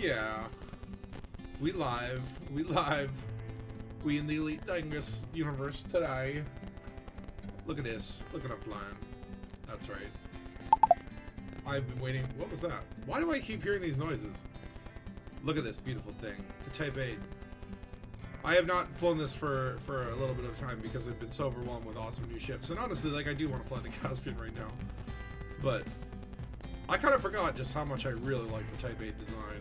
yeah. We live. We in the Elite Dangus universe today. Look at this. Look at I'm flying. That's right. I've been waiting. What was that? Why do I keep hearing these noises? Look at this beautiful thing. The Type 8. I have not flown this for a little bit of time because I've been so overwhelmed with awesome new ships. And honestly, like, I do want to fly the Caspian right now. But I kind of forgot just how much I really like the Type 8 design.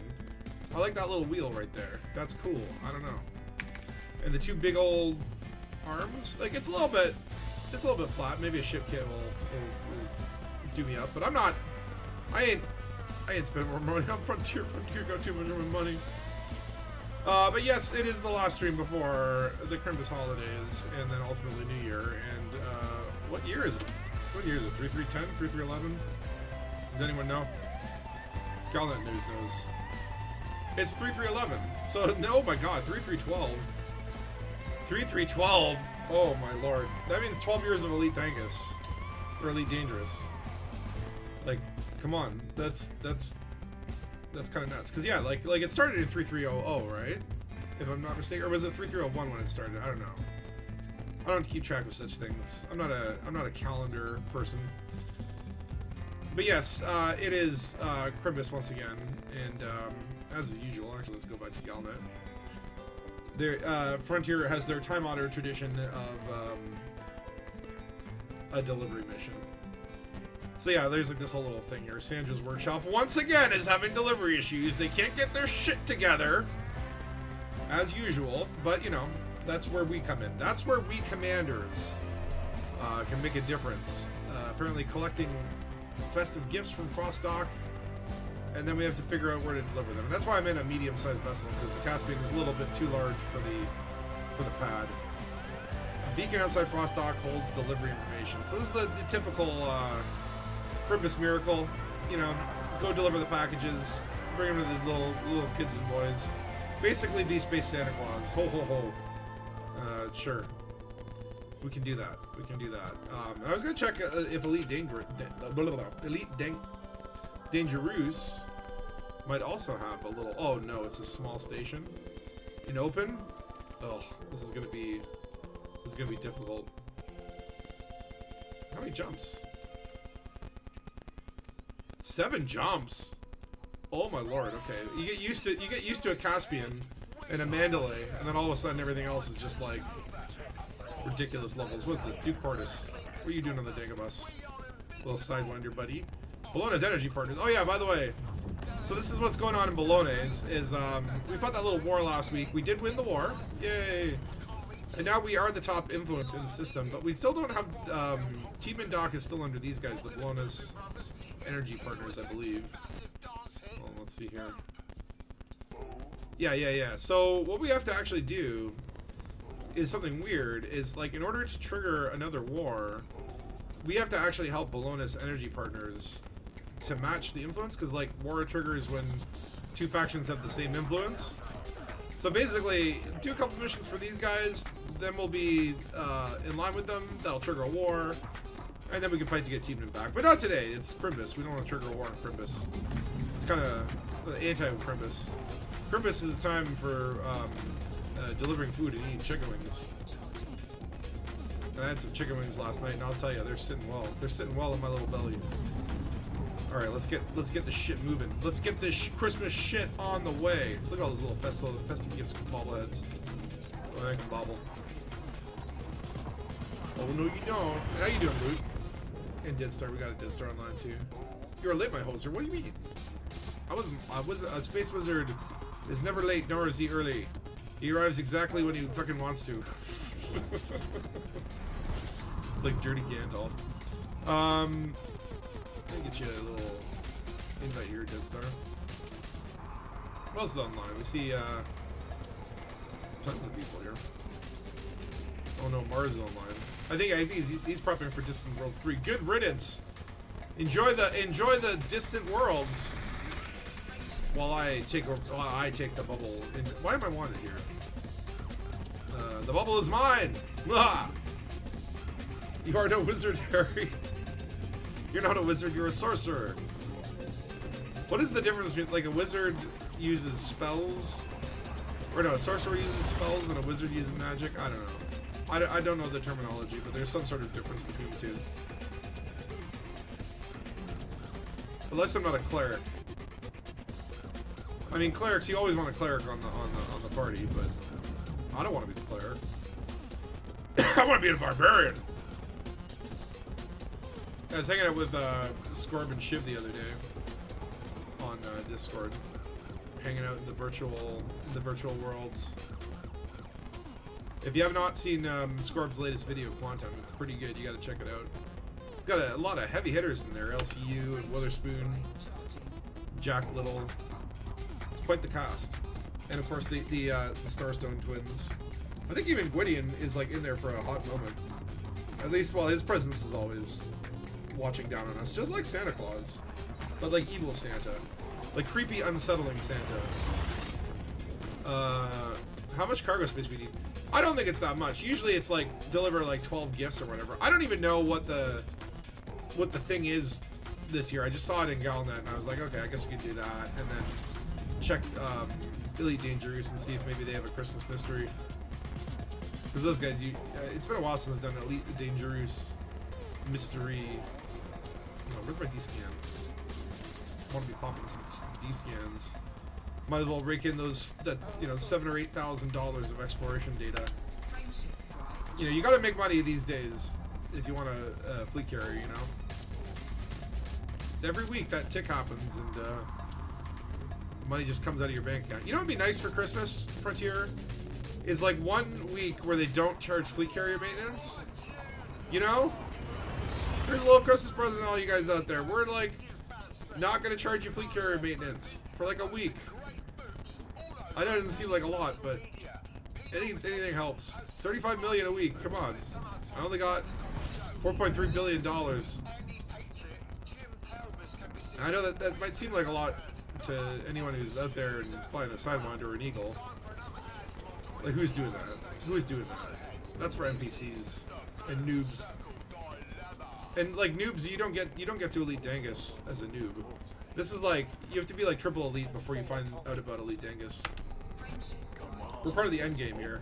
I like that little wheel right there. That's cool. I don't know. And the two big old arms. Like, it's a little bit flat. Maybe a ship kit will do me up. But I'm not. I ain't spending more money on Frontier. Frontier got too much of my money. But yes, it is the last stream before the Chrimbus holidays, and then ultimately New Year. And what year is it? What year is it? 3310? 3311? Does anyone know? Galnet News knows. It's 3311. So, oh my god, 3312. 3312. Oh my lord. That means 12 years of Elite Dangus. Or Elite Dangerous. Like, come on. That's kind of nuts. Because, yeah, like it started in 3300, right? If I'm not mistaken. Or was it 3301 when it started? I don't know. I don't keep track of such things. I'm not a calendar person. But yes, it is Chrimbus once again. And as usual, actually, let's go back to Galnet. Frontier has their time-honored tradition of a delivery mission. So yeah, there's like this whole little thing here. Sandra's workshop once again is having delivery issues. They can't get their shit together, as usual. But you know, that's where we come in. That's where we commanders can make a difference. Apparently collecting festive gifts from Frostdock, and then we have to figure out where to deliver them. And that's why I'm in a medium-sized vessel, because the Caspian is a little bit too large for the pad. A beacon outside Frostdock holds delivery information. So this is the typical Chrimbus miracle. You know, go deliver the packages, bring them to the little kids and boys. Basically, be Space Santa Claus. Ho ho ho. Sure. We can do that. We can do that. I was gonna check if Elite Dangerous might also have a little. Oh no, it's a small station in open. Oh, this is gonna be difficult. How many jumps? 7 jumps. Oh my lord. Okay, you get used to a Caspian and a Mandalay, and then all of a sudden everything else is just like ridiculous levels. What's this? Duke Cordis. What are you doing on the Dagobus? Little sidewinder, buddy. Bologna's energy partners. Oh yeah, by the way, so this is what's going on in Bologna. Is we fought that little war last week. We did win the war. Yay! And now we are the top influence in the system, but we still don't have. Team and Doc is still under these guys, the Bologna's energy partners, I believe. Well, let's see here. Yeah. So what we have to actually do is something weird. Is like in order to trigger another war, we have to actually help Bologna's energy partners to match the influence, because like war triggers when two factions have the same influence. So basically, do a couple missions for these guys, then we'll be in line with them. That'll trigger a war, and then we can fight to get Teamman back. But not today. It's Chrimbus. We don't want to trigger a war on Chrimbus. It's kind of anti-Chrimbus. Chrimbus is a time for delivering food and eating chicken wings. And I had some chicken wings last night, and I'll tell you, they're sitting well. They're sitting well in my little belly. All right, let's get this shit moving. Let's get this Christmas shit on the way. Look at all those little festive gifts with bobbleheads. Oh, I can bobble. Oh no, you don't. How you doing, Luke? And Dead Star, we got a Dead Star online too. You're late, my hoser. What do you mean? I wasn't. A space wizard is never late, nor is he early. He arrives exactly when he fucking wants to. It's like dirty Gandalf. Let me get you a little invite here, Dead Star. What else is online? We see tons of people here. Oh no, Mars is online. I think he's prepping for Distant Worlds 3. Good riddance. Enjoy the Distant Worlds while I take the bubble. Why am I wanted here? The bubble is mine. Ah! You are no wizard, Harry. You're not a wizard, you're a sorcerer. What is the difference between, like, a wizard uses spells? Or no, a sorcerer uses spells and a wizard uses magic? I don't know. I don't know the terminology, but there's some sort of difference between the two. Unless I'm not a cleric. I mean, clerics, you always want a cleric on the party, but I don't want to be the cleric. I want to be a barbarian. I was hanging out with Scorb and Shiv the other day on Discord, hanging out in the virtual worlds. If you have not seen Scorb's latest video, Quantum, it's pretty good. You got to check it out. It's got a lot of heavy hitters in there: LCU and Witherspoon, Jack Little. It's quite the cast, and of course the Starstone twins. I think even Gwydion is like in there for a hot moment. At least, well, his presence is always watching down on us, just like Santa Claus, but like evil Santa, like creepy, unsettling Santa. How much cargo space we need? I don't think it's that much. Usually it's like deliver like 12 gifts or whatever. I don't even know what the thing is this year. I just saw it in Galnet and I was like, okay, I guess we could do that, and then check Elite Dangerous and see if maybe they have a Christmas mystery. Because those guys, it's been a while since I've done Elite Dangerous mystery. Where's my D-scan? I want to be popping some D-scans. Might as well rake in those, $7,000 or $8,000 of exploration data. You got to make money these days if you want a fleet carrier. Every week that tick happens and money just comes out of your bank account. You know what would be nice for Christmas, Frontier? Is like 1 week where they don't charge fleet carrier maintenance. Here's a little Christmas present to all you guys out there. We're like not gonna charge you fleet carrier maintenance for like a week. I know it doesn't seem like a lot, but anything helps. 35 million a week. Come on. I only got $4.3 billion. I know that might seem like a lot to anyone who's out there and flying a Sidewinder or an Eagle. Like, who's doing that? Who is doing that? That's for NPCs and noobs. And like noobs, you don't get to Elite Dangus as a noob. This is like you have to be like triple elite before you find out about Elite Dangus. We're part of the end game here.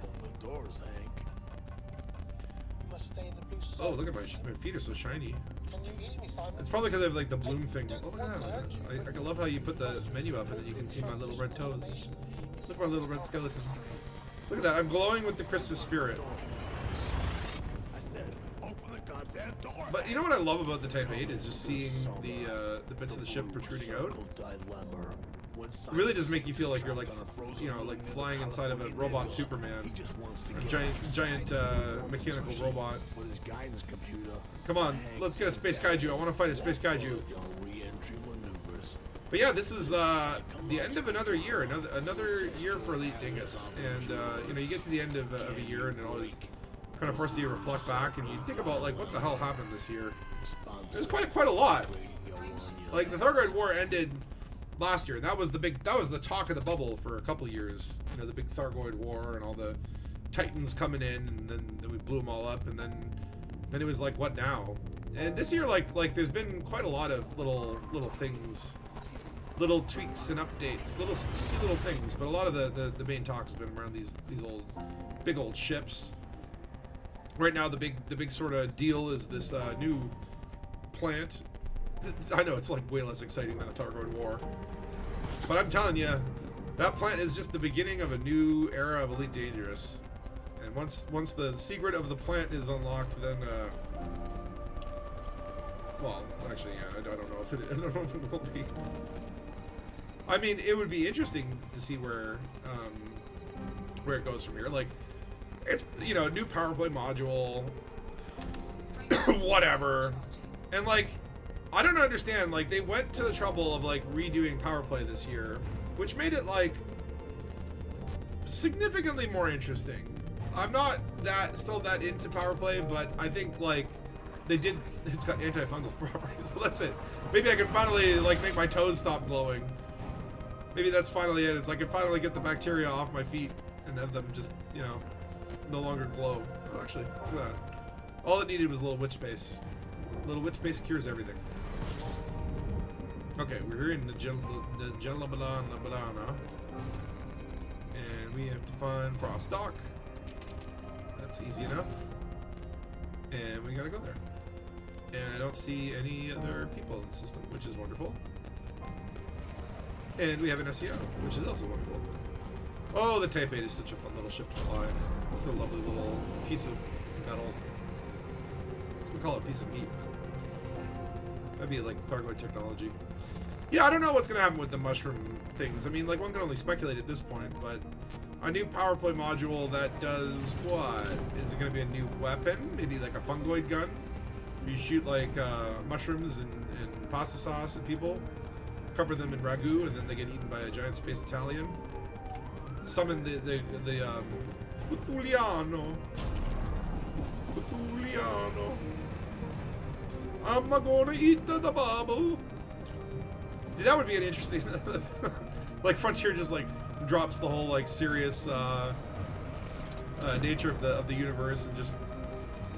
Oh, look at my feet are so shiny. It's probably because I have like the bloom thing. Oh, look at that. I love how you put the menu up and then you can see my little red toes. Look at my little red skeleton. Look at that. I'm glowing with the Christmas spirit. But you know what I love about the Type 8 is just seeing the bits of the ship protruding out. It really does make you feel like you're like, like flying inside of a robot Superman, a giant mechanical robot. Come on, let's get a space kaiju. I want to fight a space kaiju. But yeah, this is the end of another year, another year for Elite Dangus, and you get to the end of a year, and it always kind of forces you to reflect back, and you think about like what the hell happened this year. There's quite a lot. Like the Thargoid War ended last year, and that was the talk of the bubble for a couple years. The big Thargoid War and all the Titans coming in, and then we blew them all up, and then it was like, what now? And this year, like there's been quite a lot of little things, little tweaks and updates, little things, but a lot of the main talk has been around these big old ships. Right now, the big sort of deal is this new plant. I know it's like way less exciting than a Thargoid War, but I'm telling you, that plant is just the beginning of a new era of Elite Dangerous. And once the secret of the plant is unlocked, then well, actually, yeah, I don't know if it will be. I mean, it would be interesting to see where it goes from here. Like, it's new power play module, whatever, and like I don't understand. Like they went to the trouble of like redoing power play this year, which made it like significantly more interesting. I'm not still that into power play, but I think like they did. It's got antifungal properties. Well, that's it. Maybe I can finally like make my toes stop glowing. Maybe that's finally it. It's like I can finally get the bacteria off my feet and have them just no longer glow. Oh, actually, look at that. All it needed was a little witch space. A little witch space cures everything. Okay, we're here in the Banana. And we have to find Frost Dock. That's easy enough. And we gotta go there. And I don't see any other people in the system, which is wonderful. And we have an SEO, which is also wonderful. Oh, the Type 8 is such a fun little ship to fly. It's a lovely little piece of metal. We call it a piece of meat. That'd be like Thargoid technology. Yeah, I don't know what's gonna happen with the mushroom things. I mean, like, one can only speculate at this point, but a new power play module that does what? Is it gonna be a new weapon? Maybe like a fungoid gun? Where you shoot like mushrooms and pasta sauce at people, cover them in ragu, and then they get eaten by a giant space Italian. Summon the Cthuliano. Cthuliano. I'm gonna eat the bubble. See, that would be an interesting... like, Frontier just, like, drops the whole, like, serious nature of the universe and just...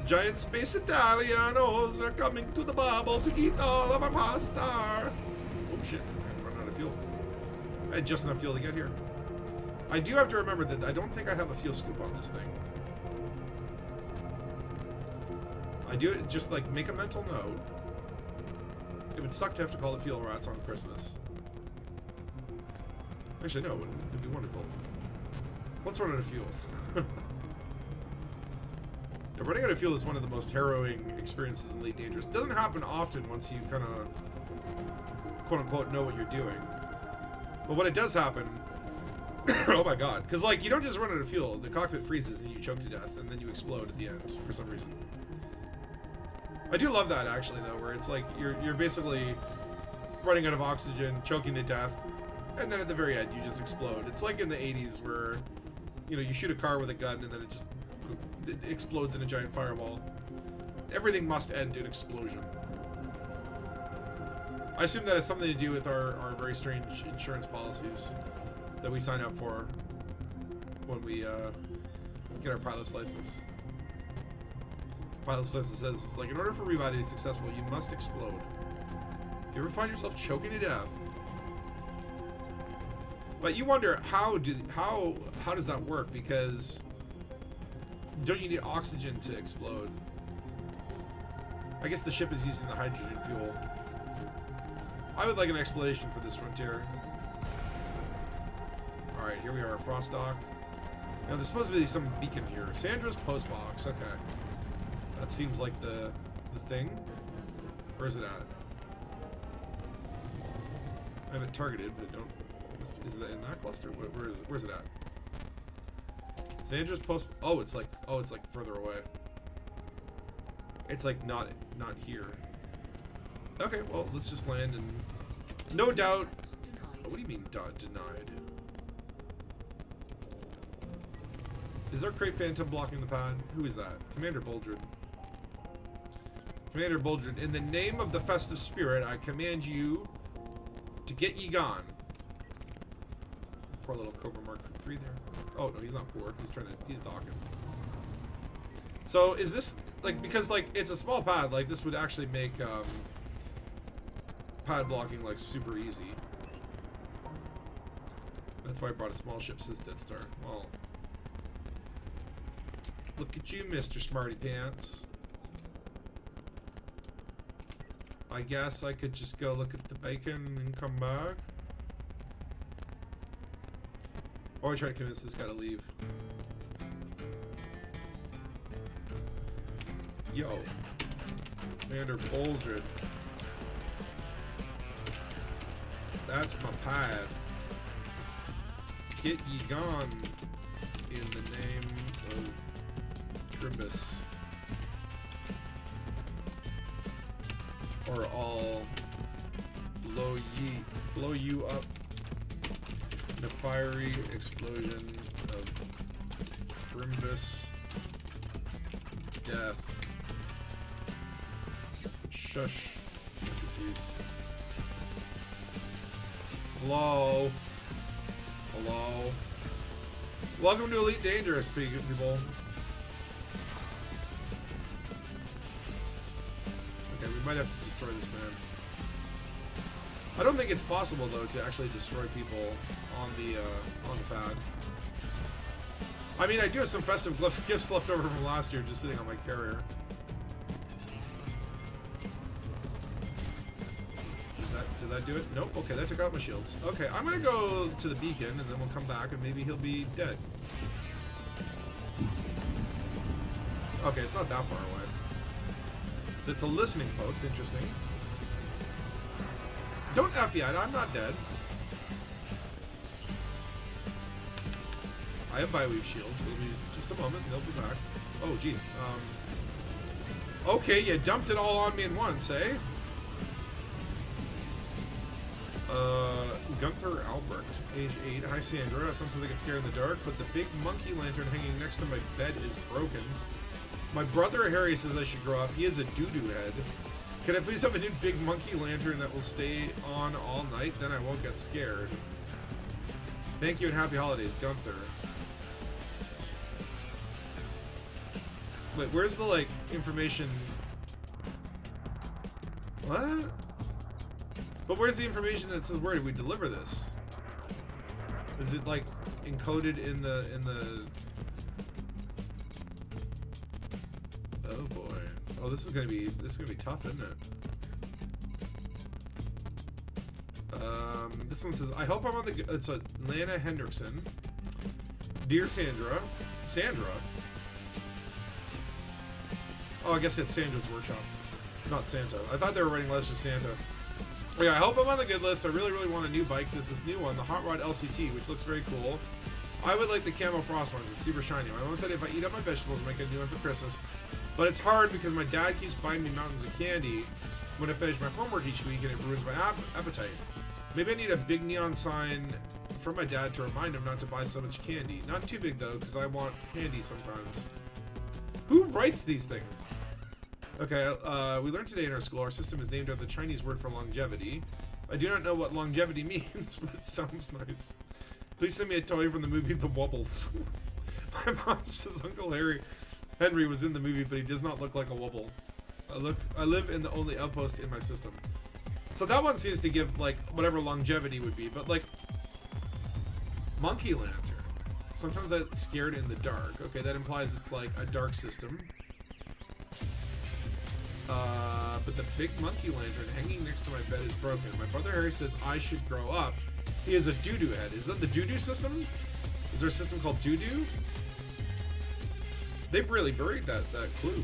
Giant space Italianos are coming to the bubble to eat all of our pasta. Oh, shit. I'm running out of fuel. I had just enough fuel to get here. I do have to remember that I don't think I have a fuel scoop on this thing. I do just, like, make a mental note. It would suck to have to call the fuel rats on Christmas. Actually, no, it wouldn't. It'd be wonderful. Let's run out of fuel. Yeah, running out of fuel is one of the most harrowing experiences in Elite Dangerous. It doesn't happen often once you kind of, quote-unquote, know what you're doing. But when it does happen... oh my god. Because, like, you don't just run out of fuel. The cockpit freezes and you choke to death, and then you explode at the end, for some reason. I do love that, actually, though, where it's like you're basically running out of oxygen, choking to death, and then at the very end you just explode. It's like in the 80s where, you know, you shoot a car with a gun and then it explodes in a giant fireball. Everything must end in explosion. I assume that has something to do with our very strange insurance policies that we sign up for when we get our pilot's license. Pilot's license says, like, in order for everybody to be successful, you must explode. If you ever find yourself choking to death, but you wonder how does that work? Because don't you need oxygen to explode? I guess the ship is using the hydrogen fuel. I would like an explanation for this, Frontier. All right, here we are, Frost Dock. Now there's supposed to be some beacon here. Sandra's post box. Okay. That seems like the thing. Where's it at? I have it targeted, but don't... Is it in that cluster? Where's it at? Sandra's post... Oh, it's like further away. It's like not here. Okay, well, let's just land and... No doubt... What do you mean, denied? Is there Crate Phantom blocking the pad? Who is that? Commander Boldred. Commander Boldred, in the name of the festive spirit, I command you to get ye gone. Poor little Cobra Mark III there. Oh, no, he's not poor. He's docking. So, is this, like, because, like, it's a small pad, like, this would actually make, pad blocking, like, super easy. That's why I brought a small ship, says Dead Star. Well, look at you, Mr. Smarty Pants. I guess I could just go look at the bacon and come back. Or I try to convince this guy to leave. Yo. Commander Boldred. That's my pad. Get ye gone in the name of Chrimbus. Or I'll blow you up in a fiery explosion of Chrimbus death. Shush. Parentheses. Hello. Hello. Welcome to Elite Dangerous, people. Okay, we might have to destroy this man. I don't think it's possible though to actually destroy people on the pad. I mean, I do have some festive gifts left over from last year just sitting on my carrier. Did that do it? Nope. Okay, that took out my shields. Okay, I'm gonna go to the beacon and then we'll come back and maybe he'll be dead. Okay, it's not that far away. So it's a listening post. Interesting. Don't F yet. I'm not dead. I have Bioweave shields. It'll be just a moment and they'll be back. Oh, jeez. Okay, you dumped it all on me in once, eh? Gunther Albrecht, age 8. Hi, Sandra. Sometimes I get scared in the dark, but the big monkey lantern hanging next to my bed is broken. My brother Harry says I should grow up. He has a doo-doo head. Can I please have a new big monkey lantern that will stay on all night? Then I won't get scared. Thank you and happy holidays, Gunther. Wait, where's the, like, information? What? But where's the information that says where did we deliver this? Is it, like, encoded in the... Oh boy. Oh, this is gonna be tough, isn't it? This one says, I hope I'm on the... It's a Lana Hendrickson. Dear Sandra. Sandra? Oh, I guess it's Sandra's workshop. Not Santa. I thought they were writing letters to Santa. Oh, yeah, I hope I'm on the good list. I really, really want a new bike. This is new one, the Hot Rod LCT, which looks very cool. I would like the Camo Frost one. It's super shiny. My mom said if I eat up my vegetables, I'll make a new one for Christmas. But it's hard because my dad keeps buying me mountains of candy when I finish my homework each week, and it ruins my appetite. Maybe I need a big neon sign from my dad to remind him not to buy so much candy. Not too big, though, because I want candy sometimes. Who writes these things? Okay, we learned today in our school our system is named after the Chinese word for longevity. I do not know what longevity means, but it sounds nice. Please send me a toy from the movie The Wobbles. My mom says Uncle Henry was in the movie, but he does not look like a wobble. I live in the only outpost in my system. So that one seems to give, like, whatever longevity would be, but, like, monkey lantern. Sometimes I'm scared in the dark. Okay, that implies it's, like, a dark system. But the big monkey lantern hanging next to my bed is broken. My brother Harry says I should grow up. He has a doo-doo head. Is that the doo-doo system? Is there a system called doo-doo? They've really buried that clue.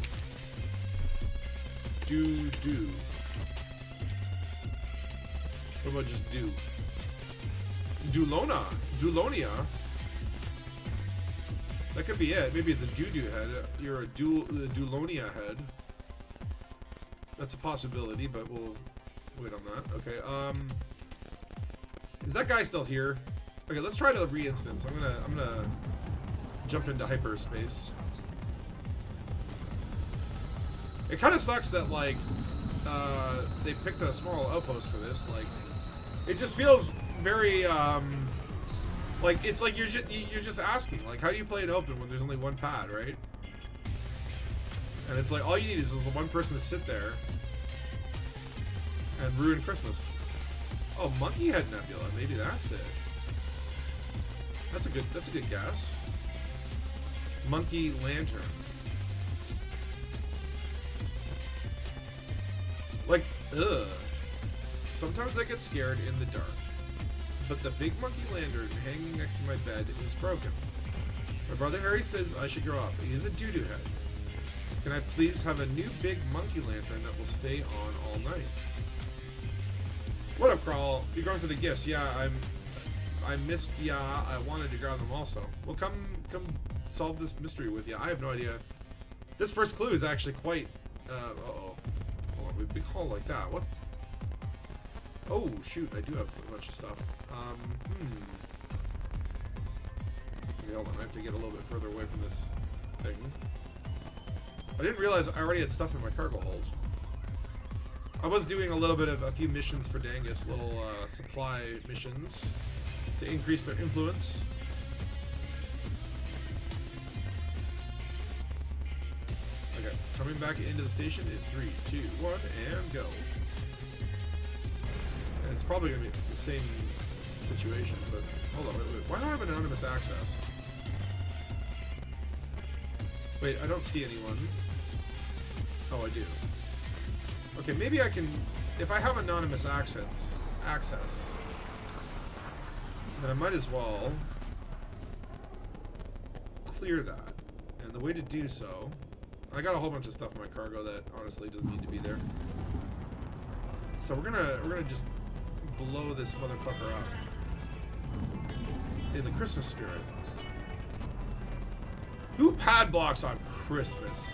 Doo-doo. What about just do? Dulonia. That could be it. Maybe it's a doo-doo head. You're a Dulonia head. That's a possibility, but we'll wait on that. Okay, is that guy still here? Okay, let's try to re-instance. I'm gonna jump into hyperspace. It kind of sucks that, like, they picked a small outpost for this. Like, it just feels very, like, it's like you're just asking, like, how do you play it open when there's only one pad, right? And it's like, all you need is one person to sit there and ruin Christmas. Oh, Monkey Head Nebula, maybe that's it. That's a good guess. Monkey Lantern. Like, ugh. Sometimes I get scared in the dark. But the big monkey lantern hanging next to my bed is broken. My brother Harry says I should grow up. He is a doo-doo head. Can I please have a new big monkey lantern that will stay on all night? What up, Crawl? You're going for the gifts. Yeah, I missed, yeah, I wanted to grab them also. Well, come solve this mystery with you. I have no idea. This first clue is actually quite, uh-oh. Hold on, we big haul like that. What? Oh, shoot, I do have a bunch of stuff. Okay, hold on, I have to get a little bit further away from this thing. I didn't realize I already had stuff in my cargo hold. I was doing a little bit of a few missions for Dangus, little supply missions to increase their influence. Okay, coming back into the station in 3, 2, 1, and go. And it's probably gonna be the same situation, but hold on, wait. Why do I have anonymous access? Wait, I don't see anyone. Oh, I do. Okay, maybe I can, if I have anonymous access, then I might as well clear that. And the way to do so, I got a whole bunch of stuff in my cargo that honestly doesn't need to be there. So we're gonna just blow this motherfucker up in the Christmas spirit. Who padlocks on Christmas?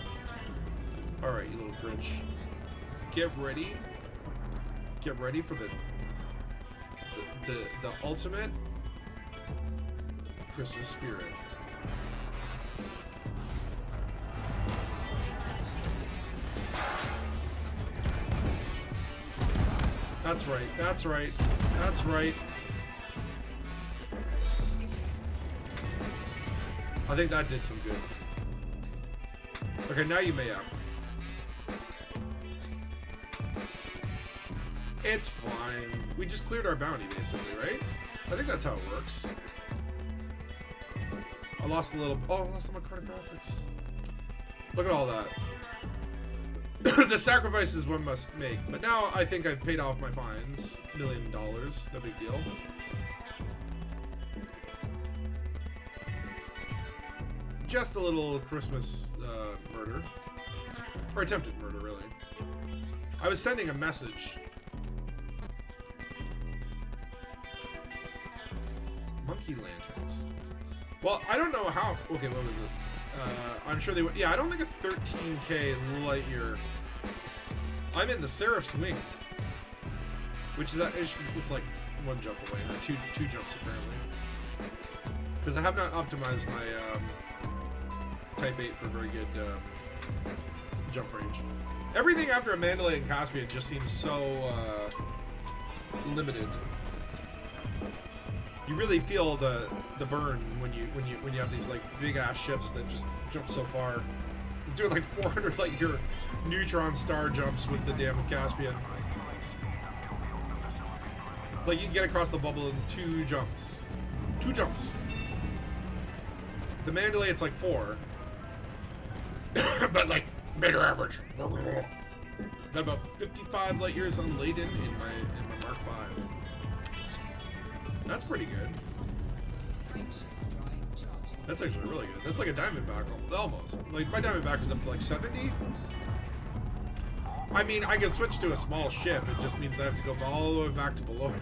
All right, you little Grinch. Get ready. Get ready for the ultimate Christmas spirit. That's right. That's right. That's right. I think that did some good. Okay, now you may have. It's fine. We just cleared our bounty, basically, right? I think that's how it works. I lost a little... Oh, I lost some of my cartographics. Look at all that. The sacrifices one must make. But now I think I've paid off my fines. $1 million. No big deal. Just a little Christmas murder. Or attempted murder, really. I was sending a message. Monkey lanterns. Well, I don't know how... Okay, what was this? I'm sure they would... Yeah, I don't think a 13k light year... I'm in the Seraph's Wing. Which is... It's like one jump away. Or two jumps, apparently. Because I have not optimized my... Type 8 for very good jump range. Everything after a Mandalay and Caspian just seems so limited. You really feel the burn when you have these like big ass ships that just jump so far. It's doing like 400 like your neutron star jumps with the damn Caspian. It's like you can get across the bubble in 2 jumps. 2 jumps. The Mandalay it's like 4. But like better average. Got about 55 light years unladen in my Mark V. That's pretty good. That's actually really good. That's like a Diamondback almost. Like my Diamondback was up to like 70. I mean, I can switch to a small ship. It just means I have to go all the way back to below.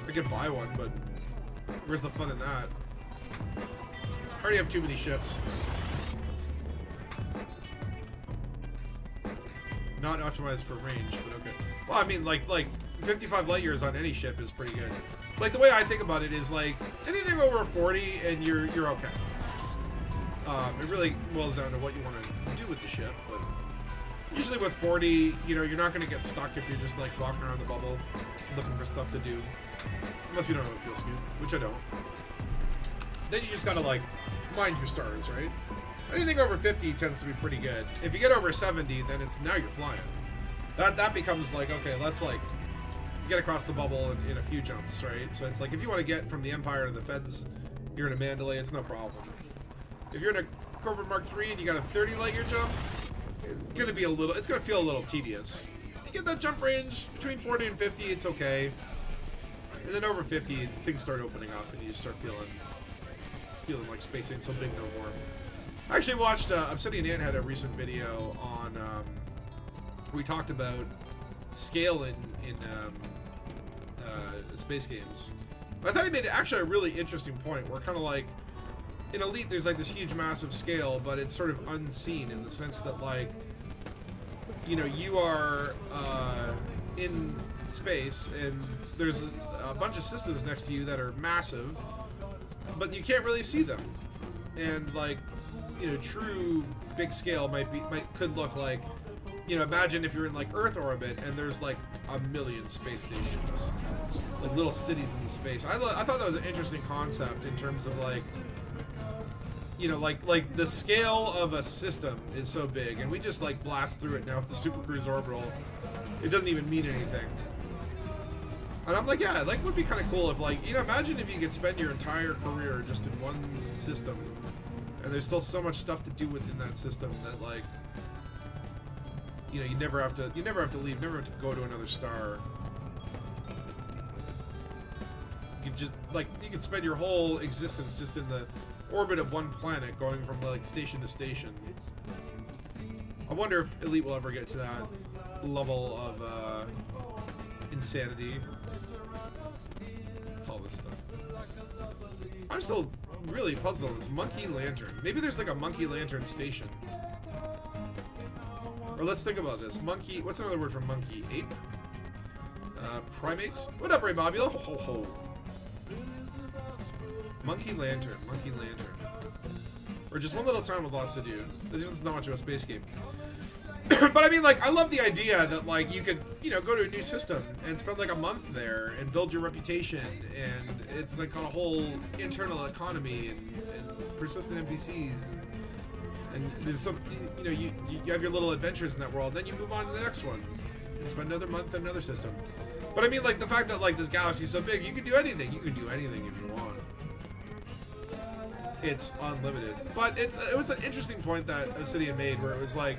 I could buy one, but where's the fun in that? I already have too many ships. Not optimized for range, but okay. Well, I mean, like 55 light years on any ship is pretty good. Like the way I think about it is like anything over 40 and you're okay. It really boils down to what you want to do with the ship, but usually with 40, you know, you're not going to get stuck if you're just like walking around the bubble looking for stuff to do, unless you don't know what feels good, which I don't. Then you just gotta like mind your stars, right? Anything over 50 tends to be pretty good. If you get over 70, then it's now you're flying. That becomes like, okay, let's like get across the bubble in a few jumps, right? So it's like if you want to get from the Empire to the Feds, you're in a Mandalay, it's no problem. If you're in a Corporate Mark III and you got a 30 light year jump, it's gonna feel a little tedious. You get that jump range between 40 and 50, it's okay. And then over 50, things start opening up and you just start feeling like space ain't so big no more. I actually watched Obsidian Ant had a recent video on we talked about scale in space games. But I thought he made actually a really interesting point where kind of like in Elite there's like this huge massive scale, but it's sort of unseen in the sense that like, you know, you are in space and there's a bunch of systems next to you that are massive, but you can't really see them. And like, you know, true big scale could look like, you know, imagine if you're in like Earth orbit and there's like a million space stations, like little cities in space. I thought that was an interesting concept in terms of like, you know, like the scale of a system is so big and we just like blast through it now with the Super Cruise orbital. It doesn't even mean anything. And I'm like, yeah, like would be kind of cool if like, you know, imagine if you could spend your entire career just in one system, and there's still so much stuff to do within that system that like, you know, you never have to leave, never have to go to another star. You just like you could spend your whole existence just in the orbit of one planet, going from like station to station. I wonder if Elite will ever get to that level of insanity. It's all this stuff. I'm still really puzzled on this Monkey Lantern. Maybe there's like a Monkey Lantern station. Or let's think about this. Monkey, what's another word for monkey? Ape? Primate? What up, Ray Bobby? Ho ho ho. Monkey Lantern, Monkey Lantern. Or just one little town with lots to do. This is not much of a space game. But I mean, like, I love the idea that, like, you could, you know, go to a new system and spend, like, a month there and build your reputation, and it's, like, got a whole internal economy and persistent NPCs, and there's some, you know, you have your little adventures in that world, then you move on to the next one, and spend another month in another system. But I mean, like, the fact that, like, this galaxy's so big, you can do anything. You can do anything if you want. It's unlimited. But it was an interesting point that Obsidian made, where it was, like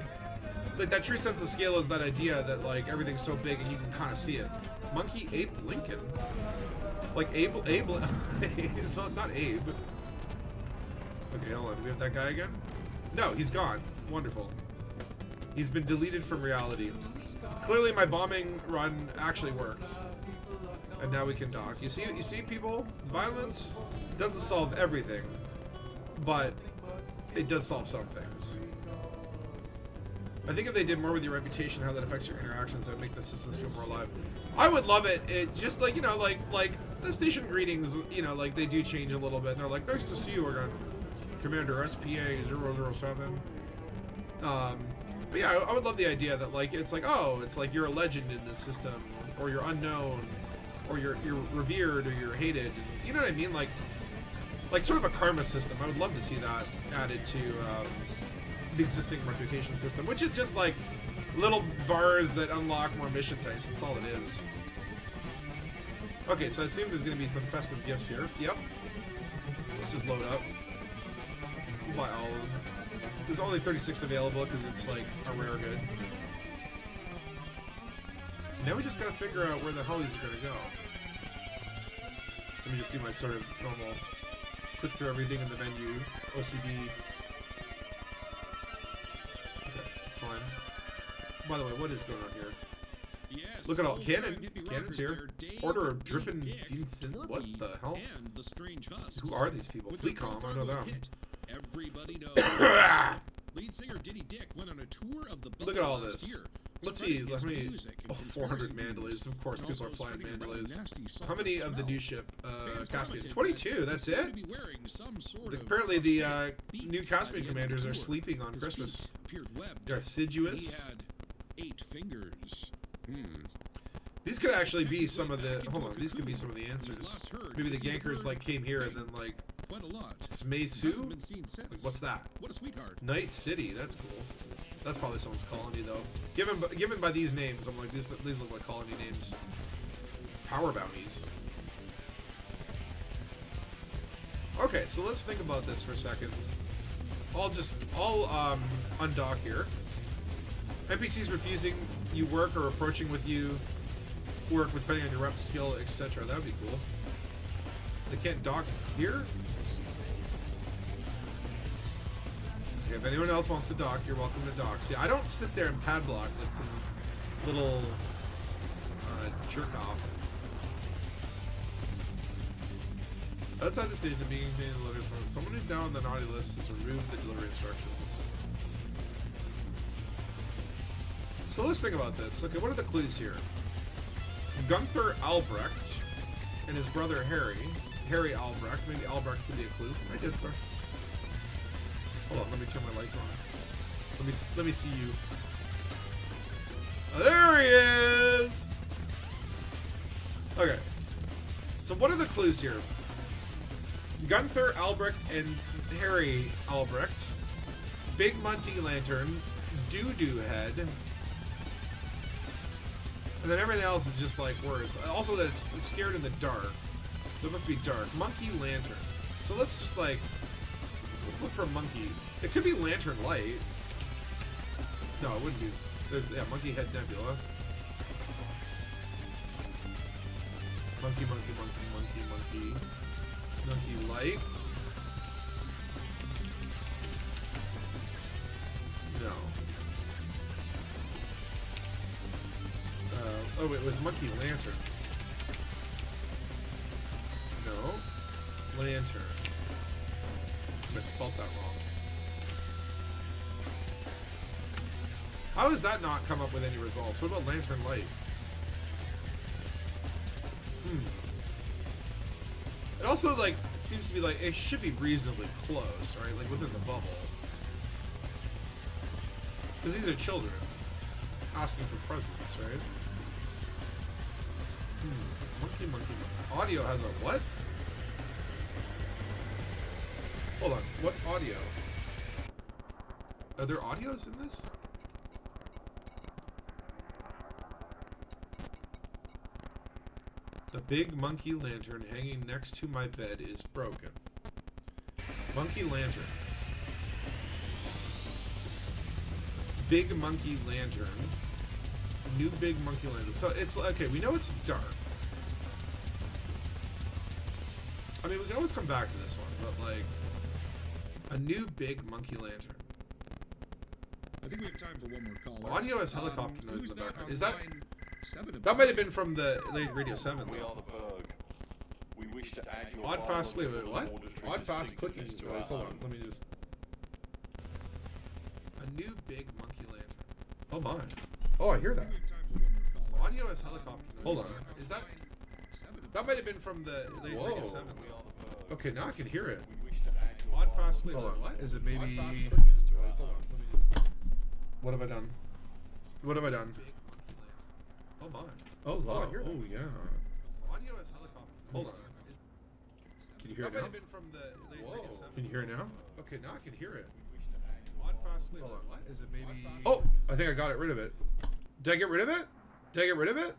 that true sense of scale is that idea that like everything's so big and you can kind of see it. Monkey Ape Lincoln, like Abe, not Abe. Okay, hold on. Do we have that guy again? No, he's gone. Wonderful. He's been deleted from reality. Clearly, my bombing run actually worked, and now we can dock. You see, people. Violence doesn't solve everything, but it does solve some things. I think if they did more with your reputation, how that affects your interactions, that would make the systems feel more alive. I would love it. It just like, you know, like the station greetings, you know, like they do change a little bit. And they're like, nice to see you again, Commander SPA-007. But yeah, I would love the idea that like it's like, oh, it's like you're a legend in this system, or you're unknown, or you're revered, or you're hated. You know what I mean? Like sort of a karma system. I would love to see that added to the existing reputation system, which is just like little bars that unlock more mission types. That's all it is. Okay, so I assume there's going to be some festive gifts here. Yep. Let's just load up. We'll buy all of them. There's only 36 available because it's like a rare good. Now we just got to figure out where the hell these are going to go. Let me just do my sort of normal click through everything in the menu, OCD. Okay, that's fine. By the way, what is going on here? Yes, look at all Cannon's here. Order of Drippin' Vincent. What the hell? And the strange husks. Who are these people? Fleetcom, I know them. Everybody knows. Lead singer Diddy Dick went on a tour of the look at all this. Year. Let's see. Let me. Oh, 400 Mandalays. Of course, people are flying Mandalays. How many of the new ship? Caspian. 22. That's it. Apparently, the new Caspian commanders are sleeping on Christmas. They're assiduous. 8 fingers. These could actually be some of the. Hold on. These could be some of the answers. Maybe the gankers like came here and then like. Smesu? Like, what's that? What a sweetheart. Night City. That's cool. That's probably someone's colony though. Given by these names, I'm like these look like colony names. Power bounties. Okay, so let's think about this for a second. I'll undock here. NPCs refusing you work or approaching with you work depending on your rep skill, etc. That would be cool. They can't dock here? Okay, if anyone else wants to dock, you're welcome to dock. See, I don't sit there and padlock with some little jerk off. Outside the station, being delivered from someone who's down on the naughty list has removed the delivery instructions. So let's think about this. Okay, what are the clues here? Gunther Albrecht and his brother Harry Albrecht. Maybe Albrecht could be a clue. I did start. Hold on, let me turn my lights on. Let me see you. Oh, there he is! Okay. So what are the clues here? Gunther Albrecht and Harry Albrecht. Big Monty Lantern. Doo-Doo Head. And then everything else is just like words. Also that it's scared in the dark. So it must be dark. Monkey lantern. So let's just like, let's look for monkey. It could be lantern light. No, it wouldn't be. There's, yeah, monkey head nebula. Monkey, monkey, monkey, monkey, monkey. Monkey light. No. Oh, it was monkey lantern. No. Lantern. I spelled that wrong. How does that not come up with any results? What about lantern light? It also, like, seems to be like, it should be reasonably close, right? Like, within the bubble. Because these are children asking for presents, right? Monkey, monkey, monkey. Audio has a what? Hold on. What audio? Are there audios in this? The big monkey lantern hanging next to my bed is broken. Monkey lantern. Big monkey lantern. New big monkey lantern. So it's okay, we know it's dark. I mean, we can always come back to this one, but like a new big monkey lantern. I think we have time for one more caller. Audio has helicopter noise in the background. Is that? Seven That might have been from the Radio 7. We are the Berg. We wish to add your Odd fast. Wait, what? auditory Odd fast clicking distinctiveness noise. to our Hold on. Let me just. A new big monkey lantern. Oh my. Oh, I hear that. Audio has helicopter noise. Hold on. Is that? That might have been from the Radio 7. Okay, now I can hear it. We wish to add your Odd fast. Wait, auditory hold on. What? Is it maybe? distinctiveness to Hold on. our Let me just. What have I done? What have I done? Oh my. Oh, wow. Oh, yeah. Audio has helicopter. Hold on. Can you hear it now? Can you hear it now? Okay, now I can hear it. Hold on. What? Is it maybe? Oh, I think I got rid of it. Did I get rid of it? Did I get rid of it?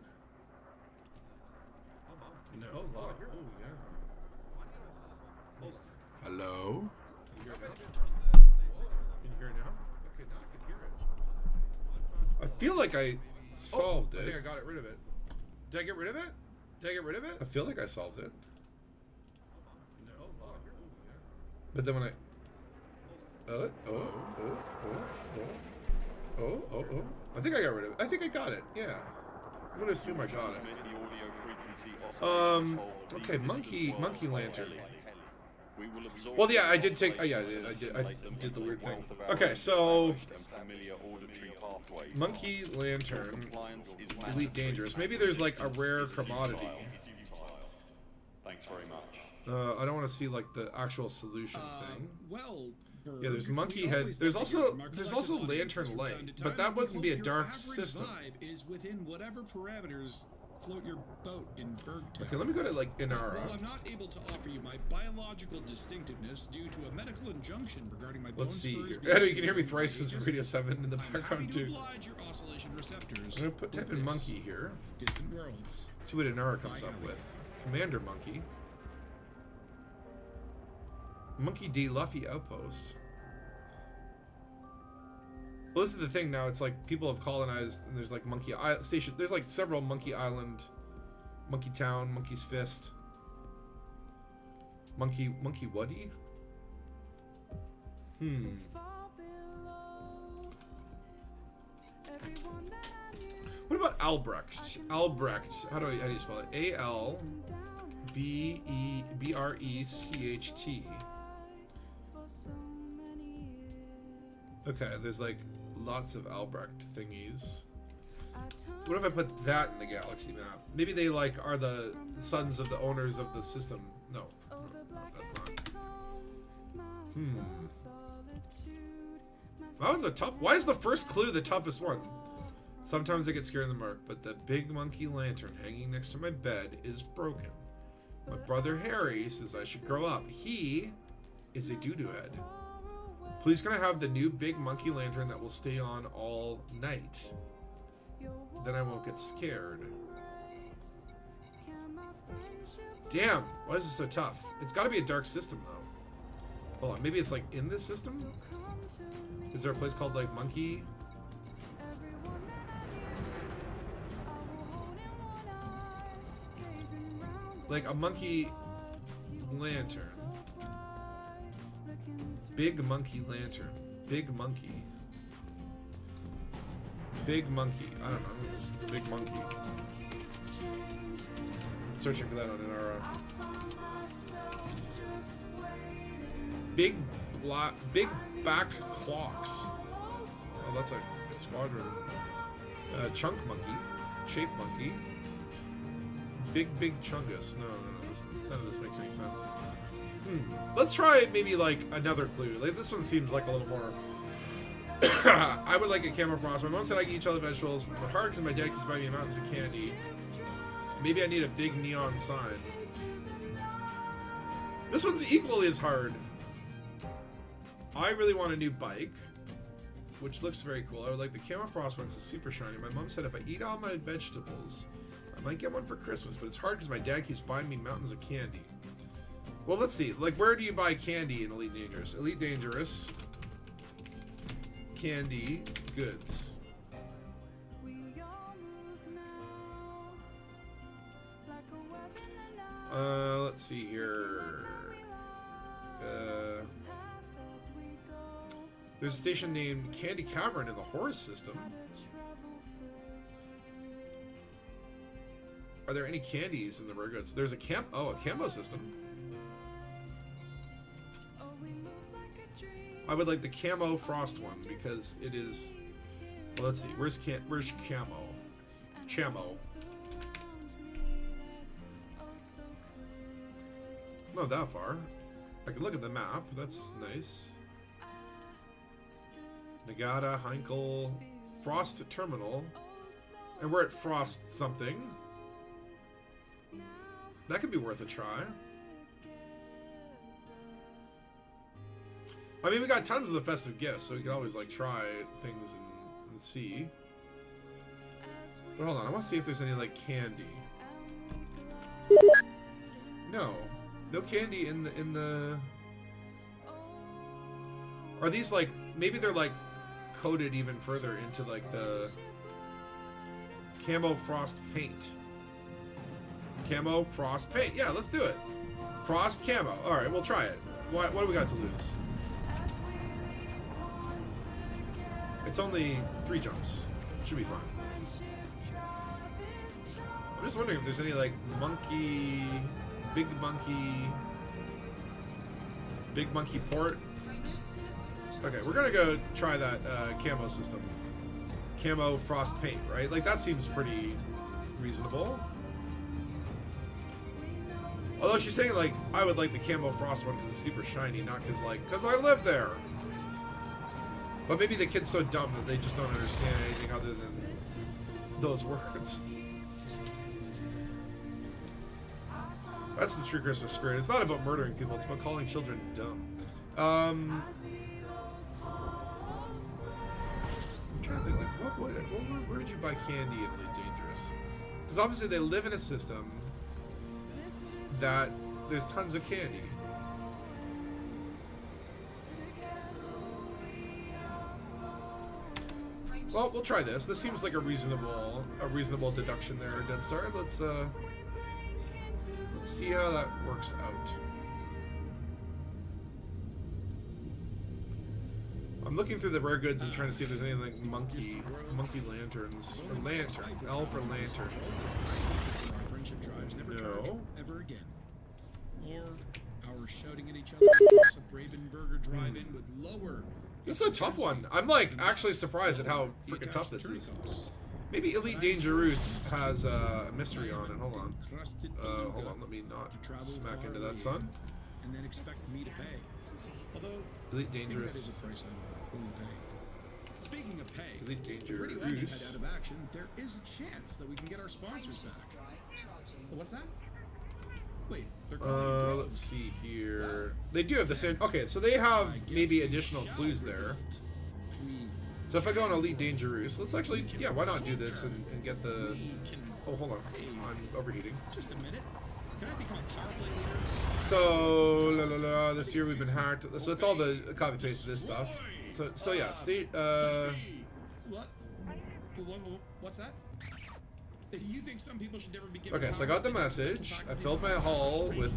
No. Oh, wow. Oh, yeah. Hello? Can you hear it now? Can you hear it now? Okay, now I can hear it. I feel like I solved it. I think I got rid of it. Did I get rid of it? Did I get rid of it? I feel like I solved it. No. But then when I... I think I got rid of it. I think I got it. Yeah. I'm gonna assume I got it. Okay, monkey lantern. Well, yeah, I did take. Yeah, I did the weird thing. Okay, so monkey lantern, elite dangerous. Maybe there's like a rare commodity. Thanks very much. I don't want to see like the actual solution thing. Well, Berg, Yeah, there's monkey head. There's also lantern light, but that wouldn't be a dark system. Vibe is within whatever parameters float your boat in Bergtown. Okay, let me go to like Inara. While I'm not able to offer you my biological distinctiveness due to a medical injunction regarding my Let's see bone here. spurs I know being you can hear me affected thrice by because of ages, Radio 7 in the I'm happy background to too. oblige your oscillation receptors I'm gonna type with in this. monkey here. Distant worlds. See what Inara comes By up Elliot. with. Commander monkey. Monkey D. Luffy outpost. Well, this is the thing now. It's like people have colonized, and there's like Monkey Station. There's like several Monkey Island, Monkey Town, Monkey's Fist, Monkey Woody. What about Albrecht? Albrecht. How do you spell it? A-L-B-E-B-R-E-C-H-T. Okay, there's like lots of Albrecht thingies. What if I put that in the galaxy map? Maybe they like are the sons of the owners of the system. No, that's not. That was a tough. Why is the first clue the toughest one? Sometimes I get scared in the mark, but the big monkey lantern hanging next to my bed is broken. My brother Harry says I should grow up. He is a doo-doo head. Please can I have the new big monkey lantern that will stay on all night? then I won't get scared. Damn, why is this so tough? It's got to be a dark system, though. Hold on, maybe it's like in this system? Is there a place called like Monkey? Like a monkey lantern. Big monkey lantern. Big monkey. Big monkey. I don't know. Big monkey. Searching for that on Inara. Big back clocks. Oh, that's a squadron. Chunk monkey. Chafe monkey. Big chungus. No. None of this makes any sense. Let's try maybe like another clue. Like this one seems like a little more. I would like a camouflage. My mom said I can eat each other vegetables. But hard because my dad keeps buying me mountains of candy. Maybe I need a big neon sign. This one's equally as hard. I really want a new bike, which looks very cool. I would like the camouflage one because it's super shiny. My mom said if I eat all my vegetables, I might get one for Christmas, but it's hard because my dad keeps buying me mountains of candy. Well, let's see. Like, where do you buy candy in Elite Dangerous? Elite Dangerous. Candy goods. Let's see here. There's a station named Candy Cavern in the Horus system. Are there any candies in the rare goods? There's a camo system. I would like the camo frost one because it is. Well, let's see. Where's camo? Chamo. Not that far. I can look at the map. That's nice. Nagata, Heinkel, Frost Terminal, and we're at Frost something. That could be worth a try. I mean, we got tons of the festive gifts, so we can always like try things and see. But hold on, I want to see if there's any like candy. No candy in the. Are these like maybe they're like coded even further into like the camo frost paint? Camo frost paint. Yeah, let's do it. Frost camo. All right, we'll try it. What do we got to lose? It's only 3 jumps. Should be fine. I'm just wondering if there's any like big monkey port. Okay, we're gonna go try that camo system. Camo frost paint, right? Like that seems pretty reasonable. Although she's saying like I would like the camo frost one because it's super shiny, not because I live there. But maybe the kid's so dumb that they just don't understand anything other than those words. That's the true Christmas spirit. It's not about murdering people, it's about calling children dumb. I'm trying to think, like, where would you buy candy in Elite Dangerous? Because obviously they live in a system that there's tons of candy. Well, we'll try this. This seems like a reasonable deduction there, Dead Star. Let's see how that works out. I'm looking through the rare goods and trying to see if there's any like monkey lanterns or lantern, elf or lantern. No. Ever again. Or our shouting at each other across a Bravenberger drive-in with lower. This is a tough one. I'm like actually surprised at how freaking tough this is. Maybe Elite Dangerous has a mystery on it. Hold on. Hold on. Let me not smack into that sun. And then expect me to pay. Although Elite Dangerous. That is a price I'm willing to pay. Speaking of pay, Elite Dangerous. already when you head out of action, there is a chance that we can get our sponsors back. What's that? Wait, they're calling you let's see here. They do have the same. Okay, so they have maybe additional clues there. So if I go on Elite Dangerous, let's actually, yeah, why not do this and get the... Oh, hold on. I'm overheating. Just a minute. Can I become power play leader? So, this year we've been hacked. So that's all the copy paste of this stuff. So yeah, state, What? What's that? You think some people should never be given okay, so I got the message. I filled my haul with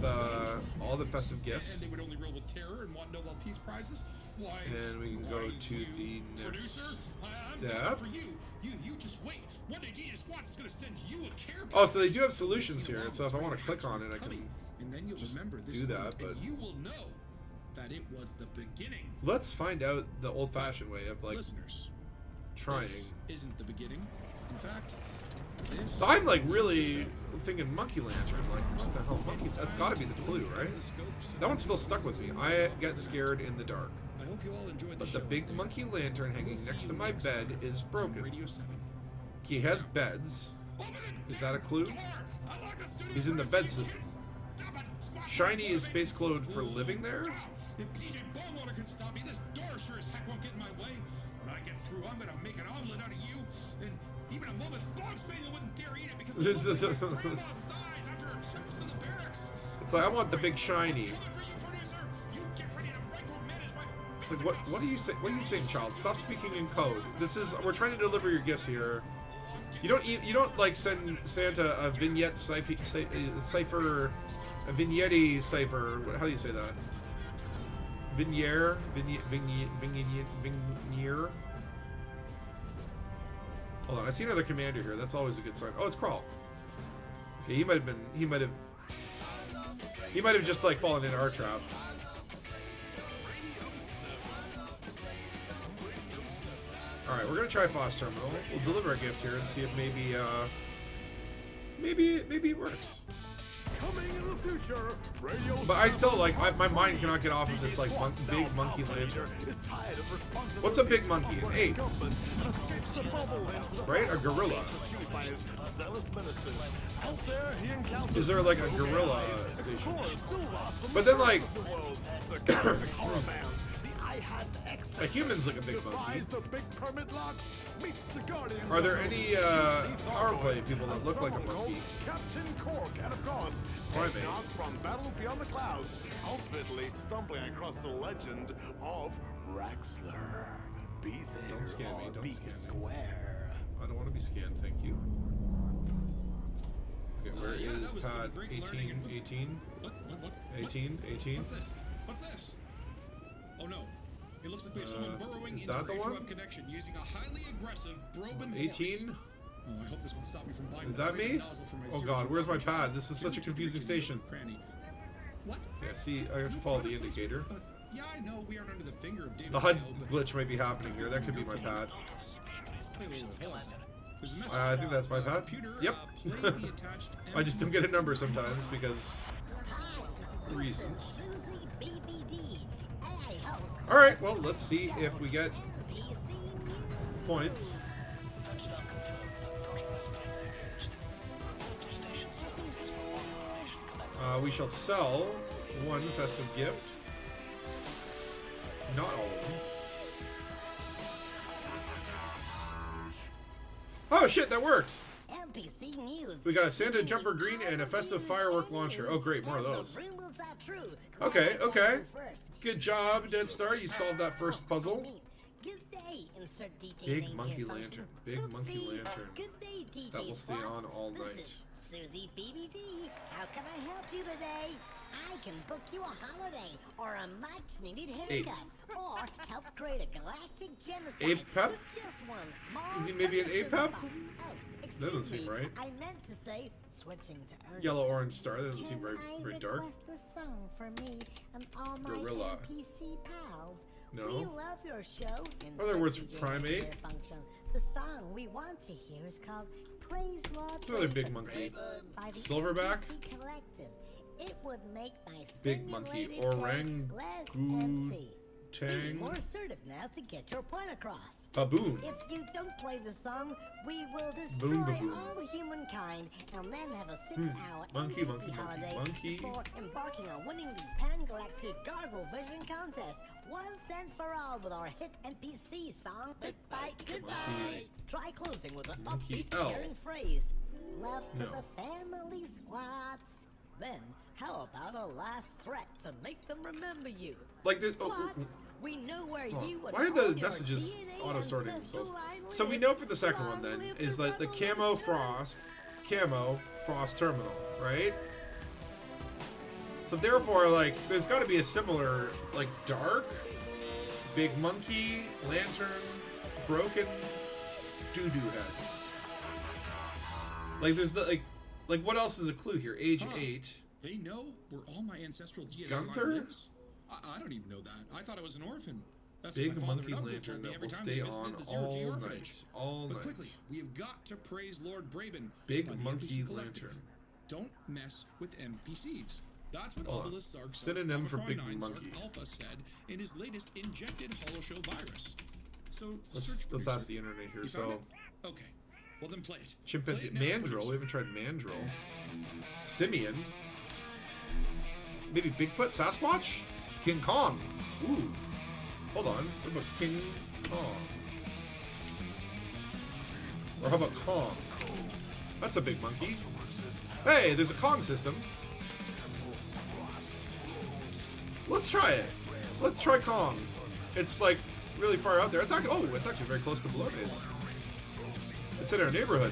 all the festive gifts. And they would only roll with terror and want Nobel Peace Prizes? Why? And we can go to the next step. For you. You just wait. One day Genius Squats is gonna send you a care. Oh, so they do have solutions here. So if I want to click on it, I can and then you'll just remember this do that. But you will know that it was the beginning. Let's find out the old-fashioned way of like Listeners, trying. This isn't the beginning. In fact, so I'm like really thinking monkey lantern. Like what the hell, monkey? That's got to be the clue, right? That one's still stuck with me. I get scared in the dark. I hope you all enjoyed the But the big monkey lantern hanging next to my bed is broken. Radio 7. He has beds. Is that a clue? He's in the bed system. Shiny is space code for living there? If PJ Ballwater could stop me, this door sure as heck won't get in my way. When I get through, I'm gonna make an omelet out of you, and even a moment's bog spaniel wouldn't dare eat it because the dies after her trips to the barracks. It's like I want the big shiny. Like, what are you saying? What are you saying, child? Stop speaking in code. This is we're trying to deliver your gifts here. You don't like send Santa a vignette cipher, a vignette cipher. How do you say that? Vignere. Hold on, I see another commander here. That's always a good sign. Oh, it's Crawl. Okay, he might have just like fallen into our trap. Alright, we're gonna try Foss Terminal. We'll deliver a gift here and see if maybe maybe it works. Coming in the future, but I still like my mind cannot get off of this like big monkey lantern. What's a big monkey? An ape, right? A gorilla. Is there like a gorilla station? But then like a human's like a big monkey. Are there any power play people that look like a monkey? Captain Cork, and of course, Primate. from Battle Beyond the Clouds, ultimately stumbling across the legend of Raxler. Be there Don't scan me, or don't be scan me. square. I don't want to be scanned, thank you. Okay, where is pad 18? 18? What? 18? 18? What's this? What's this? Oh no. It looks like we have someone burrowing is into that our the one? interweb connection using a highly aggressive Broben 18? horse. Oh, I hope this won't stop me from buying Is the that braided me? nozzle for my Oh zero god, to where's my operation. pad? This is such a confusing station. Cranny. What? Yeah, see, I have to follow the indicator. Yeah, I know we aren't under the finger of David. The HUD Hale, but- glitch might be happening here. That could be my pad. Wait, hold on a second. There's a message. I think that's my pad. Computer, Yep. play the attached I just don't get a number sometimes because reasons. Alright, well, let's see if we get points. We shall sell one festive gift. Not all of them. Oh shit, that worked! We got a Santa jumper green and a festive firework launcher. Oh great, more of those. Okay, okay. Good job, Dead Star. You solved that first puzzle. Big monkey lantern. Big monkey lantern. That will stay on all night. Susie BBD, how can I help you today? I can book you a holiday or a much-needed haircut, or help create a galactic genocide Ape-pep? with just one small. Is he maybe an ape-pep? Oh, excuse That doesn't seem me, right. I meant to say switching to Ernest. Yellow orange star. That doesn't seem very dark. Request a song for me and all my Gorilla. NPC pals. No. We love your show. Are there words for Insert DJ primate? engineer function. The song we want to hear is called Praise Lord. It's another big monkey. By the Silverback? NPC Collective. It would make my Big monkey. simulated day less Orangu. empty. Be Tang. more assertive now to get your point across. Baboon. If you don't play the song, we will destroy Boom, baboon. all humankind and then have a 6-hour Monkey, NBC monkey, holiday monkey. before embarking on winning the Pan-Galactic Gargle Vision Contest once and for all with our hit NPC song, Goodbye, Goodbye. Try closing with an Monkey upbeat, L. caring phrase. Love to No. the family Swats. Then, how about a last threat to make them remember you? Like this. Swats, we know where you and Why are all the your messages DNA auto-sorting ancestral themselves? line So we live. know for the second Long one then live is like the revolution. camo frost terminal, right? So therefore, like, there's got to be a similar, like, dark, big monkey, lantern, broken, doo-doo head. Like, there's the like, what else is a clue here? Age 8. They know where all my ancestral DNA Gunther? line lives? I don't even know that. I thought I was an orphan. That's Big what my father monkey and uncle lantern told me that every will time stay they on visited the Zero G all orphanage. night. All But night. quickly, we have got to praise Lord Braben. Big by the monkey NPC Collective. lantern. Don't mess with NPCs. That's what Hold on. Obelisk Sark Synonym for big Alpha monkey. Alpha said in his latest injected holoshow virus. So Let's search ask producer. the internet here. You found So, it? Okay. Well then play it. chimpanzee, Play it now, mandrill. We producer. haven't tried mandrill. Simian. Maybe Bigfoot, Sasquatch, King Kong. Ooh. Hold on. What about King Kong? Or how about Kong? That's a big monkey. Hey, there's a Kong system. Let's try it. Let's try Kong. It's like really far out there. It's actually, it's actually very close to Bolognese. It's in our neighborhood.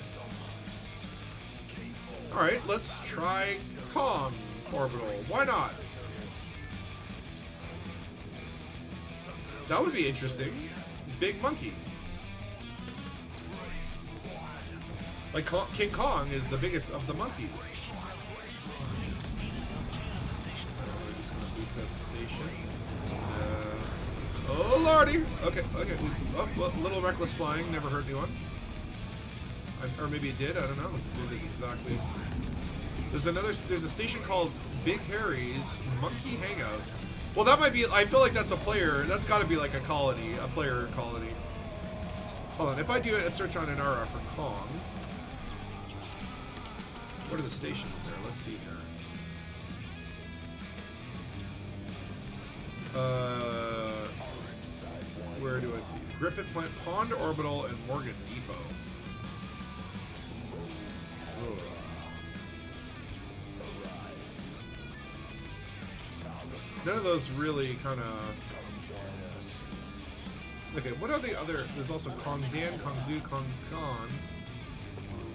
All right, let's try Kong orbital. Why not? That would be interesting. Big monkey. Like King Kong is the biggest of the monkeys. We're just gonna boost up the station. Oh lordy! Okay. Oh, well, little reckless flying never hurt anyone. Or maybe it did. I don't know. Let's do this exactly. There's a station called Big Harry's Monkey Hangout. Well, that might be. I feel like that's a player. That's got to be like a colony, a player colony. Hold on. If I do a search on Inara for Kong, what are the stations there? Let's see here. Where do I see? Griffith Plant, Pond Orbital, and Morgan Depot. Ugh. None of those really kind of. Okay, what are the other? There's also Kong Dan, Kong Zoo, Kong Khan.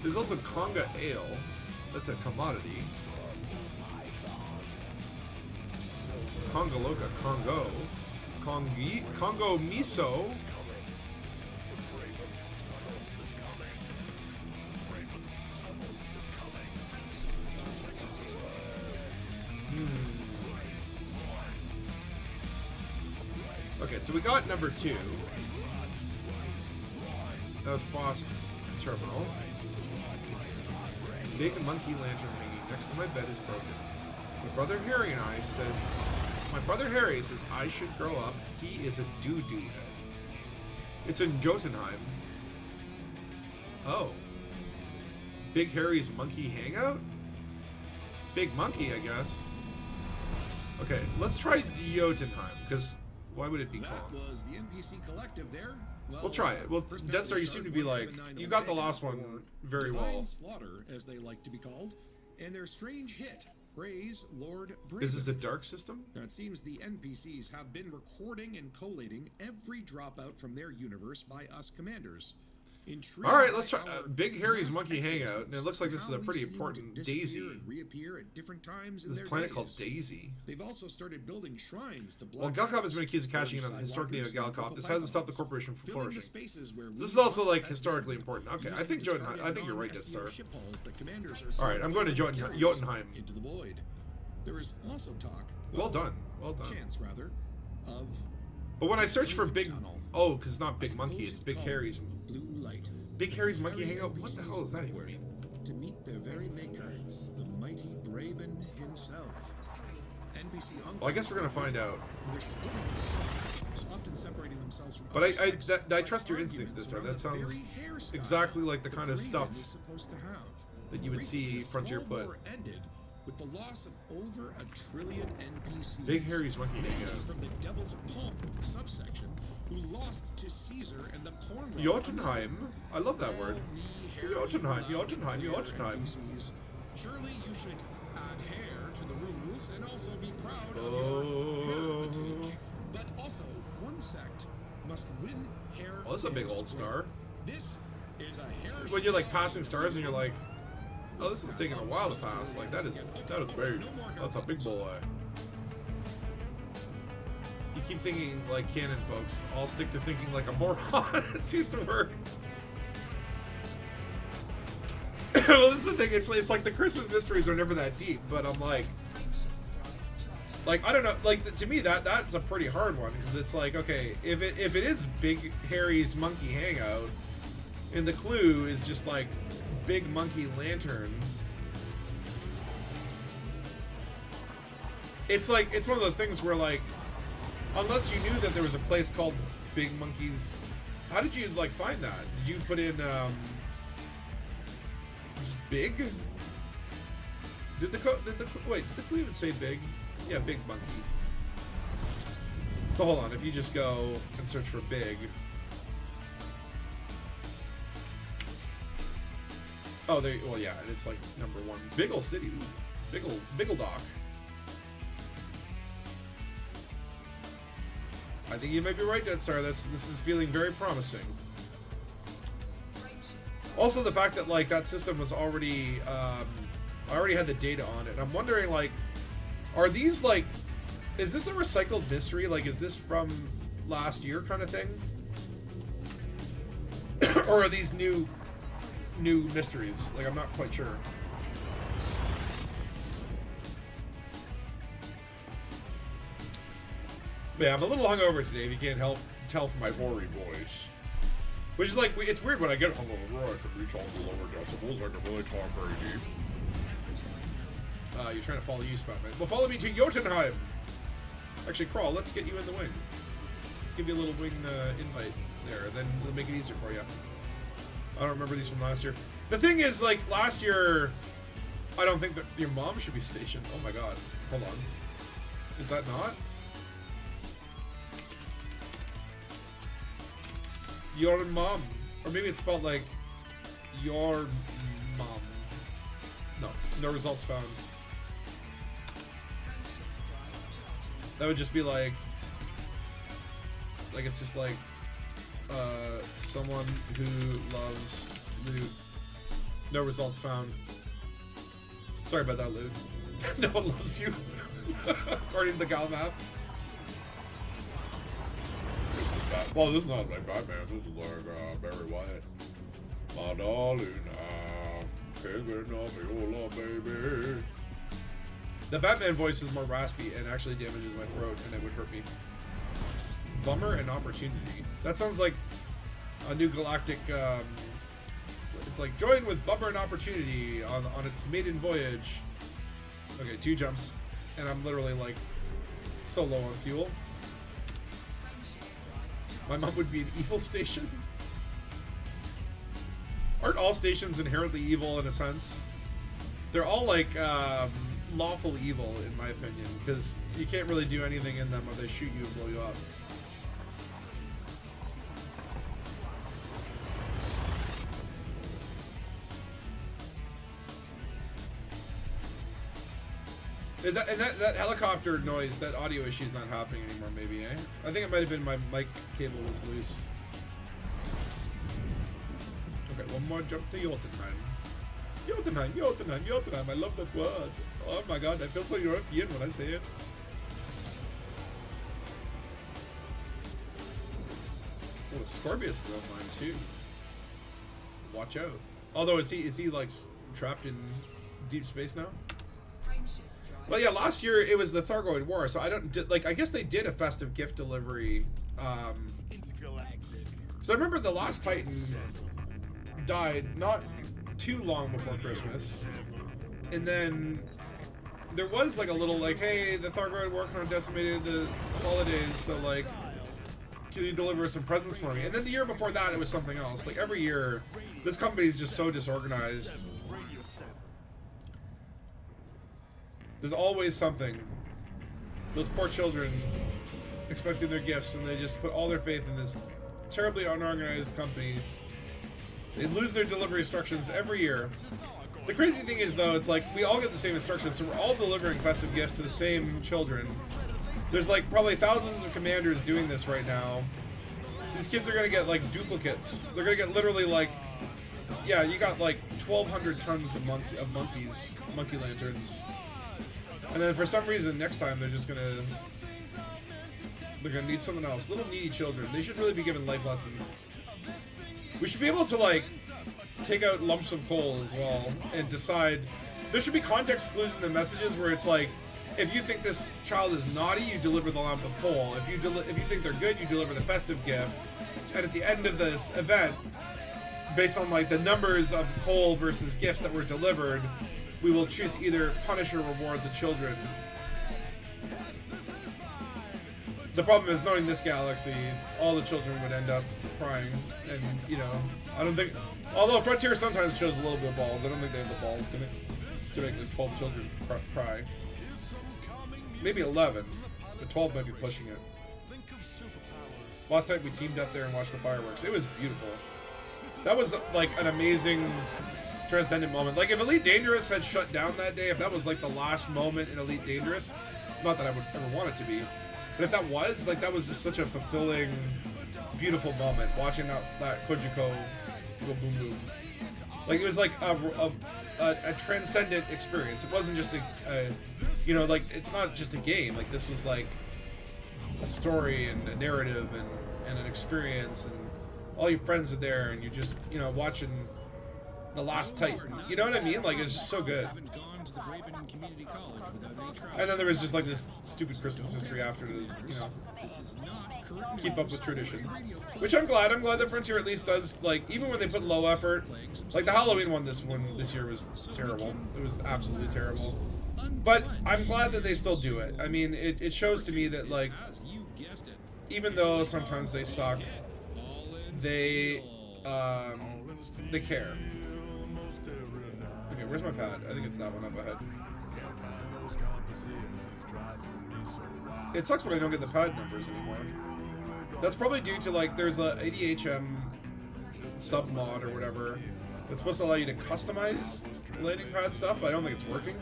There's also Conga Ale. That's a commodity. Conga Loca, Congo. Congo Miso. Okay, so we got number 2. That was Frost Terminal. Big monkey lantern hanging next to my bed is broken. My brother Harry says I should grow up. He is a doo-doo head. It's in Jotunheim. Oh. Big Harry's monkey hangout? Big monkey, I guess. Okay, let's try Jotunheim, because why would it be That Kong? was the NPC Collective there. Well, We'll try it. Well, First Death Star, you Metal seem to be like, 179 you got the Omega, last one or very Divine well. Slaughter, as they like to be called, and their strange hit, Praise Lord Braben. This is the dark system? Now, it seems the NPCs have been recording and collating every dropout from their universe by us commanders. Intrigued All right, by let's try our Big Harry's mass monkey hangout, exorcisms and it looks like this is a how we pretty seem to important disappear daisy. and reappear at different times in There's their a planet days. called Daisy. They've also started building shrines to Well, Black Galcop has been accused of cashing in on the historic name of Galcop. This hasn't stopped the corporation from flourishing. This is also like historically important. Okay, I think Jotunheim. I think you're right, Death Star. All right, I'm going to Jotunheim. Into the void. There is also talk. Well done. Well done. Chance rather, of. But when I search for Big, Tunnel. oh, because it's not Big a Monkey, it's supposed Big call Harry's. of blue light. Big Harry's monkey Carry hangout. What the NPCs hell does that even upward mean? To meet their very maker, the mighty Braben himself. NPC uncle. Well, I guess we're gonna find out. They're splitting the sun. often separating themselves from But others. I trust your instincts this time. That sounds exactly like the kind of stuff that you would see Frontier put. Ended with the loss of over 1 trillion NPCs. Big Harry's monkey Many hang out. from the Devil's Pomp subsection who lost to Caesar and the Corn Jotunheim. I love that word. Jotunheim, Jotunheim, Jotunheim. Surely you should adhere to the rules and also be proud of your heritage. But also, one sect must win hair. Oh, this is a big old star. This is a hair. When you're like passing stars and you're like, oh, this is taking a while to pass. Like that is big. That's a big boy. You keep thinking like canon, folks. I'll stick to thinking like a moron. It seems to work. Well, this is the thing. It's like the Christmas mysteries are never that deep, but I'm like I don't know. Like to me, that's a pretty hard one because it's like, okay, if it is Big Harry's monkey hangout, and the clue is just like big monkey lantern. It's like, it's one of those things where like, unless you knew that there was a place called Big Monkeys, how did you like find that? Did you put in just big? Did the clue even say big? Yeah, big monkey. So hold on, if you just go and search for big. Oh, there. Well, yeah, it's like number 1. Biggle City, Biggle Dock. I think you might be right, Dead Star. This is feeling very promising. Also, the fact that like that system was already, I already had the data on it. I'm wondering like, are these like, is this a recycled mystery? Like, is this from last year kind of thing, or are these new mysteries? Like, I'm not quite sure. But yeah, I'm a little hungover today, if you can't tell from my hoary voice. Which is like, it's weird when I get hungover, I can reach all the lower decibels, I can really talk crazy. You're trying to follow you, Spotman. Well, follow me to Jotunheim! Actually, Crawl, let's get you in the wing. Let's give you a little wing invite there, then it'll make it easier for you. I don't remember these from last year. The thing is, like, last year, I don't think that your mom should be stationed. Oh my god. Hold on. Is that not? Your mom. Or maybe it's spelled like, your mom. No results found. That would just be like it's just like, someone who loves loot. No results found. Sorry about that, loot. No one loves you. According to the Gal map. Well, this is not like Batman. This is like Barry White. My darling, can't get enough of your love, baby. The Batman voice is more raspy and actually damages my throat, and it would hurt me. Bummer and opportunity. That sounds like a new galactic. It's like join with Bummer and Opportunity on its maiden voyage. Okay, 2 jumps, and I'm literally like so low on fuel. My mom would be an evil station. Aren't all stations inherently evil in a sense? They're all like lawful evil in my opinion, because you can't really do anything in them or they shoot you and blow you up. That helicopter noise, that audio issue is not happening anymore, maybe, eh? I think it might have been my mic cable was loose. Okay, one more jump to Jotunheim. Jotunheim, Jotunheim, Jotunheim. I love that word. Oh my god, I feel so European when I say it. Oh, the Scorpius is online too. Watch out. Although, is he like trapped in deep space now? Well, yeah, last year it was the Thargoid War, so I don't like. I guess they did a festive gift delivery. So I remember the last Titan died not too long before Christmas, and then there was like a little like, hey, the Thargoid War kind of decimated the holidays, so like can you deliver some presents for me? And then the year before that, it was something else. Like every year, this company is just so disorganized. There's always something. Those poor children expecting their gifts, and they just put all their faith in this terribly unorganized company. They lose their delivery instructions every year. The crazy thing is, though, it's like we all get the same instructions, so we're all delivering festive gifts to the same children. There's like probably thousands of commanders doing this right now. These kids are gonna get like duplicates. They're gonna get literally like, yeah, you got like 1,200 tons of monkey lanterns. And then for some reason, next time they're gonna need something else. Little needy children. They should really be given life lessons. We should be able to like take out lumps of coal as well and decide. There should be context clues in the messages where it's like, if you think this child is naughty, you deliver the lump of coal. If you think they're good, you deliver the festive gift. And at the end of this event, based on like the numbers of coal versus gifts that were delivered, we will choose to either punish or reward the children. The problem is, knowing this galaxy, all the children would end up crying, and you know, I don't think. Although Frontier sometimes shows a little bit of balls, I don't think they have the balls to make the 12 children cry. Maybe 11, but 12 might be pushing it. Last night we teamed up there and watched the fireworks. It was beautiful. That was like an amazing transcendent moment. Like if Elite Dangerous had shut down that day, if that was like the last moment in Elite Dangerous, not that I would ever want it to be, but if that was, like, that was just such a fulfilling, beautiful moment, watching that Kojiko go boom boom. Like, it was like a transcendent experience. It wasn't just you know, like, it's not just a game. Like, this was like a story and a narrative and an experience, and all your friends are there, and you're just, you know, watching The Last Titan. You know what I mean? Like, it's just so good. And then there was just like this stupid Christmas history after to, you know, keep up with tradition. Which I'm glad. I'm glad that Frontier at least does, like, even when they put low effort. Like the Halloween one this year was terrible. It was absolutely terrible. But I'm glad that they still do it. I mean, it shows to me that, like, even though sometimes they suck, they care. Okay, where's my pad? I think it's that one up ahead. It sucks when I don't get the pad numbers anymore. That's probably due to, like, there's a ADHM sub-mod or whatever that's supposed to allow you to customize landing pad stuff, but I don't think it's working.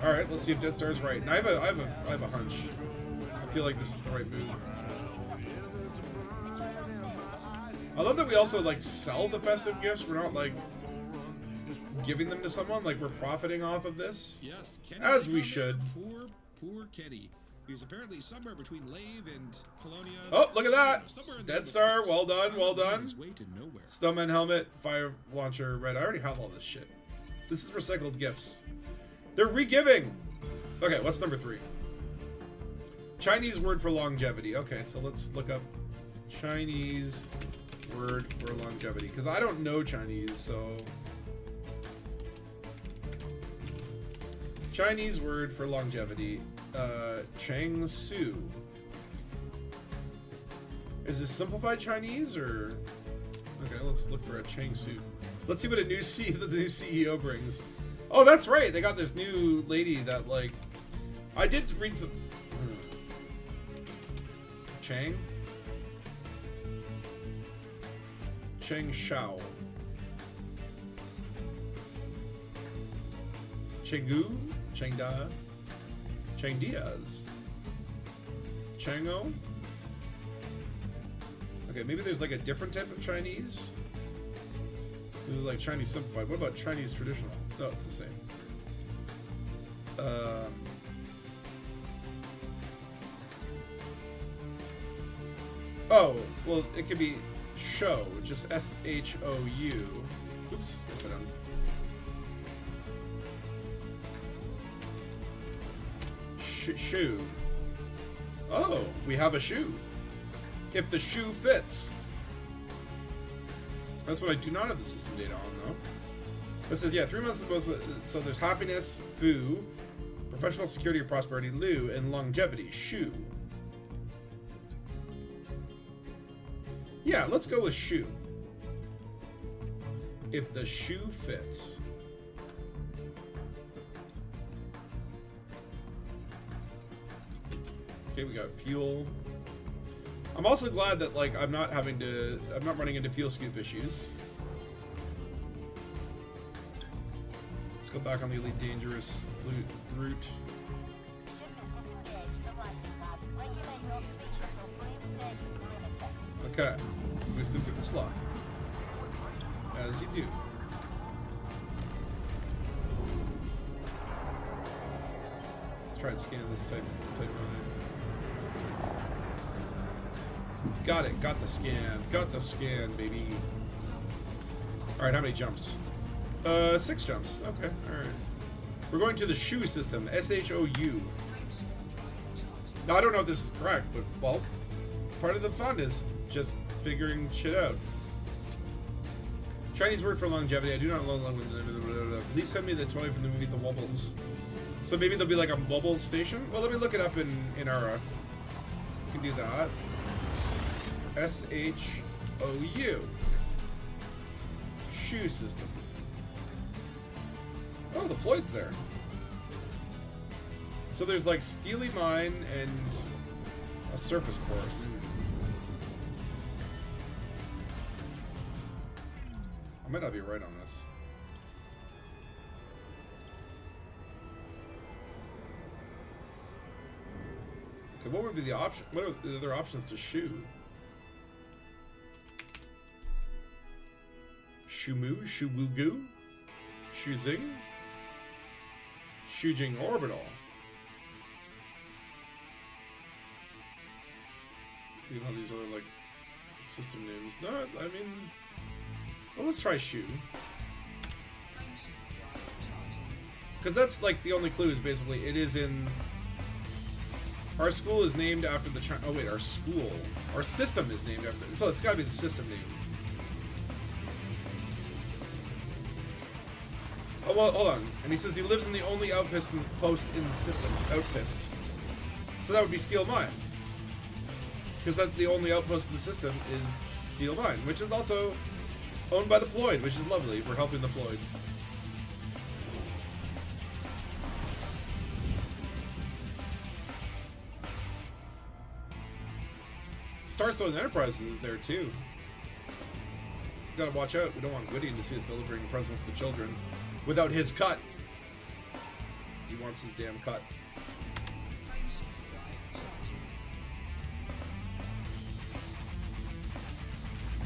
Alright, let's see if Dead Star is right. And I have a hunch. I feel like this is the right move. I love that we also, like, sell the festive gifts. We're not, like, giving them to someone. Like, we're profiting off of this. Yes, Kenny, as we should. Poor Kenny. He's apparently somewhere between Lave and Colonia. Oh, look at that! Dead Star, well done, well done. Nowhere. Snowman helmet, fire launcher, red. I already have all this shit. This is recycled gifts. They're re-giving! Okay, what's number 3? Chinese word for longevity. Okay, so let's look up Chinese word for longevity, because I don't know Chinese, so Chinese word for longevity, Chang Su. Is this simplified Chinese, or okay, let's look for a Chang Su. Let's see what the new CEO brings. Oh, that's right, they got this new lady that, like, I did read some Chang Shao. Chenggu? Chengda? Cheng Diaz? Chango? Okay, maybe there's like a different type of Chinese. This is like Chinese simplified. What about Chinese traditional? No, it's the same. Oh, well, it could be Shou, just S-H-O-U. Oops, put on. Shoe. Oh, we have a shoe. If the shoe fits. That's what I do not have the system data on, though. It says, yeah, 3 months is supposed to, so there's happiness, foo, Professional security or prosperity, Lu, and longevity, Shu. Yeah, let's go with Shu. If the shoe fits. Okay, we got fuel. I'm also glad that like I'm not running into fuel scoop issues. Let's go back on the Elite Dangerous route. Okay, boost them through the slot. As you do. Let's try and scan this type run. Got it, got the scan, baby. Alright, how many jumps? 6 jumps. Okay, alright. We're going to the SHOU system, S-H-O-U. Now, I don't know if this is correct, but, well, part of the fun is just figuring shit out. Chinese word for longevity. I do not know. Please send me the toy from the movie The Wobbles. So maybe there'll be like a Wobbles station? Well, let me look it up in our... You can do that. S-H-O-U. SHOU system. Oh, the Floyd's there. So there's like Steely Mine and a surface port. I might not be right on this. Okay, what would be the option? What are the other options to SHOU? Shumu, Shuwugu, Shuzing, Shujing Orbital. You know, these are like system names. No, I mean, well, let's try SHOU. Because that's like the only clue is basically it is in. Our school is named after the. Oh wait, our system is named after. So it's got to be the system name. Oh well, hold on. And he says he lives in the only outpost in the system. Outpost. So that would be Steel Mine. Because that's the only outpost in the system is Steel Mine, which is also owned by the Floyd, which is lovely. We're helping the Floyd. Starstone Enterprises is there too. Gotta watch out. We don't want Goody to see us delivering presents to children without his cut. He wants his damn cut.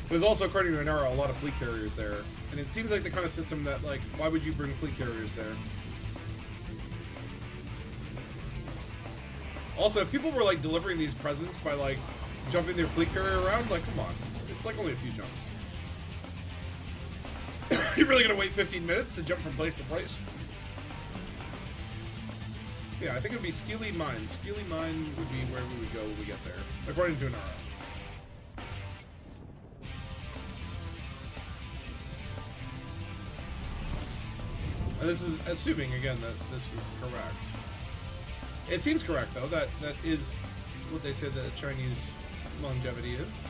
There's also, according to Inara, a lot of fleet carriers there. And it seems like the kind of system that, like, why would you bring fleet carriers there? Also, if people were, like, delivering these presents by, like, jumping their fleet carrier around, like, come on. It's, like, only a few jumps. You're really gonna wait 15 minutes to jump from place to place? Yeah, I think it would be Steely Mine. Steely Mine would be where we would go when we get there, according to Inara. And this is assuming, again, that this is correct. It seems correct, though. That is what they said that Chinese longevity is.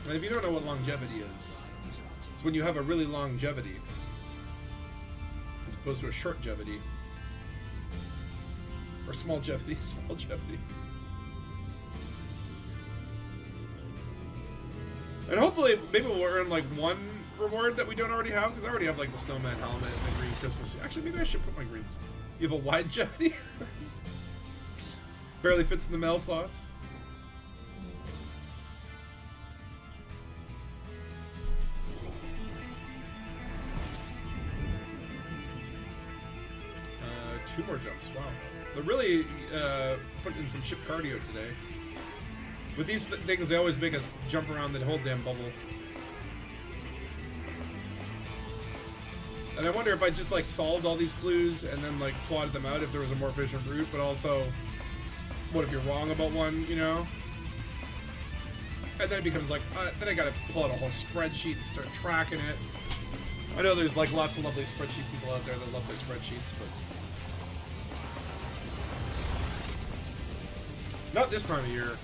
And if you don't know what longevity is, it's when you have a really longevity as opposed to a shortgevity. Or smallgevity, smallgevity. And hopefully, maybe we'll earn like one reward that we don't already have, because I already have like the snowman helmet and the green Christmas. Actually, maybe I should put my greens. You have a wide jetty? Barely fits in the mail slots. Two more jumps. Wow. They're really putting in some ship cardio today. With these things, they always make us jump around the whole damn bubble. And I wonder if I just like solved all these clues and then like plotted them out if there was a more efficient route, but also what if you're wrong about one, you know? And then it becomes like, then I gotta pull out a whole spreadsheet and start tracking it. I know there's like lots of lovely spreadsheet people out there that love their spreadsheets, but not this time of year.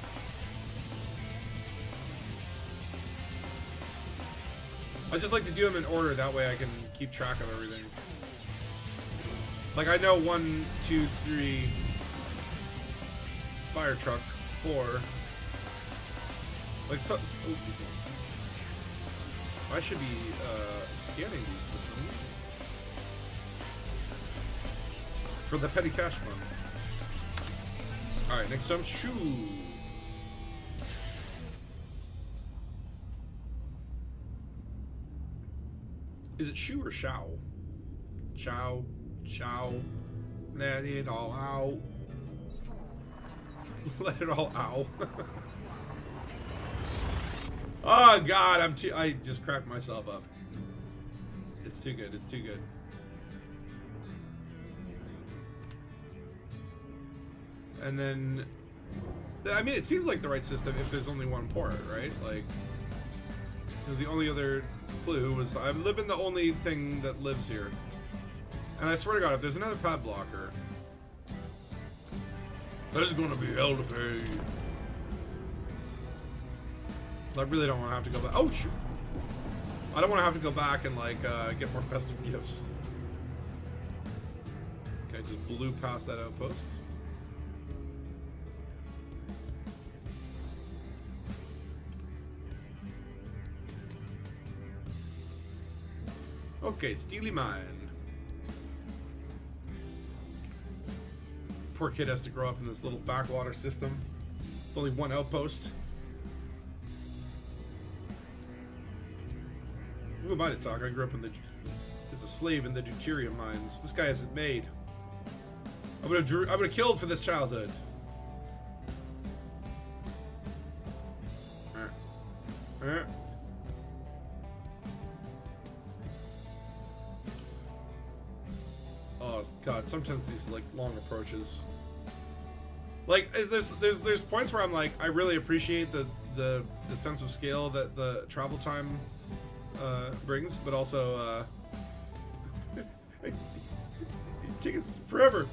I just like to do them in order, that way I can keep track of everything. Like I know 1, 2, 3, fire truck, 4. Like so, oh, I should be scanning these systems for the petty cash fund. All right, next time, Shu. Is it Shu or Shao? Chow, Chow. Let it all out. Let it all out. Oh God, I just cracked myself up. It's too good, it's too good. And then, I mean, it seems like the right system if there's only one port, right? Like, because the only other clue was I live in the only thing that lives here. And I swear to God, if there's another pad blocker, there's gonna be hell to pay. I really don't want to have to go back. Oh shoot! I don't want to have to go back and like get more festive gifts. Okay, just blew past that outpost. Okay, Steely Mine. Poor kid has to grow up in this little backwater system. With only one outpost. Who am I to talk? I grew up as a slave in the deuterium mines. This guy isn't made. I would have killed for this childhood. Oh God! Sometimes these like long approaches. Like there's points where I'm like I really appreciate the sense of scale that the travel time brings, but also it takes forever.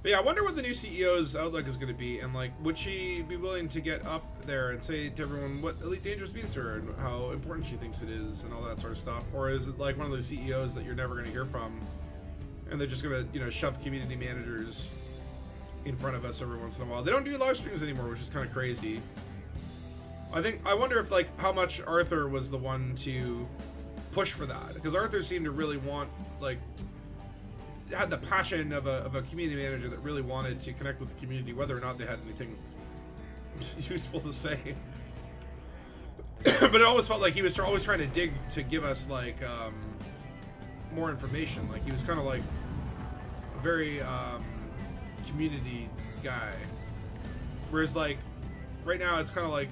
But yeah, I wonder what the new CEO's outlook is going to be, and like, would she be willing to get up there and say to everyone what Elite Dangerous means to her and how important she thinks it is and all that sort of stuff, or is it like one of those CEOs that you're never going to hear from, and they're just going to shove community managers in front of us every once in a while? They don't do live streams anymore, which is kind of crazy. I wonder if like how much Arthur was the one to push for that, because Arthur seemed to really want, like, had the passion of a community manager that really wanted to connect with the community, whether or not they had anything useful to say. But it always felt like he was always trying to dig to give us like more information. Like he was kind of like a very community guy, whereas like right now it's kind of like,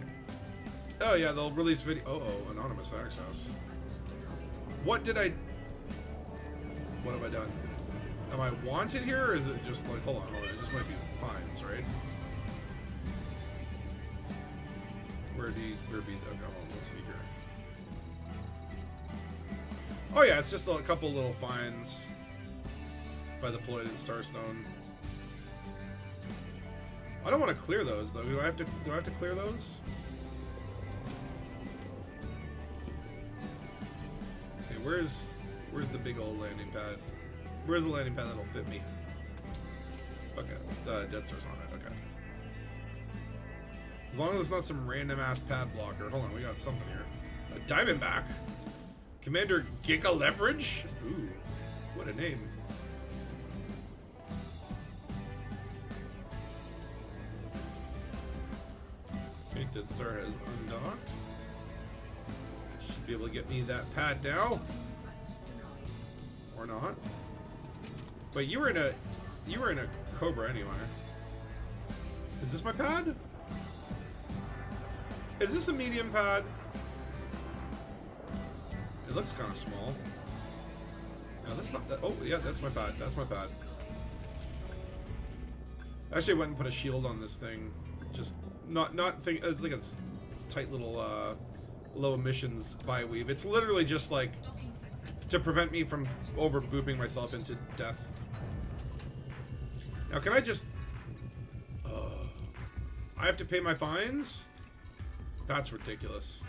oh yeah, they'll release video. Oh, anonymous access. What have I done? Am I wanted here, or is it just like, hold on, it just might be fines, right? Okay, hold on, let's see here. Oh yeah, it's just a couple little fines by the Ploid and Starstone. I don't want to clear those though. Do I have to clear those? Okay, where's the big old landing pad? Where's the landing pad that'll fit me? Okay, Death Star's on it, okay. As long as it's not some random ass pad blocker. Hold on, we got something here. A Diamondback. Commander Giga Leverage? Ooh, what a name. Okay, Death Star has undocked. Should be able to get me that pad now. Or not. Wait, you were in a Cobra anyway. Is this my pad? Is this a medium pad? It looks kind of small. No, that's not that. Oh yeah, that's my pad. That's my pad. Actually, I went and put a shield on this thing. Just not think. I think it's tight little low emissions bi-weave. It's literally just like to prevent me from over booping myself into death. Now, can I just... I have to pay my fines? That's ridiculous.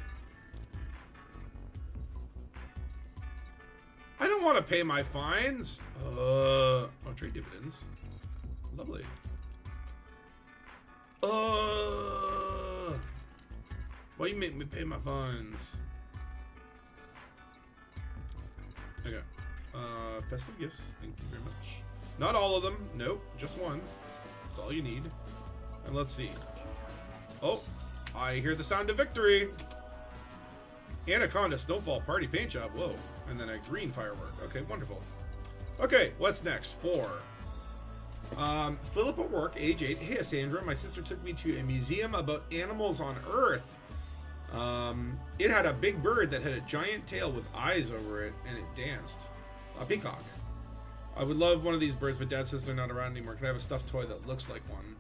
I don't want to pay my fines. Oh, trade dividends. Lovely. Why you make me pay my fines? Okay. Festive gifts. Thank you very much. Not all of them. Nope. Just one. That's all you need. And let's see. Oh, I hear the sound of victory. Anaconda Snowfall Party Paint Job. Whoa. And then a green firework. Okay, wonderful. Okay, what's next? 4. Philip at work, age 8. Hey, Sandra, my sister took me to a museum about animals on Earth. It had a big bird that had a giant tail with eyes over it, and it danced. A peacock. I would love one of these birds, but Dad says they're not around anymore. Can I have a stuffed toy that looks like one?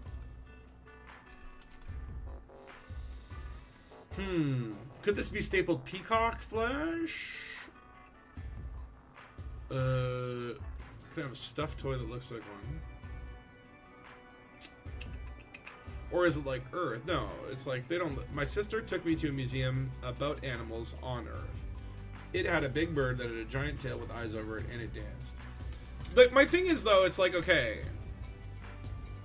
Could this be stapled peacock flesh? Can I have a stuffed toy that looks like one? Or is it like Earth? No, it's like they don't... My sister took me to a museum about animals on Earth. It had a big bird that had a giant tail with eyes over it, and it danced. But my thing is, though, it's like, okay.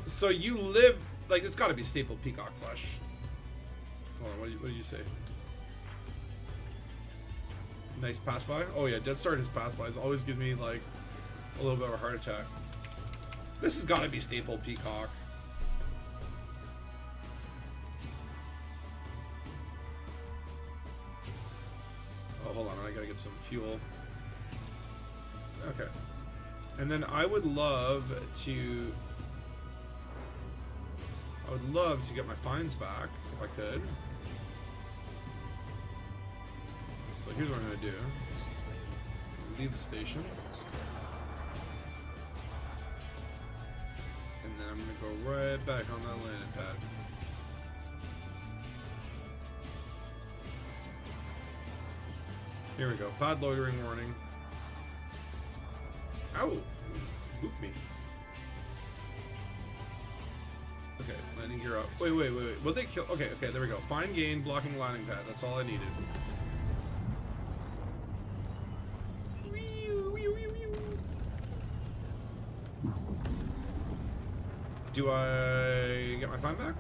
So you live... Like, it's got to be stapled peacock flesh. Hold on, what did you say? Nice pass by? Oh yeah, Dead Star has pass bys. Always gives me, like, a little bit of a heart attack. This has got to be stapled peacock. Oh, hold on, I gotta get some fuel. Okay. And then I would love to get my fines back, if I could. So here's what I'm gonna do. Leave the station. And then I'm gonna go right back on that landing pad. Here we go. Pod loitering warning. Ow! Boop me. Okay, landing gear up. Wait. Will they kill? Okay, there we go. Fine gain, blocking landing pad. That's all I needed. Do I get my fine back?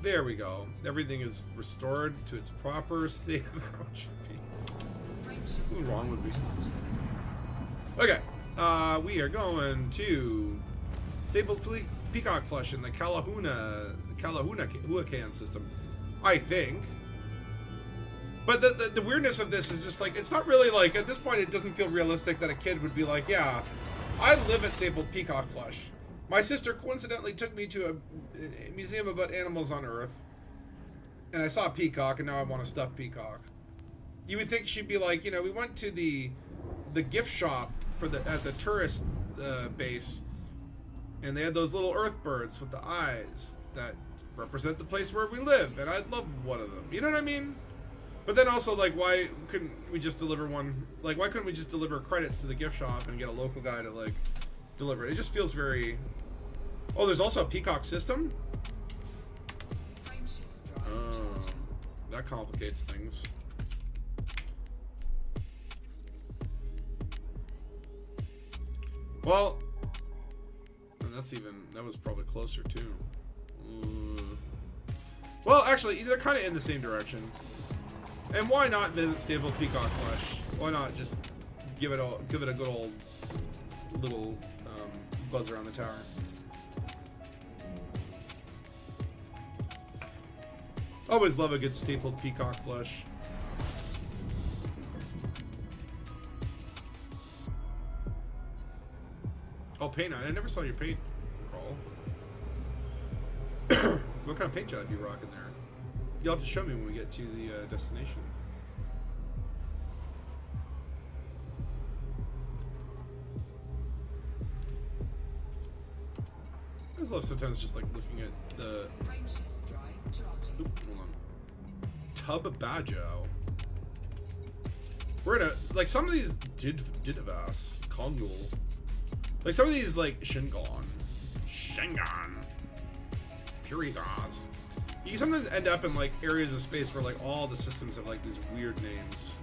There we go. Everything is restored to its proper state of how it should be. What's wrong with me? Okay. We are going to stapled peacock flesh in the Calahuna system, I think. But the weirdness of this is just like, it's not really like, at this point it doesn't feel realistic that a kid would be like, yeah, I live at stapled peacock flesh. My sister coincidentally took me to a museum about animals on Earth, and I saw a peacock, and now I want a stuffed peacock. You would think she'd be like, you know, we went to the gift shop at the tourist base, and they had those little Earth birds with the eyes that represent the place where we live, and I love one of them. You know what I mean? But then also, like, why couldn't we just deliver one? Like, why couldn't we just deliver credits to the gift shop and get a local guy to, like, deliver it? It just feels very... Oh, there's also a peacock system? Oh, that complicates things. Well, and that was probably closer too. Well, actually, they're kind of in the same direction. And why not visit stapled peacock flesh? Why not just give it a good old little buzz around the tower? Always love a good stapled peacock flesh. Oh, paint! I never saw your paint, Carl. What kind of paint job you rocking there? You'll have to show me when we get to the destination. I just love sometimes just like looking at the Oop, hold on. Tub Bajo. We're in a, like, some of these Didavas, Kongul. Like, some of these, like, Shingon, Purizas. You sometimes end up in, like, areas of space where, like, all the systems have, like, these weird names.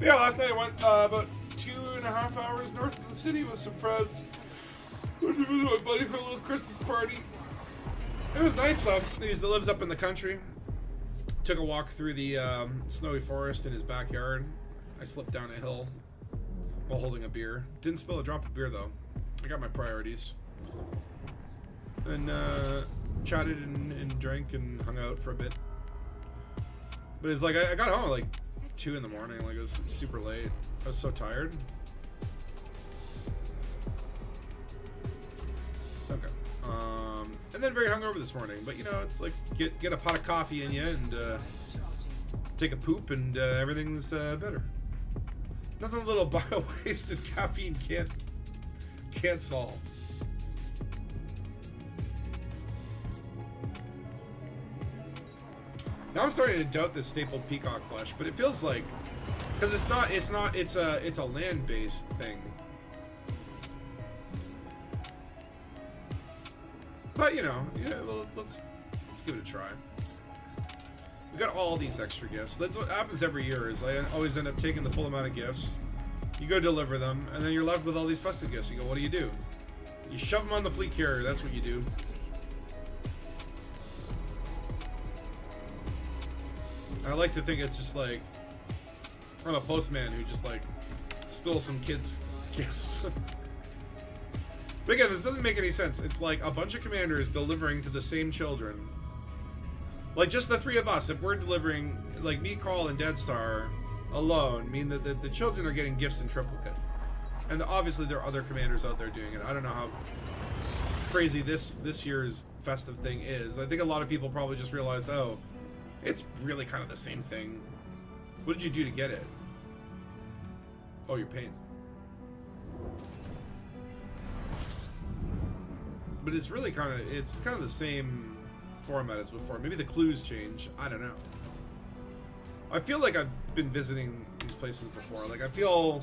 Yeah, last night I went about 2.5 hours north of the city with some friends. Went to visit my buddy for a little Christmas party. It was nice though. He lives up in the country. Took a walk through the snowy forest in his backyard. I slipped down a hill while holding a beer. Didn't spill a drop of beer though. I got my priorities. And chatted and drank and hung out for a bit. But it's like I got home at like 2 in the morning. Like it was super late. I was so tired. Okay. And then very hungover this morning. But you know, it's like get a pot of coffee in you and take a poop and everything's better. Nothing a little bio-wasted caffeine can't solve. Now I'm starting to doubt this stapled peacock flesh, but it feels like, because it's a land-based thing. But you know, yeah, well, let's give it a try. We got all these extra gifts. That's what happens every year. Is I always end up taking the full amount of gifts. You go deliver them, and then you're left with all these festive gifts. You go, what do? You shove them on the fleet carrier. That's what you do. I like to think it's just like I'm a postman who just like stole some kids' gifts. But again, this doesn't make any sense. It's like a bunch of commanders delivering to the same children. Like just the 3 of us, if we're delivering, like me, Carl, and Deadstar alone, mean that the children are getting gifts in triplicate. And obviously there are other commanders out there doing it. I don't know how crazy this year's festive thing is. I think a lot of people probably just realized, oh, it's really kind of the same thing. What did you do to get it? Oh, your paint. But it's really kind of the same format as before. Maybe the clues change. I don't know. I feel like I've been visiting these places before. Like I feel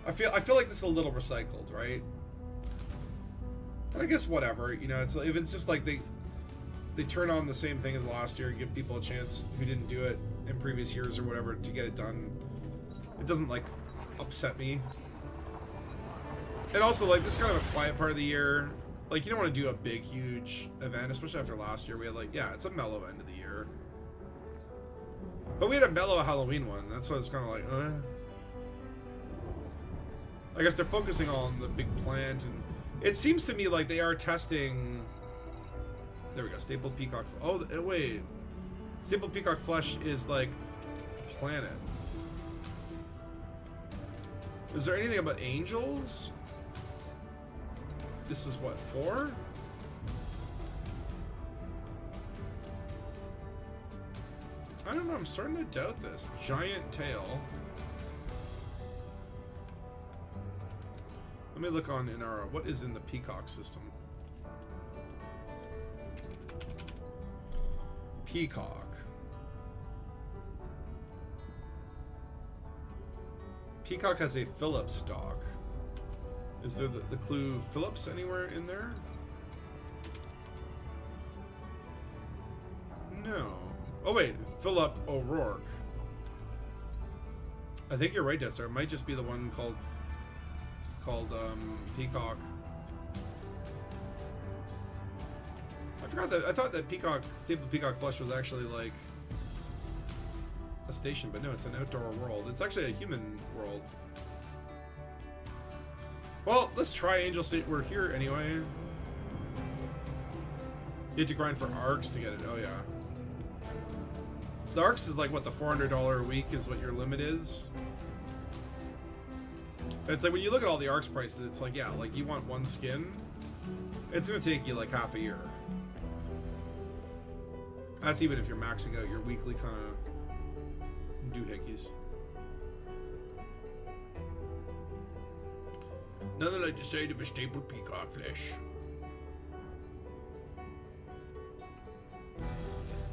like this is a little recycled, right? And I guess whatever. You know, if it's just like they turn on the same thing as last year and give people a chance who didn't do it in previous years or whatever to get it done. It doesn't like upset me. And also like this is kind of a quiet part of the year. Like you don't want to do a big huge event, especially after last year. We had like, yeah, it's a mellow end of the year. But we had a mellow Halloween one. That's why it's kind of like, I guess they're focusing on the big plant, and it seems to me like they are testing. There we go, stapled peacock. Oh, wait. Stapled peacock flesh is like a planet. Is there anything about angels? This is what, 4? I don't know, I'm starting to doubt this. Giant tail. Let me look on Inara. What is in the peacock system? Peacock. Peacock has a Phillips dock. Is there the clue Phillips anywhere in there? No. Oh wait, Philip O'Rourke. I think you're right, Deathstar. It might just be the one called Peacock. I forgot that. I thought that staple peacock flesh was actually like a station, but no, it's an outdoor world. It's actually a human world. Well, let's try Angel State. We're here anyway. You have to grind for arcs to get it. Oh yeah. The arcs is like what, the $400 a week is what your limit is. And it's like when you look at all the arcs prices, it's like, yeah, like you want one skin, it's gonna take you like half a year. That's even if you're maxing out your weekly kind of doohickeys. Nothing like the sight of a stapled peacock flesh.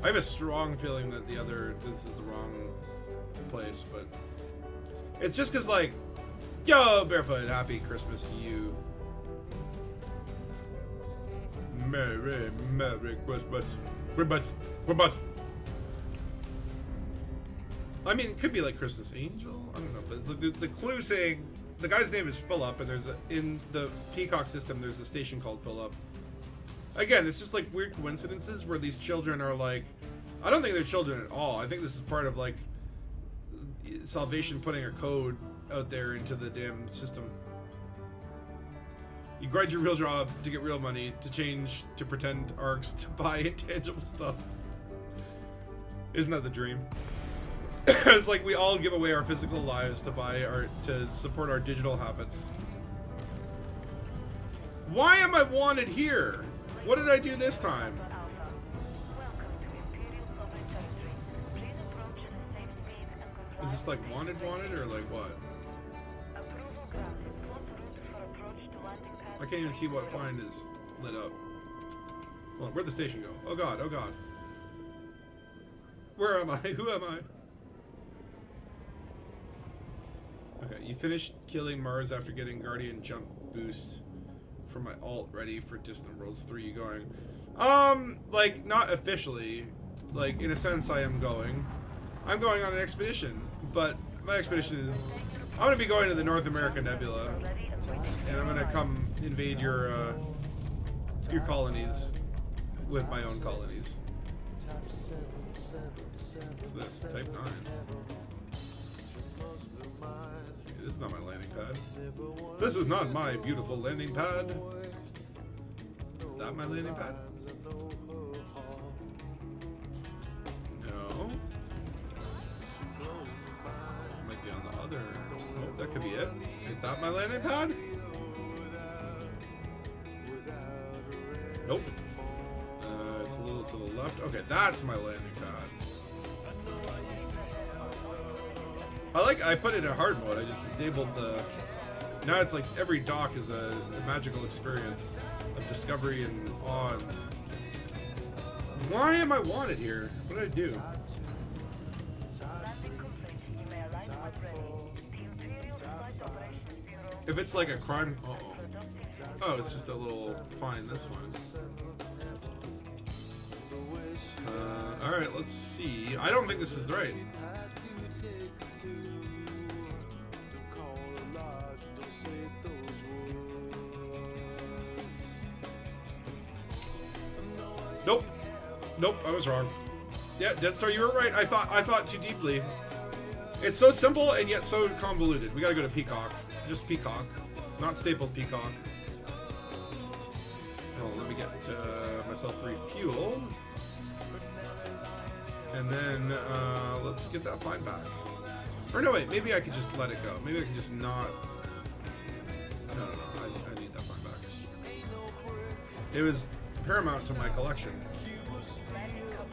I have a strong feeling that this is the wrong place, but it's just because, like, yo, Barefoot, happy Christmas to you. Merry Christmas. Christmas. I mean, it could be like Christmas Angel. I don't know, but it's like the clue saying the guy's name is Philip, and there's in the Peacock system there's a station called Philip. Again, it's just like weird coincidences where these children are like, I don't think they're children at all. I think this is part of like Salvation putting a code out there into the damn system. You grind your real job to get real money, to change to pretend arcs, to buy intangible stuff. Isn't that the dream? It's like we all give away our physical lives to support our digital habits. Why am I wanted here? What did I do this time? Is this like wanted or like what? I can't even see what find is lit up. Well, where'd the station go? Oh god, oh god. Where am I? Who am I? Okay, you finished killing Mars after getting Guardian jump boost for my alt ready for Distant Worlds 3 going. Like, not officially. Like, in a sense I am going. I'm going on an expedition, but my expedition is... I'm gonna be going to the North American Nebula, and I'm gonna come invade your colonies with my own colonies. What's this? Type 9. Okay, this is not my landing pad. This is not my beautiful landing pad. Is that my landing pad? No. Might be on the other. Oh, that could be it. Is that my landing pad? Nope. It's a little to the left. Okay, that's my landing pad. I put it in hard mode. I just disabled the... Now it's like every dock is a magical experience of discovery and awe. Why am I wanted here? What did I do? If it's like a crime... Uh-oh. Oh, it's just a little fine. That's fine. Alright, let's see. I don't think this is right. Nope. Nope, I was wrong. Yeah, Dead Star, you were right. I thought too deeply. It's so simple and yet so convoluted. We gotta go to Peacock. Just Peacock. Not stapled Peacock. Oh, let me get myself refuel. And then let's get that find back. Or no, wait, maybe I could just let it go. Maybe I can just not... No, I need that find back. It was paramount to my collection.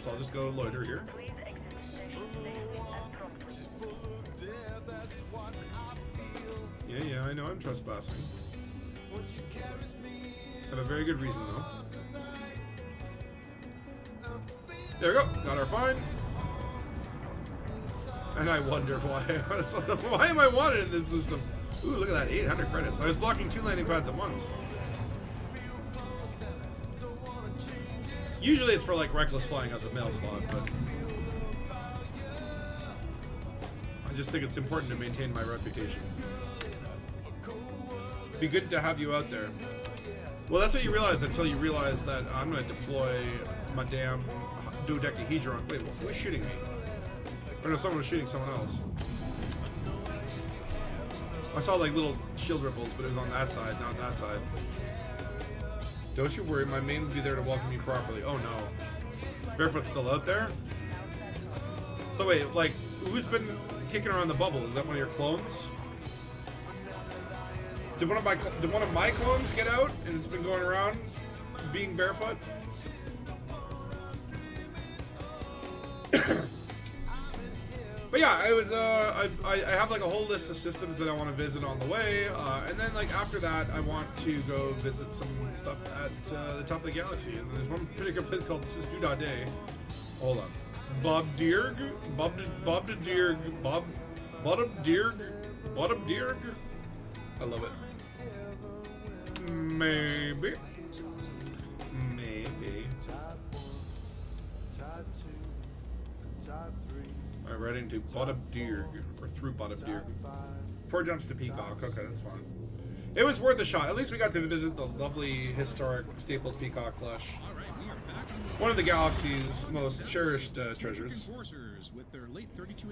So I'll just go loiter here. Yeah, I know I'm trespassing. I have a very good reason though. There we go, got our fine. And I wonder why. Why am I wanted in this system? Ooh, look at that, 800 credits. I was blocking 2 landing pads at once. Usually it's for like reckless flying out the mail slot, but I just think it's important to maintain my reputation. Be good to have you out there. Well, that's what you realize until you realize that I'm going to deploy my damn dodecahedron. Wait, who's shooting me? Or no, someone was shooting someone else. I saw like little shield ripples, but it was on that side, not that side. Don't you worry, my main will be there to welcome you properly. Oh no. Barefoot's still out there? So wait, like, who's been kicking around the bubble? Is that one of your clones? Did one of my clones get out and it's been going around being Barefoot? But yeah, I was I have like a whole list of systems that I want to visit on the way, and then like after that, I want to go visit some stuff at the top of the galaxy. And there's one particular place called Sistuda Day. Hold on, Bob Deerg. I love it. Maybe. Alright, we're heading to Bodabdirg, or through Bodabdirg. 4 jumps to Peacock. Okay, that's fine. It was worth a shot. At least we got to visit the lovely, historic, stapled peacock flesh. One of the galaxy's most cherished treasures.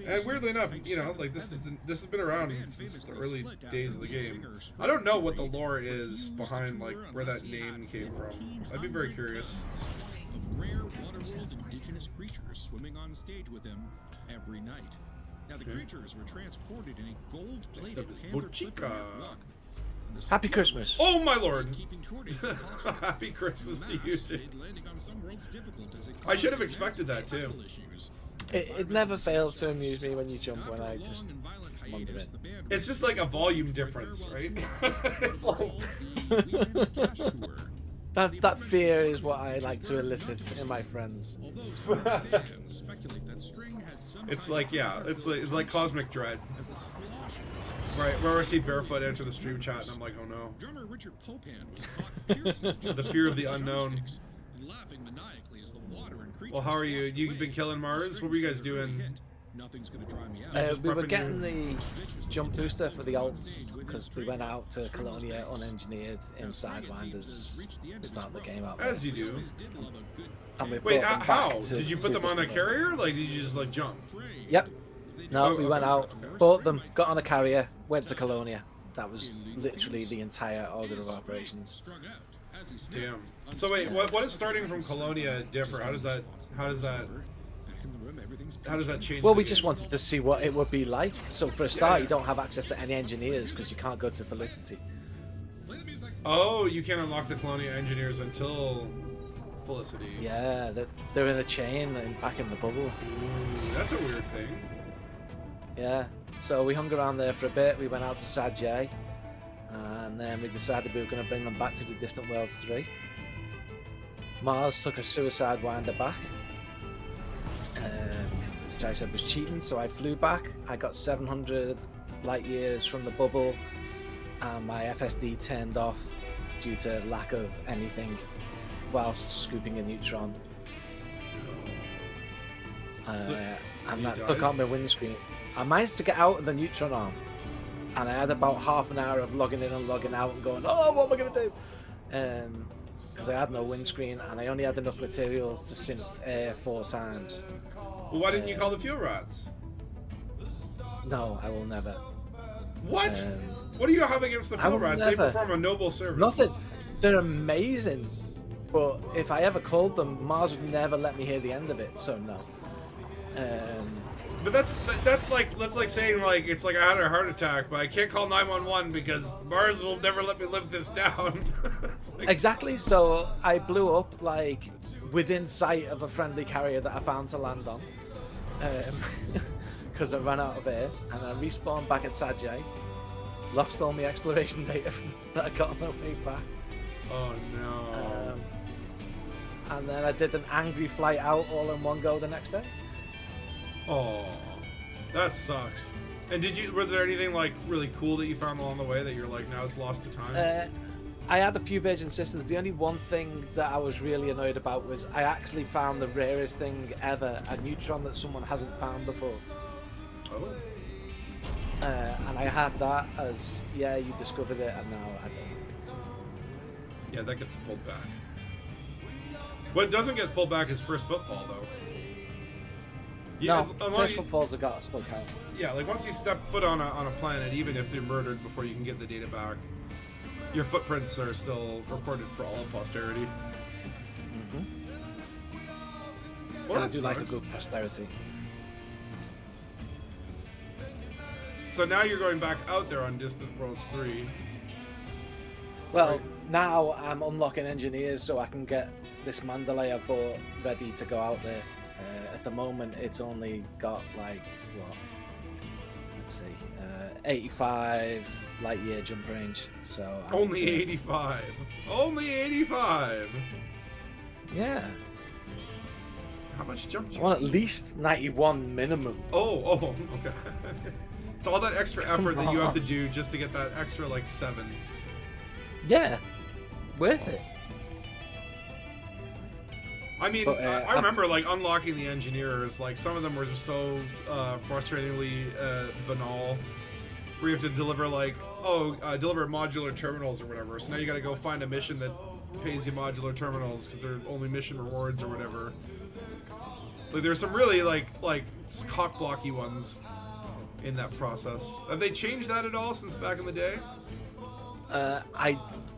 And weirdly enough, you know, like this has been around since the early days of the game. I don't know what the lore is behind like where that name came from. I'd be very curious. Of rare Waterworld indigenous creatures swimming on stage with him every night. Now the creatures were transported in a gold-plated Happy Christmas. Oh my lord! Happy Christmas to you too. I should have expected that too. It never fails to amuse me when you jump when I just wander in. It's just like a volume difference, right? It's like... That fear is what I like to elicit in my friends. It's like, yeah, it's like cosmic dread. Right, where I see Barefoot enter the stream chat and I'm like, oh no. The fear of the unknown. Well, how are you? You've been killing Mars? What were you guys doing? We were getting the jump booster for the alts because we went out to Colonia unengineered in Sidewinders to start the game out. As you do. And we wait, how? Did you put them on a carrier? Like, did you just like jump? Yep. No, we went out, bought them, got on a carrier, went to Colonia. That was literally the entire order of operations. Damn. So wait, what is starting from Colonia differ? How does that change? Well, we just wanted to see what it would be like. So for a start, you don't have access to any engineers because you can't go to Felicity. Oh, you can't unlock the Colonia engineers until Felicity. Yeah, they're in a chain and back in the bubble. Ooh, that's a weird thing. Yeah, so we hung around there for a bit. We went out to Sajay, and then we decided we were going to bring them back to the Distant Worlds 3. Mars took a suicide winder back, which I said was cheating, so I flew back. I got 700 light years from the bubble, and my FSD turned off due to lack of anything whilst scooping a neutron. And that took out my windscreen. I managed to get out of the neutron arm, and I had about half an hour of logging in and logging out and going, oh, what am I going to do? Because I had no windscreen and I only had enough materials to synth air 4 times. Well, why didn't you call the fuel rods? No, I will never. What? What do you have against the fuel rods? They perform a noble service. Nothing. They're amazing, but if I ever called them, Mars would never let me hear the end of it, so no. But that's like saying like it's like I had a heart attack, but I can't call 911 because Mars will never let me live this down. Like... Exactly. So I blew up like within sight of a friendly carrier that I found to land on, because I ran out of air, and I respawned back at Sajay, lost all my exploration data that I got on my way back. Oh no. And then I did an angry flight out all in one go the next day. Oh, that sucks. And was there anything like really cool that you found along the way that you're like, now it's lost to time? I had a few Virgin Systems. The only one thing that I was really annoyed about was I actually found the rarest thing ever, a neutron that someone hasn't found before. Oh. And I had that as, yeah, you discovered it, and now I don't. Yeah, that gets pulled back. What doesn't get pulled back is first footfall, though. Yeah, no, first footfalls have got to still count. Yeah, like once you step foot on a planet, even if they're murdered before you can get the data back, your footprints are still recorded for all of posterity. Well, I do like a good posterity. So now you're going back out there on Distant Worlds 3. Well, right. Now I'm unlocking engineers so I can get this Mandalay I bought ready to go out there. At the moment, it's only got like what? Let's see, 85 light year jump range. So only 85. Only 85. Yeah. How much jump? I want at least 91 minimum. Oh, okay. It's all that extra effort that you have to do just to get that extra like 7. Yeah, worth it. I mean, But, I remember like unlocking the engineers. Like some of them were just so frustratingly banal. Where you have to deliver like, deliver modular terminals or whatever. So now you got to go find a mission that pays you modular terminals because they're only mission rewards or whatever. Like there's some really like cock-blocky ones in that process. Have they changed that at all since back in the day?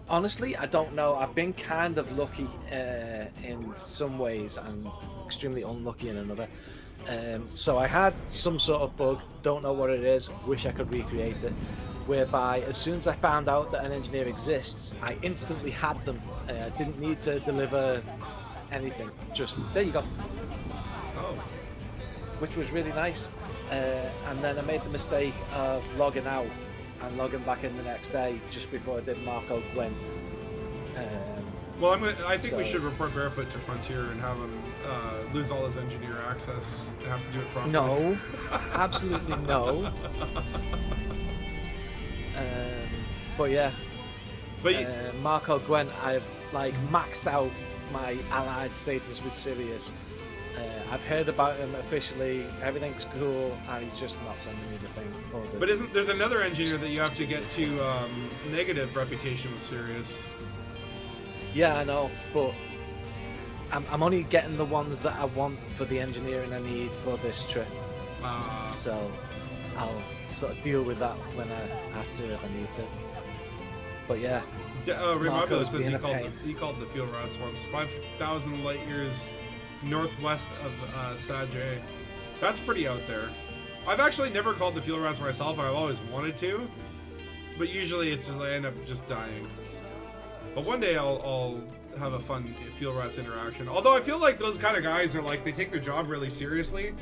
Honestly, I don't know. I've been kind of lucky in some ways and extremely unlucky in another. So I had some sort of bug, don't know what it is, wish I could recreate it, whereby as soon as I found out that an engineer exists, I instantly had them. Didn't need to deliver anything, just there you go. Oh. Which was really nice. And then I made the mistake of logging out and logging back in the next day just before I did Marco Gwen. Well, I think we should report Barefoot to Frontier and have him lose all his engineer access and have to do it properly. No, absolutely no. But yeah, Marco Gwen, I've like maxed out my allied status with Sirius. I've heard about him officially. Everything's cool, and he's just not sending me the thing. But there's another engineer that you have to get to negative reputation with Sirius? Yeah, I know, but I'm only getting the ones that I want for the engineering I need for this trip. So I'll sort of deal with that when I have to, if I need to. But yeah. Remoto says he called the field rats once 5,000 light years northwest of Sajay. That's pretty out there. I've actually never called the field rats myself. I've always wanted to, but usually it's just I end up just dying. But one day I'll have a fun field rats interaction. Although I feel like those kind of guys are like they take their job really seriously,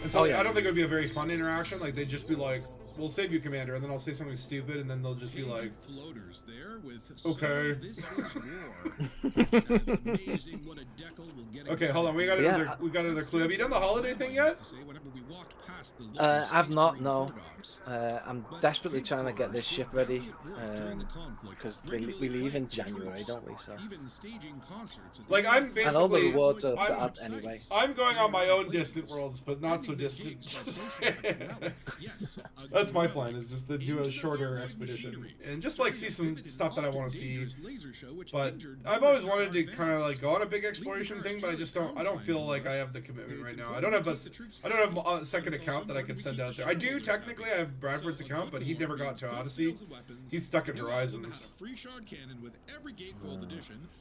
and so I don't think it would be a very fun interaction. Like they'd just be like, "We'll save you, Commander," and then I'll say something stupid, and then they'll just be like, floaters there with "Okay." This is war. That's amazing what a decal will get. Okay, hold on. We got another clue. Have you done the holiday thing yet? I've not. No. I'm desperately trying to get this ship ready because we leave in January, don't we? So. Like I'm basically. And all the rewards are up anyway. I'm going on my own distant worlds, but not so distant. That's my plan. Is just to do a shorter expedition and just like see some stuff that I want to see. But I've always wanted to kind of like go on a big exploration thing, but I just don't. I don't feel like I have the commitment right now. I don't have a second account that I could send out there. I do technically. I have Bradford's account, but he never got to Odyssey. He's stuck in Horizons.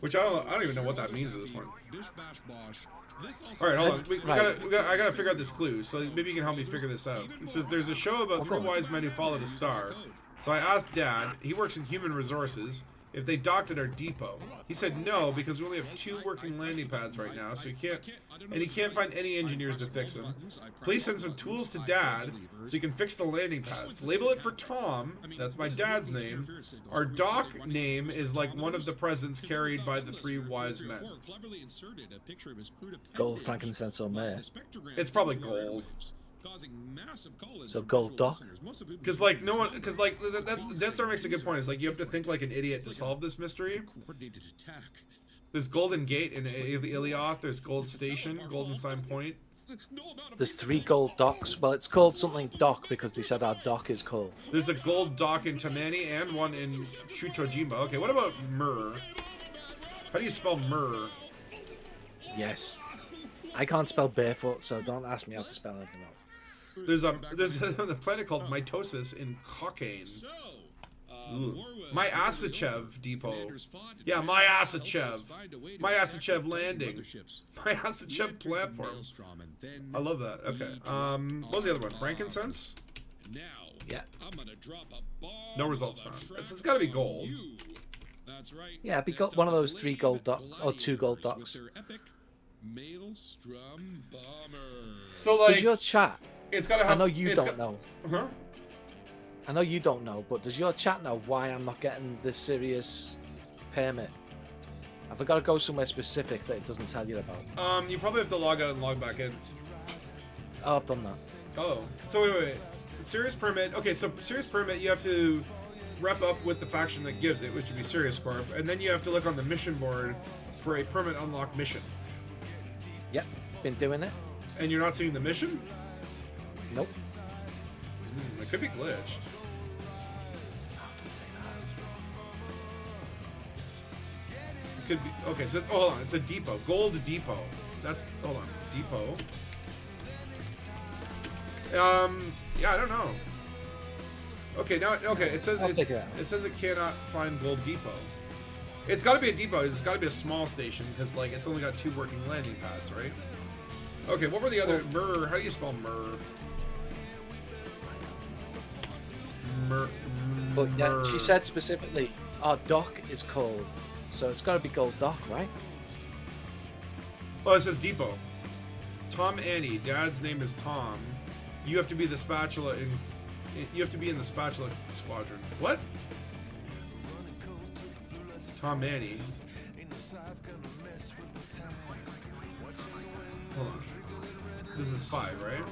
Which I don't even know what that means at this point. All right, hold on. I gotta figure out this clue. So maybe you can help me figure this out. It says there's a show about 3 wise men who followed a star. So I asked Dad. He works in human resources. If they docked at our depot. He said no because we only have 2 working landing pads right now, so he can't find any engineers to fix them. Please send some tools to Dad so he can fix the landing pads. Label it for Tom. That's my dad's name. Our dock name is like one of the presents carried by the 3 wise men. Gold, frankincense, or myrrh. It's probably gold. So gold dock? Because like no one, because like that sort of makes a good point. It's like you have to think like an idiot to solve this mystery. There's Golden Gate in Ilioth. There's Gold Station, Golden Sign Point. There's 3 gold docks. Well, it's called something dock because they said our dock is cold. There's a gold dock in Tamani and one in Chutojima. Okay, what about Myrrh? How do you spell Myrrh? Yes. I can't spell barefoot, so don't ask me how to spell anything else. There's a planet called Mitosis in Cockane. My Asachev depot. Yeah, my Asachev. My Asachev landing. My Asachev platform. I love that. Okay. What was the other one? Frankincense? Yeah. No results found. It's got to be gold. Yeah, we got one of those 3 gold docks or 2 gold docks. Maelstrom Bomber. So like, does your chat? it's gotta have. I know you it's don't know. Huh? I know you don't know, but does your chat know why I'm not getting this serious permit? Have I got to go somewhere specific that it doesn't tell you about? You probably have to log out and log back in. Oh, I've done that. Oh, so wait. Serious permit. Okay, so serious permit, you have to rep up with the faction that gives it, which would be Serious Corp, and then you have to look on the mission board for a permit unlock mission. Yep, been doing it. And you're not seeing the mission? Nope. It could be glitched. Don't say that. It could be. Okay, so hold on. It's a depot. Gold depot. That's. Hold on. Depot. Yeah, I don't know. Okay, now. Okay, it says I'll figure it out. it says it cannot find gold depot. It's got to be a depot. It's got to be a small station because like it's only got 2 working landing pads, right? Okay, what were the other Myrrh? How do you spell Myrrh? But yeah, she said specifically, our dock is cold, so it's got to be gold dock, right? Oh, it says depot. Tom Annie. Dad's name is Tom. You have to be the spatula in. You have to be in the spatula squadron. What? Tom Annie. Hold on. This is 5, right?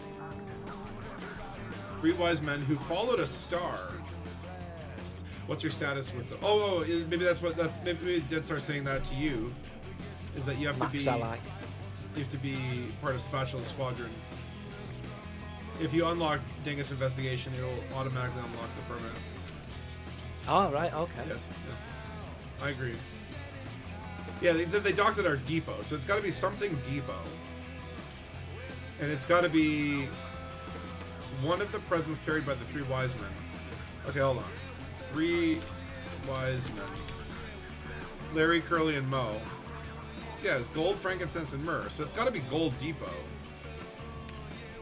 3 wise men who followed a star. What's your status with the? Oh, maybe that's what that's. Maybe Dead Star saying that to you. Is that you have to be? You have to be part of Spatula Squadron. If you unlock Dangus Investigation, it'll automatically unlock the permit. Oh, right, okay. Yes, yeah. I agree. Yeah, they said they docked at our depot, so it's got to be something depot. And it's got to be one of the presents carried by the 3 wise men. Okay, hold on. 3 wise men. Larry, Curly, and Mo. Yeah, it's gold, frankincense, and myrrh. So it's got to be Gold Depot.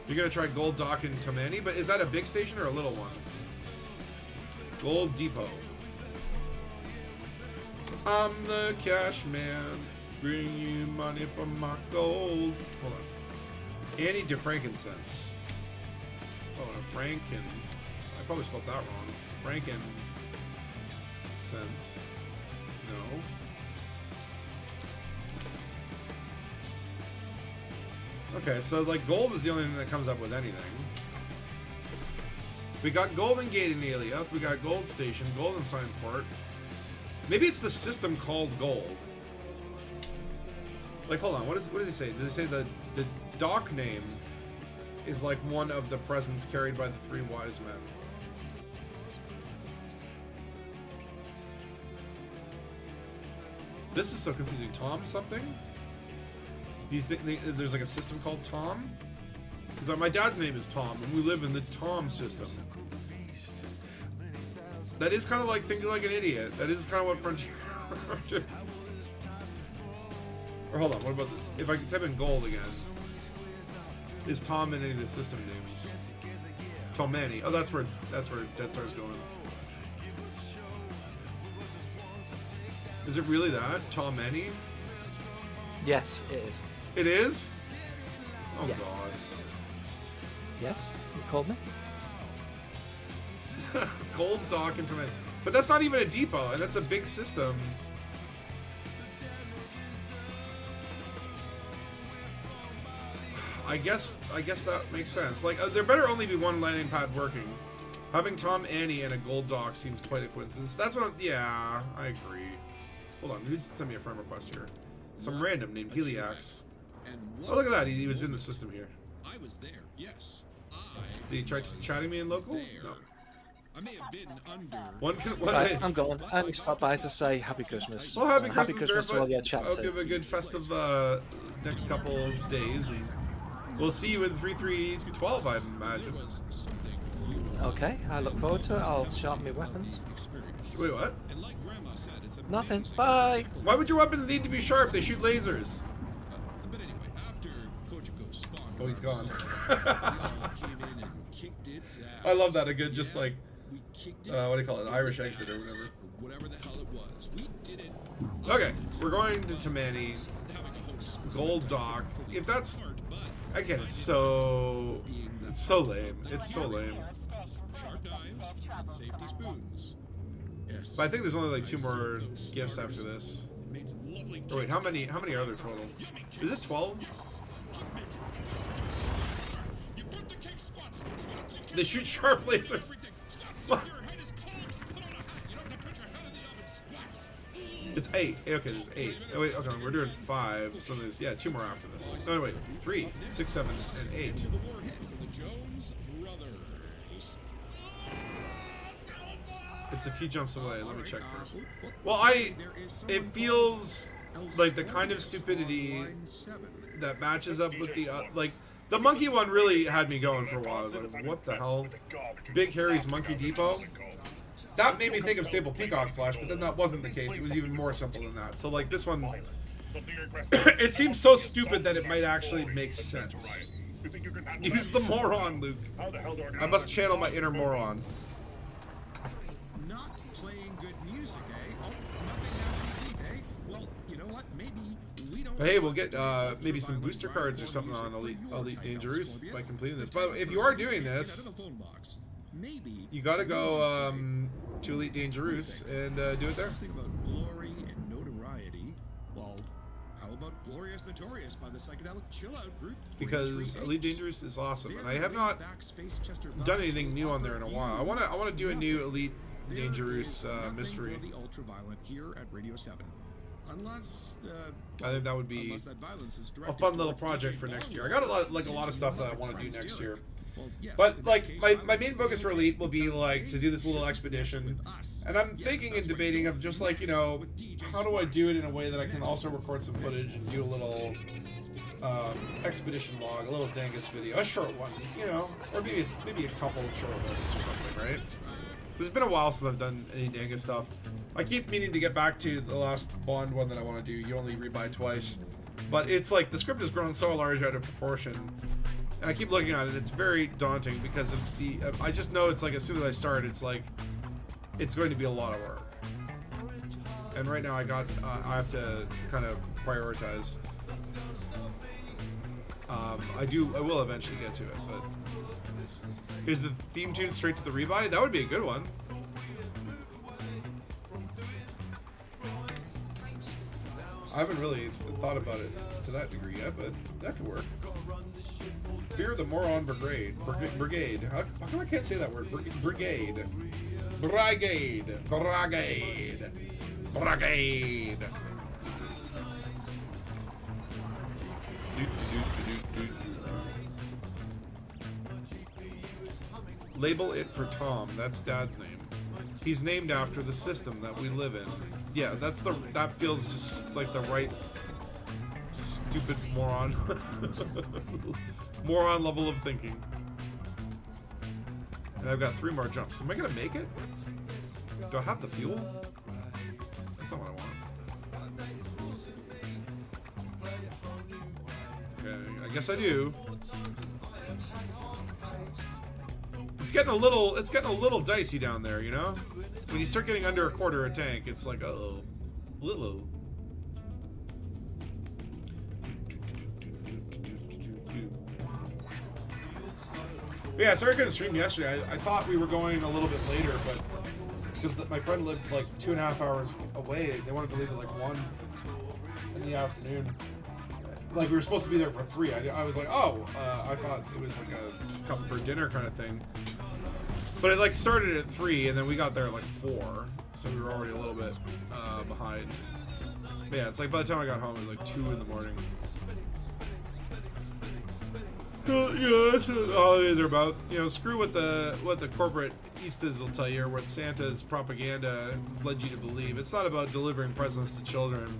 You're going to try Gold Dock in Tomani, but is that a big station or a little one? Gold Depot. I'm the cash man. Bring you money for my gold. Hold on. Annie de Frankincense. Oh, no, Franken. I probably spelled that wrong. Frankincense. No. Okay, so like gold is the only thing that comes up with anything. We got Golden Gate in Eliath, we got Gold Station, Golden Sign Port. Maybe it's the system called Gold. Like, hold on, what does he say? Does he say the dock name is like one of the presents carried by the 3 wise men? This is so confusing. Tom something? There's like a system called Tom? Because my dad's name is Tom, and we live in the Tom system. That is kind of like thinking like an idiot. That is kind of what French... Or hold on, what about if I type in gold again? Is Tom in any of the system names? Tomani. Oh, that's where Death Star's going. Is it really that? Tomani? Yes, it is. It is? Oh, yeah. God. Yes? You called me? Gold Dock and Tomani. But that's not even a depot, and that's a big system. I guess that makes sense. Like, there better only be one landing pad working. Having Tom Annie and a gold dock seems quite a coincidence. That's what yeah, I agree. Hold on, who's sent me a friend request here? Some random named Heliax. Oh, look at that, he was in the system here. I was there, yes. Did he try chatting me in local? No. I may have been under. Right, I'm going. I only stopped by to say Happy Christmas. Well, Happy Christmas to all your chat. I'll give a good festive next couple of days. And we'll see you in 3.3.12, I imagine. Okay, I look forward to it. I'll sharpen my weapons. Wait, what? Nothing. Bye. Why would your weapons need to be sharp? They shoot lasers. But anyway, after Kojiko spawned, Oh, he's gone. came in and kicked its ass. I love that. A good, just like, We kicked it. what do you call it? Irish exit or whatever. Whatever the hell it was. We did it. Okay, we're going to Tomani. Having a host Gold dock. If that's again, it's so lame. It's so lame. Sharp knives and safety spoons. Yes. But I think there's only like 2 more gifts after this. Made some lovely Oh wait, how many are there total? Is it 12? You put the cake squats. They shoot sharp lasers. What? Your head is cold. Just put on a hat. You don't have to put your head in the oven. Squats. It's 8. Okay, there's 8. Oh wait, okay, we're doing 5. So there's 2 more after this. No, wait, 3, 6, 7, and 8. To the warhead for the Jones brothers. It's a few jumps away. Let me check first. Well, it feels like the kind of stupidity that matches up with the like the monkey one really had me going for a while. I was like, what the hell? Big Harry's Monkey Depot. That made me think of Staple Peacock Flash, but then that wasn't the case. It was even more simple than that. So like this one, it seems so stupid that it might actually make sense. Use the moron, Luke. I must channel my inner moron. Not playing good music, eh? Oh, nothing has any teeth, eh? Well, you know what? Maybe we don't. But hey, we'll get maybe some booster cards or something on Elite Dangerous by completing this. By the way, if you are doing this, you gotta go to Elite Dangerous and do it there. Something about glory and notoriety. Well, how about Glorious Notorious by the psychedelic chill out group? Because Elite Dangerous is awesome, and I have not done anything new on there in a while. I wanna do a new Elite Dangerous mystery. The ultraviolet here at Radio 7. Unless I think that would be a fun little project for next year. I got a lot of stuff that I want to do next year. But like my main focus for Elite will be like to do this little expedition, and I'm thinking and debating of just like, you know, how do I do it in a way that I can also record some footage and do a little expedition log, a little Dangus video, a short one, you know, or maybe a couple of short ones or something, right? It's been a while since I've done any Dangus stuff. I keep meaning to get back to the last Bond one that I want to do. You only rebuy twice, but it's like the script has grown so large out of proportion. And I keep looking at it. It's very daunting because of the. I just know it's like as soon as I start, it's like it's going to be a lot of work. And right now, I have to kind of prioritize. I will eventually get to it, but is the theme tune straight to the rebuy? That would be a good one. I haven't really thought about it to that degree yet, but that could work. Fear the Moron Brigade. Brigade. How come I can't say that word? Brigade. Brigade. Brigade. Brigade. Label it for Tom. That's Dad's name. He's named after the system that we live in. Yeah, that feels just like the right stupid moron moron level of thinking. And I've got 3 more jumps. Am I gonna make it? Do I have the fuel? That's not what I want. Okay, I guess I do. It's getting a little dicey down there, you know? When you start getting under a quarter a tank, it's like, uh-oh. Little. Yeah, sorry I couldn't stream yesterday. I thought we were going a little bit later, but because my friend lived like 2.5 hours away, they wanted to leave at like 1 in the afternoon. Like we were supposed to be there for 3. I was like, oh, I thought it was like a come for dinner kind of thing. But it like started at 3, and then we got there at like 4, so we were already a little bit behind. But yeah, it's like by the time I got home, it was like 2 in the morning. Yeah, that's what the holidays are about. You know, screw what the corporate Eastas will tell you, or what Santa's propaganda has led you to believe. It's not about delivering presents to children.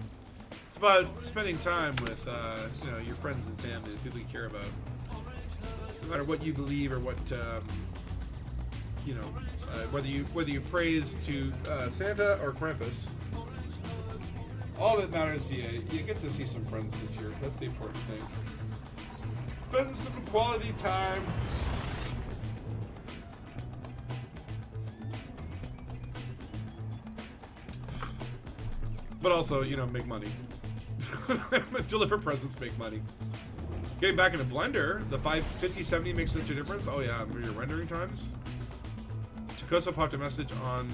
It's about spending time with you know, your friends and family, the people you care about. No matter what you believe or what you know, whether you praise to Santa or Chrimbus, all that matters to you get to see some friends this year. That's the important thing. Spend some quality time. But also, you know, make money. Deliver presents, make money. Getting back into Blender, the 550/70 makes such a difference. Oh yeah, for your rendering times. Takoso popped a message on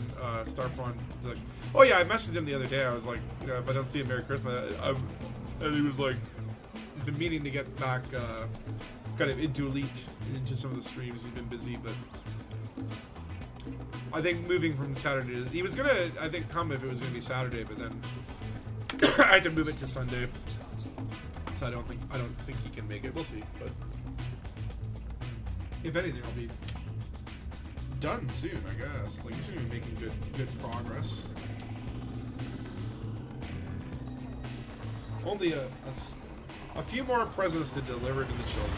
Starpawn. Like, oh yeah, I messaged him the other day. I was like, you know, if I don't see him, Merry Christmas. And he was like, he's been meaning to get back kind of into Elite, into some of the streams. He's been busy, but I think moving from Saturday, he was gonna, I think, come if it was gonna be Saturday, but then I had to move it to Sunday. So I don't think he can make it. We'll see, but if anything, I'll be done soon, I guess. Like, you seem to be making good progress. Only a few more presents to deliver to the children.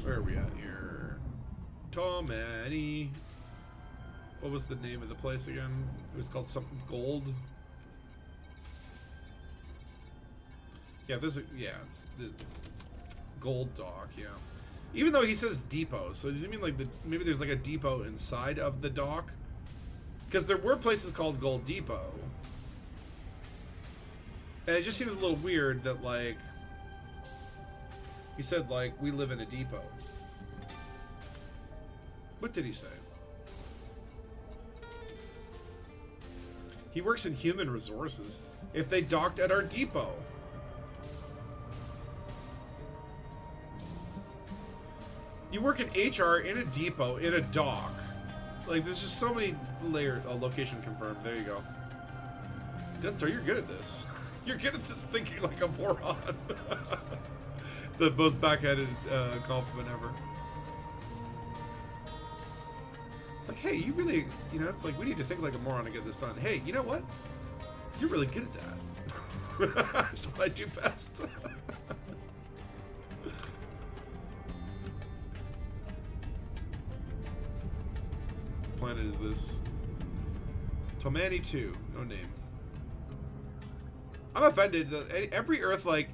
Where are we at here? Tomani. What was the name of the place again? It was called something Gold. Yeah, there's a, yeah, it's the Gold Dock, yeah. Even though he says depot, so does he mean like maybe there's like a depot inside of the dock? Because there were places called Gold Depot. And it just seems a little weird that, like, he said, like, we live in a depot. What did he say? He works in human resources. If they docked at our depot. You work in HR, in a depot, in a dock. Like, there's just so many layers. Oh, location confirmed. There you go. Gunstar, you're good at this. You're good at this thinking like a moron. The most backhanded compliment ever. It's like, hey, you really, you know, it's like, we need to think like a moron to get this done. Hey, you know what? You're really good at that. That's what I do best. What planet is this? Tomani 2, no name. I'm offended that every Earth-like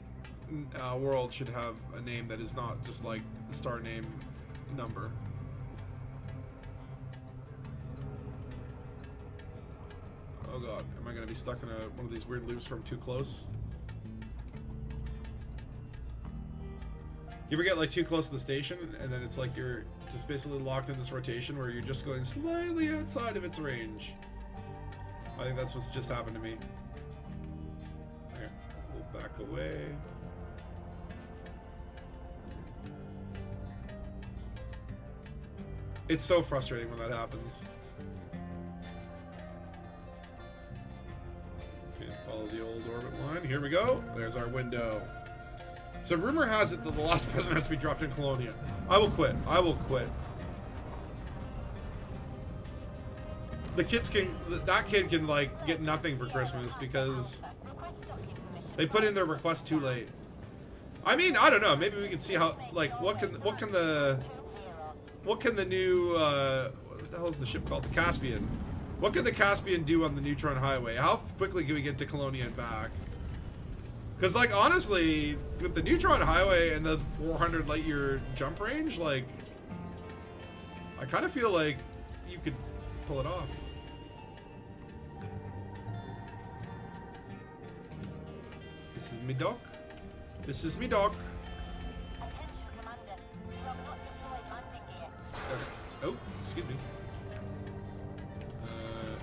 world should have a name that is not just like the star name number. Oh god, am I gonna be stuck in one of these weird loops from too close? You ever get like too close to the station and then it's like you're just basically locked in this rotation where you're just going slightly outside of its range? I think that's what's just happened to me. Okay, we'll back away. It's so frustrating when that happens. Okay, follow the old orbit line. Here we go. There's our window. So rumor has it that the last present has to be dropped in Colonia. I will quit. I will quit. The kids can, that kid can like get nothing for Christmas because they put in their request too late. I mean, I don't know. Maybe we can see how, like, what can the new what the hell is the ship called? The Caspian. What can the Caspian do on the Neutron Highway? How quickly can we get to Colonia and back? Because, like, honestly, with the Neutron Highway and the 400 light year jump range, like, I kind of feel like you could pull it off. This is me dock. This is me dock. Oh, excuse me.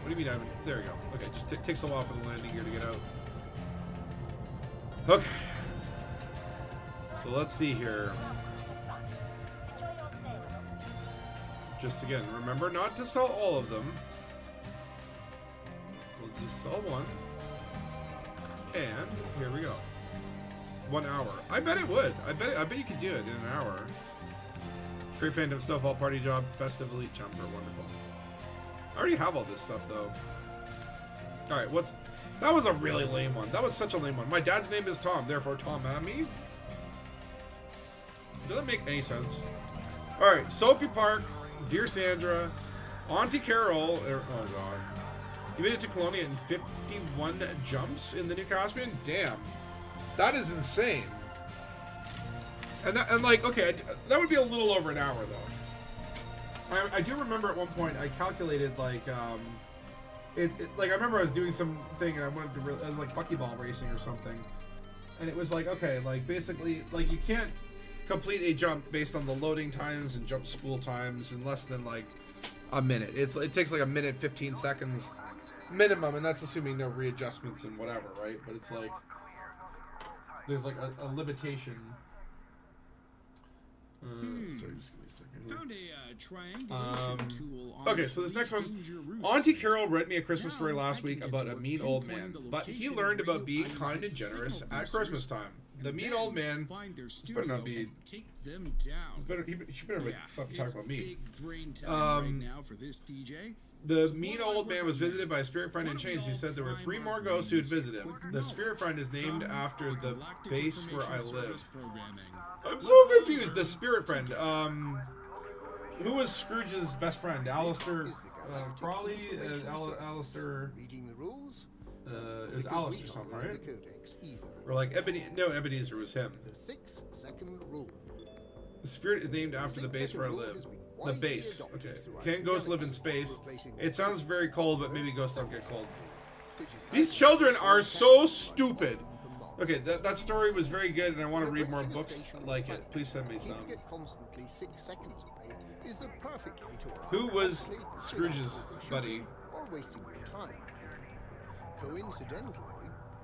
What do you mean I haven't? There we go. Okay, just takes a while for the landing gear to get out. Okay. So let's see here. Just again, remember not to sell all of them. We'll just sell one. And here we go. 1 hour. I bet it would. I bet you could do it in an hour. Great Phantom Snowfall Party Job, Festive Elite Jumper, wonderful. I already have all this stuff though. Alright, that was a really lame one. That was such a lame one. My dad's name is Tom, therefore Tom Mammy. Doesn't make any sense. Alright, Sophie Park, Dear Sandra, Auntie Carol, oh god. You made it to Colonia in 51 jumps in the New Caspian? Damn. That is insane. And like, okay, that would be a little over an hour though. I do remember at one point I calculated like like I remember I was doing something and I wanted to it was like buckyball racing or something, and it was like, okay, like basically like you can't complete a jump based on the loading times and jump spool times in less than like a minute. It takes like a minute 15 seconds minimum, and that's assuming no readjustments and whatever, right? But it's like there's like a limitation. Sorry, just give me a second. Found a triangulation tool on okay, so this next one, Auntie Carol read me a Christmas story last week about a mean old man, but he learned about being kind and generous at Christmas time. The mean old man, this better not be, take them down. he should better talk about me. Big brain time right now for this DJ. The mean old man was visited by a spirit friend in chains who said there were 3 more ghosts who would visit him. The spirit friend is named after the base where I live. I'm so confused. The spirit friend. Who was Scrooge's best friend? Alistair Crawley? Alistair. Reading the rules? It was Alistair something, right? The codex either. Or like Ebenezer was him. The 6-second rule. The spirit is named after the base where I live. The base. Okay. Can ghosts live in space? It sounds very cold, but maybe ghosts don't get cold. These children are so stupid. Okay, that story was very good, and I want to read more books like it. Please send me some. Who was Scrooge's buddy? Or wasting your time. Coincidentally,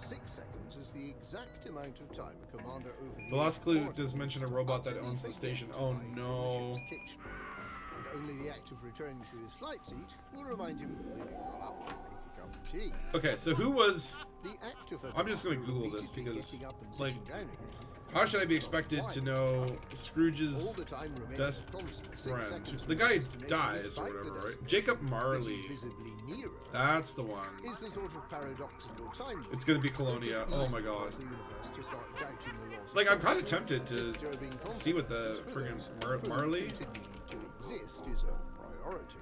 6 seconds is the exact amount of time a commander over The last clue does mention a robot that owns the station. Oh no. And only the act of returning to his flight seat will remind him that he got up to make a cup of tea. Okay, so who was... The act of I'm just going to Google this because, like, down again, how should I be expected to know Scrooge's best friend? The guy dies or whatever, right? Jacob Marley. That's the one. Is the sort of paradoxical time loop It's going to be Colonia. Oh my god. the universe to start doubting the laws Like, of I'm kind of physics, tempted to disturbing see what the friggin' Marley... continuing to exist is a priority.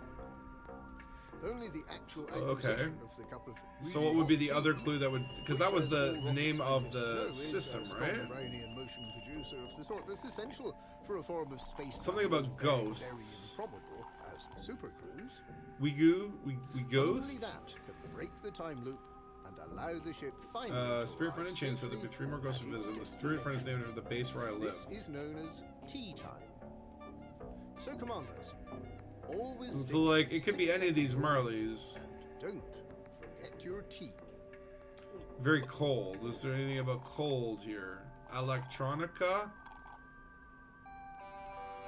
Only the actual Okay. acquisition of the cup of So what would be the other clue that would... Because that was the name of the system, right? Motion producer of the sort that's essential for a form of space. Something about very ghosts. improbable as super cruise. We Only ghost? that can break the time loop and allow the ship finally. Spirit friend and chain said there'd be 3 more ghosts to visit. The spirit friend is named after the base where I live. This is known as tea time. So, commanders, always. So, like, it could be any of these Marleys. Don't forget your tea. Very cold. Is there anything about cold here? Electronica?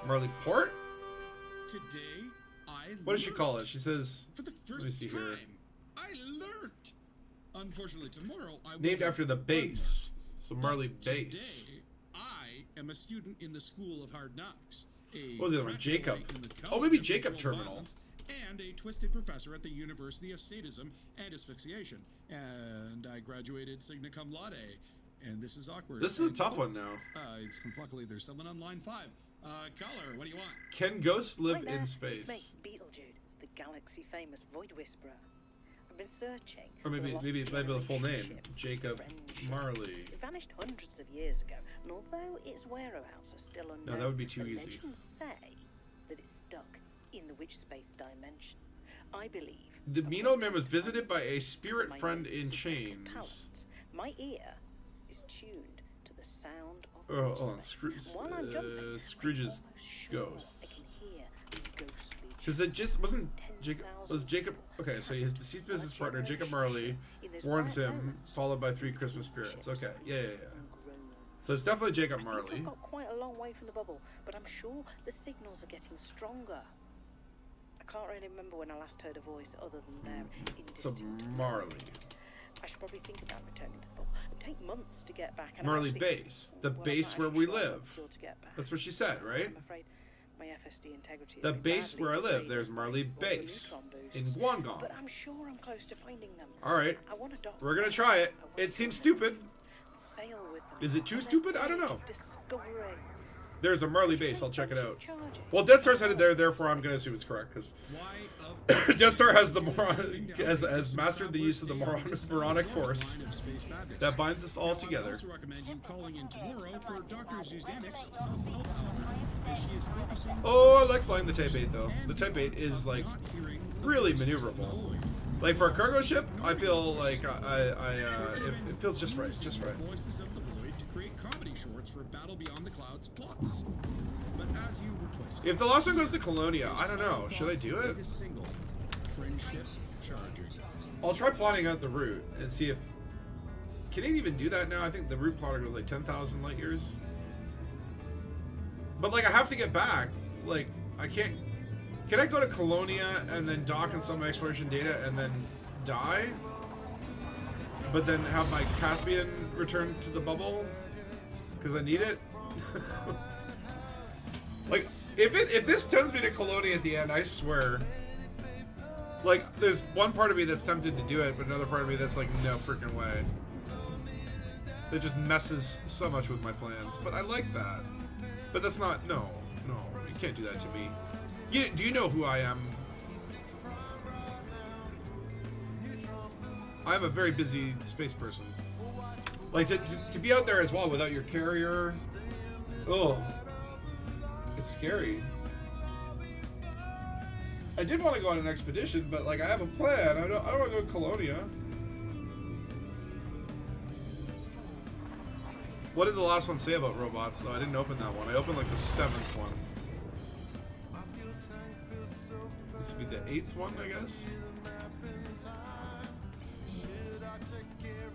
Marley Port? Today, What does she call it? She says... For the Let me first see time, here. I learned. Unfortunately, tomorrow I will Named have after the base. So Marley Today, Base. I am a student in the School of Hard Knocks. What was the other one? Jacob. Oh, maybe Jacob Terminal. And a twisted professor at the University of Sadism and Asphyxiation. And I graduated Sigma Cum Laude. And this is awkward. This is a tough one now. Luckily, there's someone on line 5. Caller, what do you want? Can ghosts live Right there, in it's space? me, Beetlejude, the galaxy-famous Void Whisperer. I've been searching. Or maybe for a maybe lost the full name. relationship, Jacob friendship. Marley. It vanished hundreds of years ago, and although its whereabouts are still unknown, that would be too the easy. legends say that it's stuck in the witch space dimension. I believe. The mean old man was visited by a spirit my friend niece's in magical chains. talent. My ear is tuned to the sound of Oh, hold on. footsteps. While I'm jumping, Scrooge's I'm almost sure ghosts. I can hear ghostly Because it just wasn't Jacob. Was Jacob? Okay, so his deceased business partner Jacob Marley warns him, followed by 3 Christmas spirits. Okay, yeah. So it's definitely Jacob I think Marley. I've got quite a long way from the bubble, but I'm sure the signals are getting stronger. I can't really remember when I last heard a voice other than their So indistinct Marley. I should probably think about returning to the bubble. It'd take months to get back. And Marley actually, Base. The well, I'm base not where actually we sure I'm live. sure to get back. That's what she said, right? I'm afraid my FSD integrity is The very base badly where I live. degraded There's Marley by the Base neutron boosts. in Guangdong. But I'm sure I'm close to finding them. Alright, I want a doctor. we're gonna try it. It seems stupid. Sail with them. Is it too On their stupid? I don't voyage know. of discovery. There's a Marley base. I'll check it out. Charge it. Well, Death Star's headed there, therefore I'm gonna assume it's correct because Why of Death Star has the has mastered the use of the moronic force that binds us all together. I also recommend you calling in tomorrow for Dr. Zuzannik's self-help hour, as she is focusing. Oh, I like flying the Type 8 though. The Type 8 is like really maneuverable. Like for a cargo ship, I feel like it feels just right, just right. Voices of the Void to create comedy shorts for Battle Beyond the Clouds plots. But as you requested, If the last one goes to Colonia, I don't know. Should I do it? latest single, Friendship Charging. I'll try plotting out the route and see if... Can it even do that now? I think the route plotter goes like 10,000 light years. But like I have to get back. Like I can't... Can I go to Colonia and then dock in some exploration data and then die? But then have my Caspian return to the bubble? Because I need it? Like, if this tempts me to Colonia at the end, I swear. Like, there's one part of me that's tempted to do it, but another part of me that's like, no freaking way. It just messes so much with my plans. But I like that. But that's not, no, you can't do that to me. Do you know who I am? I'm a very busy space person. Like, to be out there as well without your carrier, oh, it's scary. I did want to go on an expedition, but like I have a plan. I don't want to go to Colonia. What did the last one say about robots, though? I didn't open that one. I opened like the 7th one. This would be the 8th one, I guess.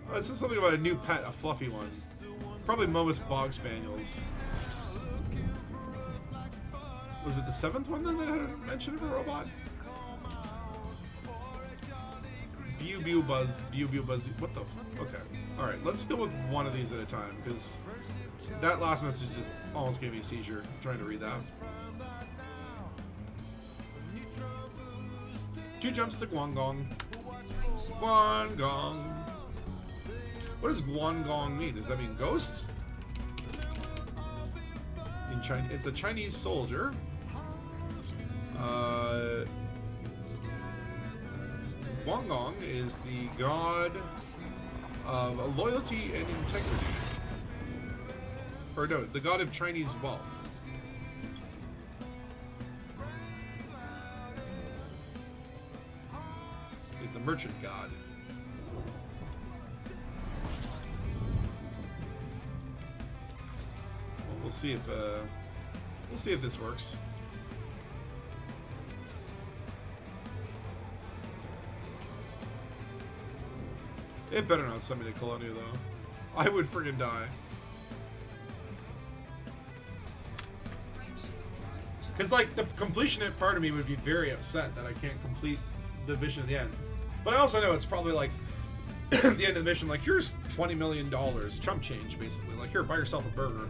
Oh, it says something about a new pet, a fluffy one. Probably Momus Bog Spaniels. Was it the 7th one then that had a mention of a robot? Bew Buzz. What the? Okay. Alright, let's deal with one of these at a time, because that last message just almost gave me a seizure trying to read that. 2 jumps to Guangdong. Guangdong. What does Guangdong mean? Does that mean ghost? In China, it's a Chinese soldier. Guangdong is the god of loyalty and integrity. Or no, the god of Chinese wealth. He's the merchant god. Well, we'll see if this works. It better not send me to Colonia, though. I would friggin' die. Because, like, the completionist part of me would be very upset that I can't complete the mission at the end. But I also know it's probably, like, at the end of the mission, like, here's $20 million, chump change, basically. Like, here, buy yourself a burger.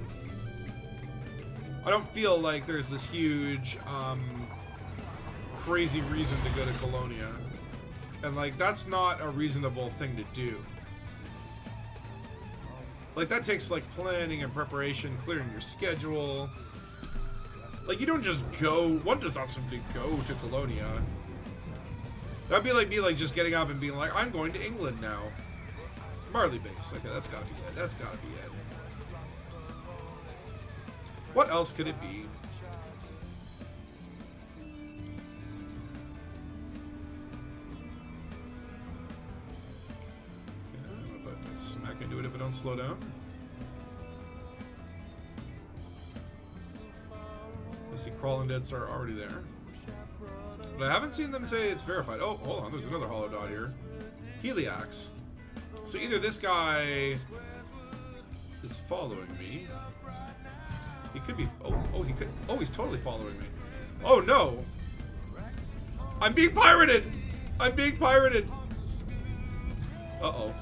I don't feel like there's this huge, crazy reason to go to Colonia. And, like, that's not a reasonable thing to do. Like, that takes, like, planning and preparation, clearing your schedule. Like, you don't just go... One does not simply go to Colonia. That'd be like me, like, just getting up and being like, I'm going to England now. Marley base. Okay, that's gotta be it. That's gotta be it. What else could it be? Smack into it if I don't slow down. I see Crawl and Dead Star already there. But I haven't seen them say it's verified. Oh, hold on, there's another hollow dot here. Heliax. So either this guy is following me. He could be... Oh, he could... Oh, he's totally following me. Oh, no! I'm being pirated! I'm being pirated! Uh-oh.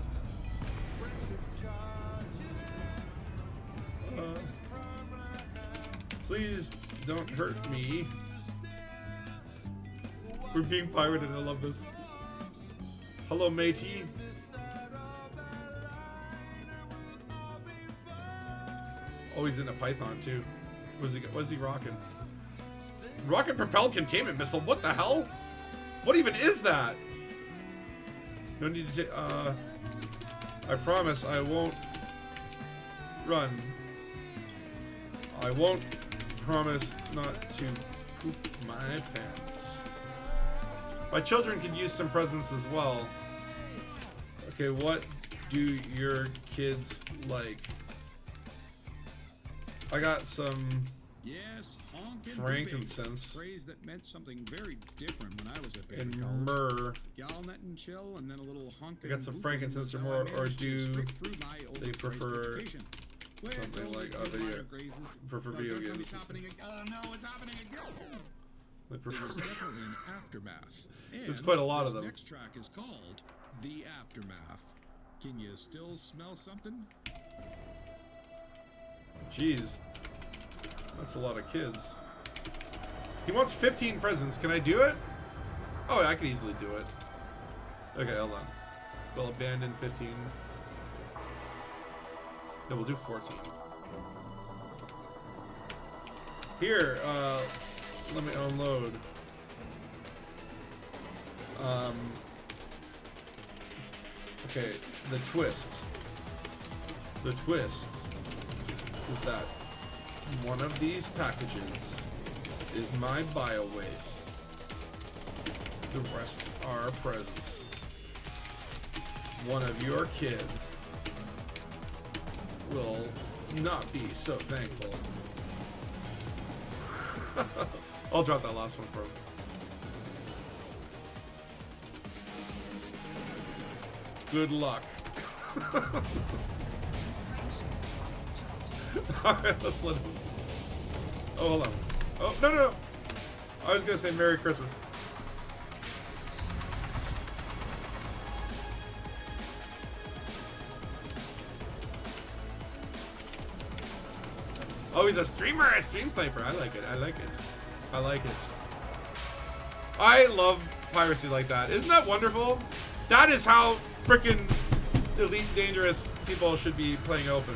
Please don't hurt me. We're being pirated. I love this. Hello, matey. Oh, he's in a python too. What's he rocking? Rocket propelled containment missile. What the hell? What even is that? No need to take. I promise I won't run. I won't promise not to poop my pants. My children could use some presents as well. Okay, what do your kids like? I got some frankincense phrase that meant something very different when I was at and myrrh. Galnet and chill, and then a little honk. I got some frankincense or more, or do they prefer something like a video? Prefer video games? Oh no, it's happening again. They prefer. There's definitely an aftermath. It's quite a lot of them. Next track is called The Aftermath. Can you still smell something? Jeez, that's a lot of kids. He wants 15 presents. Can I do it? Oh, I could easily do it. Okay, hold on. We'll abandon 15. No, we'll do 14. Here, let me unload. Okay, the twist. The twist is that one of these packages is my bio waste. The rest are presents. One of your kids will not be so thankful. I'll drop that last one for him. Good luck. Alright, let's let him. Oh, hold on. Oh, no, no, no. I was gonna say Merry Christmas. Oh, he's a streamer, a stream sniper. I like it. I like it. I like it. I love piracy like that. Isn't that wonderful? That is how freaking elite dangerous people should be playing open.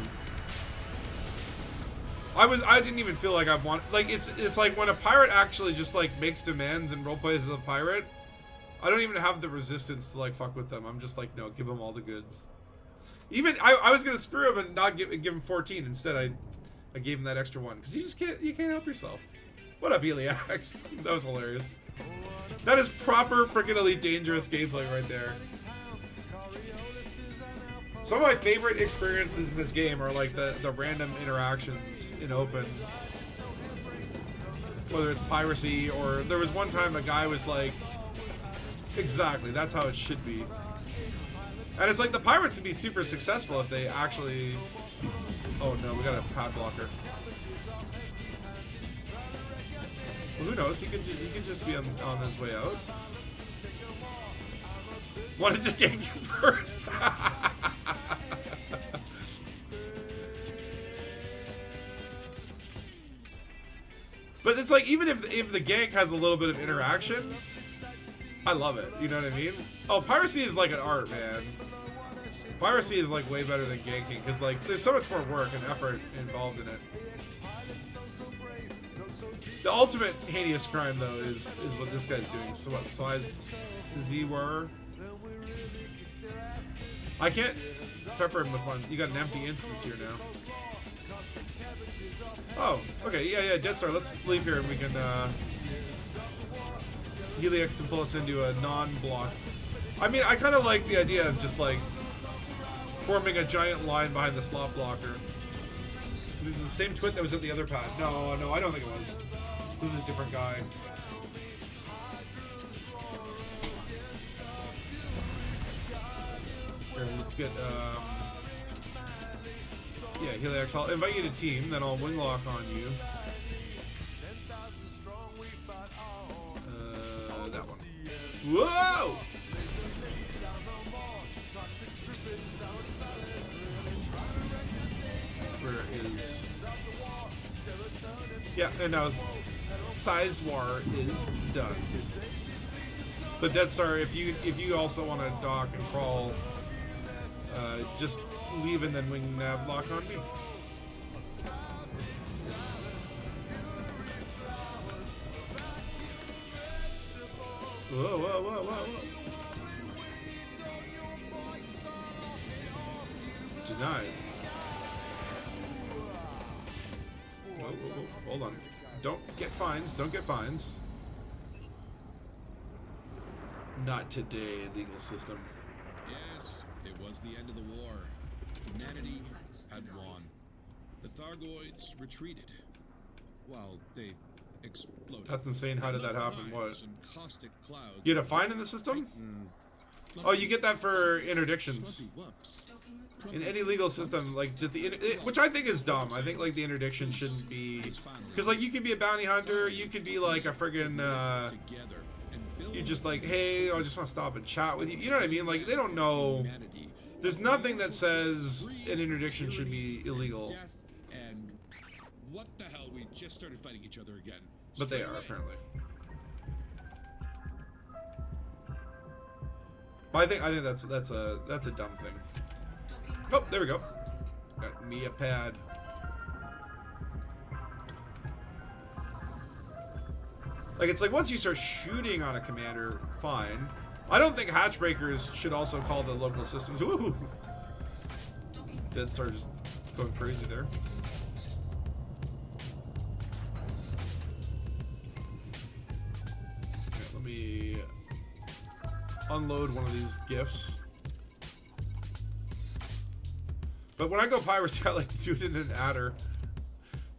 I didn't even feel like I want, like, it's like when a pirate actually just like makes demands and roleplays as a pirate, I don't even have the resistance to like fuck with them. I'm just like, no, give them all the goods. Even I was gonna screw him and not give him 14. Instead, I gave him that extra one because you can't help yourself. What up, Heliax? That was hilarious. That is proper freaking elite dangerous gameplay right there. Some of my favorite experiences in this game are like the random interactions in open. Whether it's piracy or there was one time a guy was like, exactly, that's how it should be. And it's like the pirates would be super successful if they actually. Oh no, we got a pad blocker. Well, who knows? He could just be on his way out. Wanted to get you first. But it's like, even if the gank has a little bit of interaction, I love it. You know what I mean? Oh, piracy is like an art, man. Piracy is like way better than ganking because like there's so much more work and effort involved in it. The ultimate heinous crime though is what this guy's doing. So what size Z-were? I can't pepper him with one. You got an empty instance here now. Oh, okay, yeah, Dead Star. Let's leave here and we can, Helix can pull us into a non-block. I mean, I kind of like the idea of just, like, forming a giant line behind the slot blocker. This is the same twit that was at the other pad. No, I don't think it was. This is a different guy. Here, let's get, yeah, Helix, I'll invite you to team, then I'll wing lock on you. That one. Whoa! Where is... Yeah, and now Size War is done. So Dead Star, if you also want to dock and crawl, just leave and then wing nav lock on me. Whoa, whoa, whoa, whoa, whoa. Denied. Whoa, whoa, whoa. Hold on. Don't get fines. Don't get fines. Not today, legal system. Yes, it was the end of the war. Humanity had won. The Thargoids retreated. Well, they exploded. That's insane. How did that happen? What? Some caustic clouds. You had a fine in the system? Oh, you get that for interdictions. In any legal system, like, which I think is dumb. I think, like, the interdiction shouldn't be... Because, like, you could be a bounty hunter, you could be, like, a friggin', you're just like, hey, I just want to stop and chat with you. You know what I mean? Like, they don't know... There's nothing that says an interdiction should be illegal. And what the hell? We just started fighting each other again. But they are, apparently. I think that's a dumb thing. Oh, there we go. Got me a pad. Like, it's like once you start shooting on a commander, fine. I don't think hatchbreakers should also call the local systems. Woo! Dead Star just going crazy there. Okay, let me unload one of these gifts. But when I go piracy, I like to do it in an adder.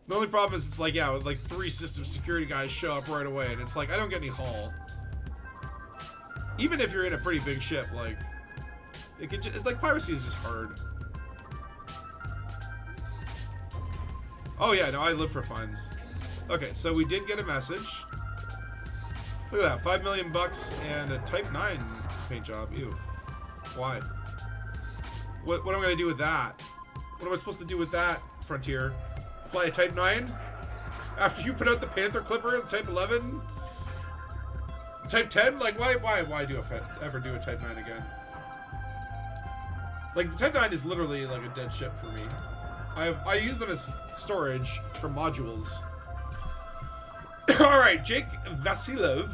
The only problem is it's like, yeah, with like 3 system security guys show up right away, and it's like, I don't get any haul. Even if you're in a pretty big ship, like, it could just, like, piracy is just hard. Oh yeah, no, I live for fines. Okay, so we did get a message. Look at that, 5 million bucks and a Type 9 paint job. Ew. Why? What am I gonna do with that? What am I supposed to do with that, Frontier? Fly a Type 9? After you put out the Panther Clipper, Type 11? Type 10? Like, why do I ever do a Type 9 again? Like, the Type 9 is literally like a dead ship for me. I use them as storage for modules. Alright, Jake Vasilov,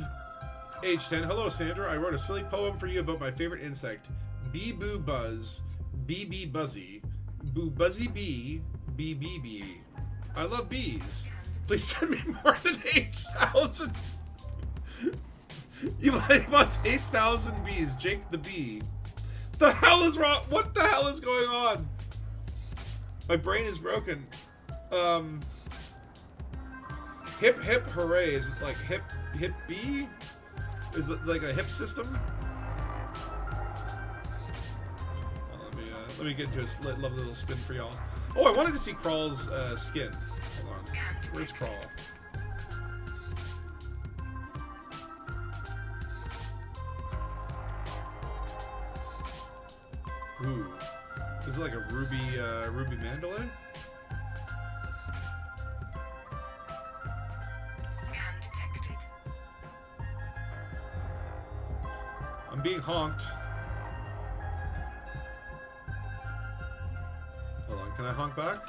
age 10. Hello, Sandra. I wrote a silly poem for you about my favorite insect. Bee Boo Buzz. Bee Bee Buzzy. Boo Buzzy Bee. Bee Bee Bee. I love bees. Please send me more than 8,000. He wants 8,000 bees. Jake the Bee. The hell is wrong? What the hell is going on? My brain is broken. Hip hip hooray. Is it like hip bee? Is it like a hip system? Let me get into a lovely little spin for y'all. Oh, I wanted to see Crawl's skin. Hold on. Where's Crawl? Ooh. Is it like a ruby mandalay? Scan detected. I'm being honked. Hold on, can I honk back?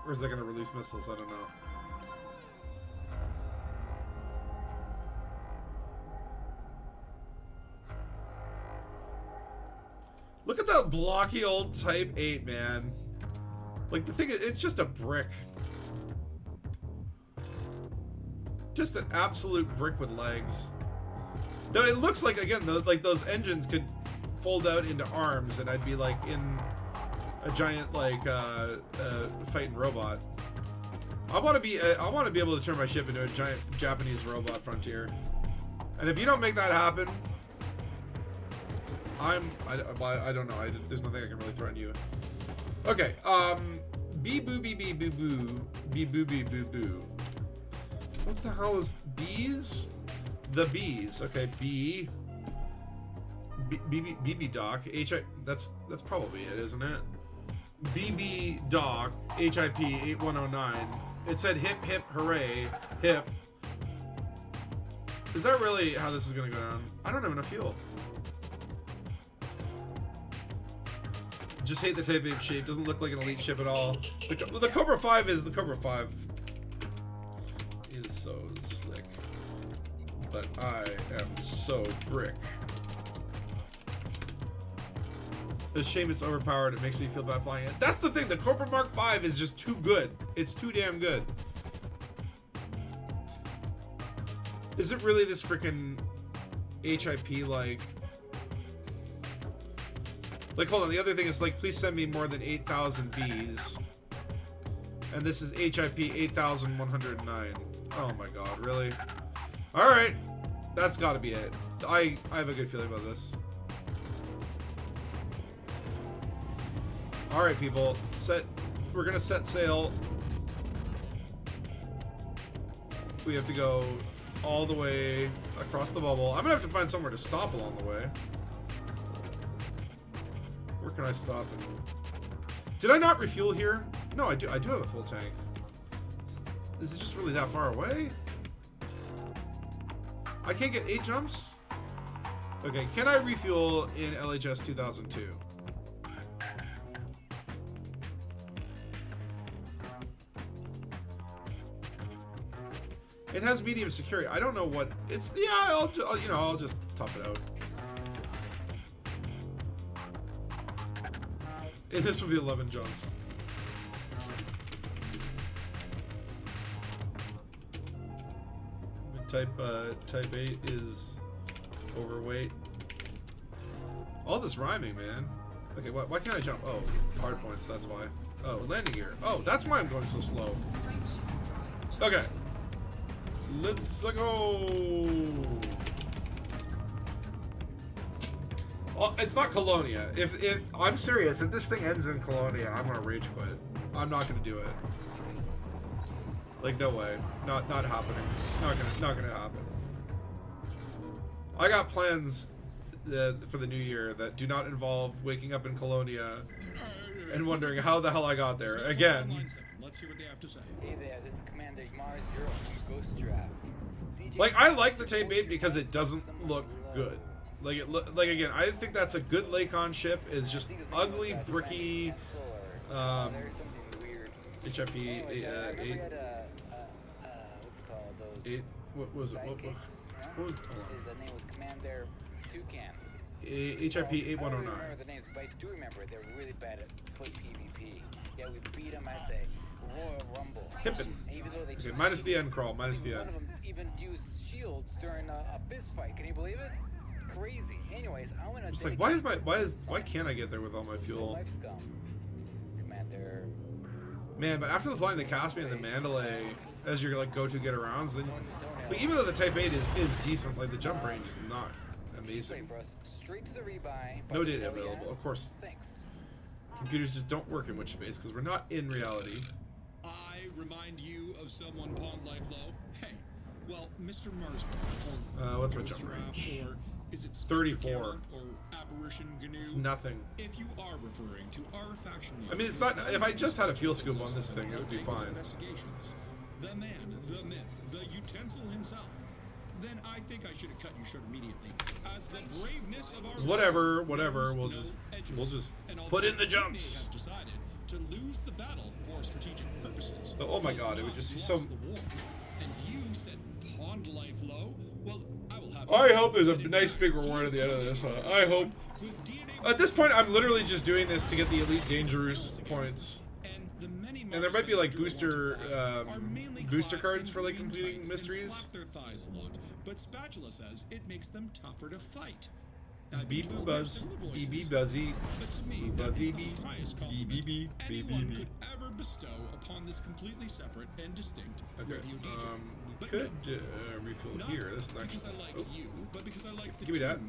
Or is that gonna release missiles? I don't know. Look at that blocky old Type 8, man. Like, the thing is, it's just a brick. Just an absolute brick with legs. No, it looks like, again, those engines could fold out into arms, and I'd be like in a giant fighting robot. I want to be able to turn my ship into a giant Japanese robot, Frontier. And if you don't make that happen, I don't know. There's nothing I can really threaten you. Okay. Bee boo bee bee boo boo bee boo bee boo boo. What the hell is bees? The bees. Okay. Bee. BB Doc. That's probably it, isn't it? BB Doc. HIP 8109. It said hip hip hooray hip. Is that really how this is gonna go down? I don't have enough fuel. Just hate the Type 8 shape. Doesn't look like an elite ship at all. The Cobra 5 is the Cobra 5. He is so slick. but I am so brick. It's a shame it's overpowered. It makes me feel bad flying it. That's the thing. The Cobra Mark V is just too good. It's too damn good. Is it really this freaking HIP like? Like, hold on. The other thing is like, please send me more than 8,000 Bs. And this is HIP 8,109. Oh my god, really? All right, that's got to be it. I have a good feeling about this. All right, people, we're gonna set sail. We have to go all the way across the bubble. I'm gonna have to find somewhere to stop along the way. Where can I stop? Did I not refuel here? No, I do have a full tank. Is it just really that far away? I can't get 8 jumps? Okay, can I refuel in LHS 2002? It has medium security. I don't know what it's. Yeah, I'll just top it out. And this would be 11 jumps. Type 8 is overweight. All this rhyming, man. Okay, why can't I jump? Oh, hard points, that's why. Oh, landing gear. Oh, that's why I'm going so slow. Okay. Let's go. Oh, it's not Colonia. If I'm serious, if this thing ends in Colonia, I'm gonna rage quit. I'm not gonna do it. Like, no way. Not happening. Not gonna happen. I got plans for the new year that do not involve waking up in Colonia and wondering how the hell I got there again. Let's hear what they have to say. Hey there, this is Commander Mars Zero from Ghost Draft. Like, I like the Tape 8 because it doesn't look good. Like again, I think that's a good Lakon ship. Is just ugly, bricky. HIP 8. What's it called? Those 8. What was it? What was? His name was Commander Toucan. HIP 8109. I don't remember the names, but I do remember they're really bad at PvP. Yeah, we beat them at the Royal Rumble. Hippin. Okay, minus the end crawl. Minus the end. One of them even used shields during a fist fight. Can you believe it? Crazy. Anyways, I want to. It's like, why can't I get there with all my fuel? Commander. Man, but after flying the Caspian and the Mandalay as your like go-to get arounds, then. But even though the Type 8 is decent, like the jump range is not amazing. No data available, of course. Thanks. Computers just don't work in Witch Space because we're not in reality. I remind you of someone pawned life low. Hey, well, Mr. Marsburg. What's my jump range? Or is it 34. Or apparition GNU? It's nothing. If you are referring to our faction, I mean, it's not. If I just had a fuel scoop on this thing, it would be fine. The man, the myth, the utensil himself. Then I think I should have cut you short immediately. As the braveness of our whatever. We'll just put in the jumps. Have decided to lose the battle for strategic purposes. Oh my God! It would just be so. And you said pawned life low. Well, I will have. I hope there's a nice big reward at the end of this. I hope. At this point, I'm literally just doing this to get the Elite Dangerous points. And there might be like booster cards for like completing mysteries. But Spatula says it makes them tougher to fight. Beep boo buzz, beep buzzy, buzzy beep, beep beep anyone could ever bestow upon this completely separate and distinct radio DJ. We could refill here. This is not because I like you, but because I like the give me that.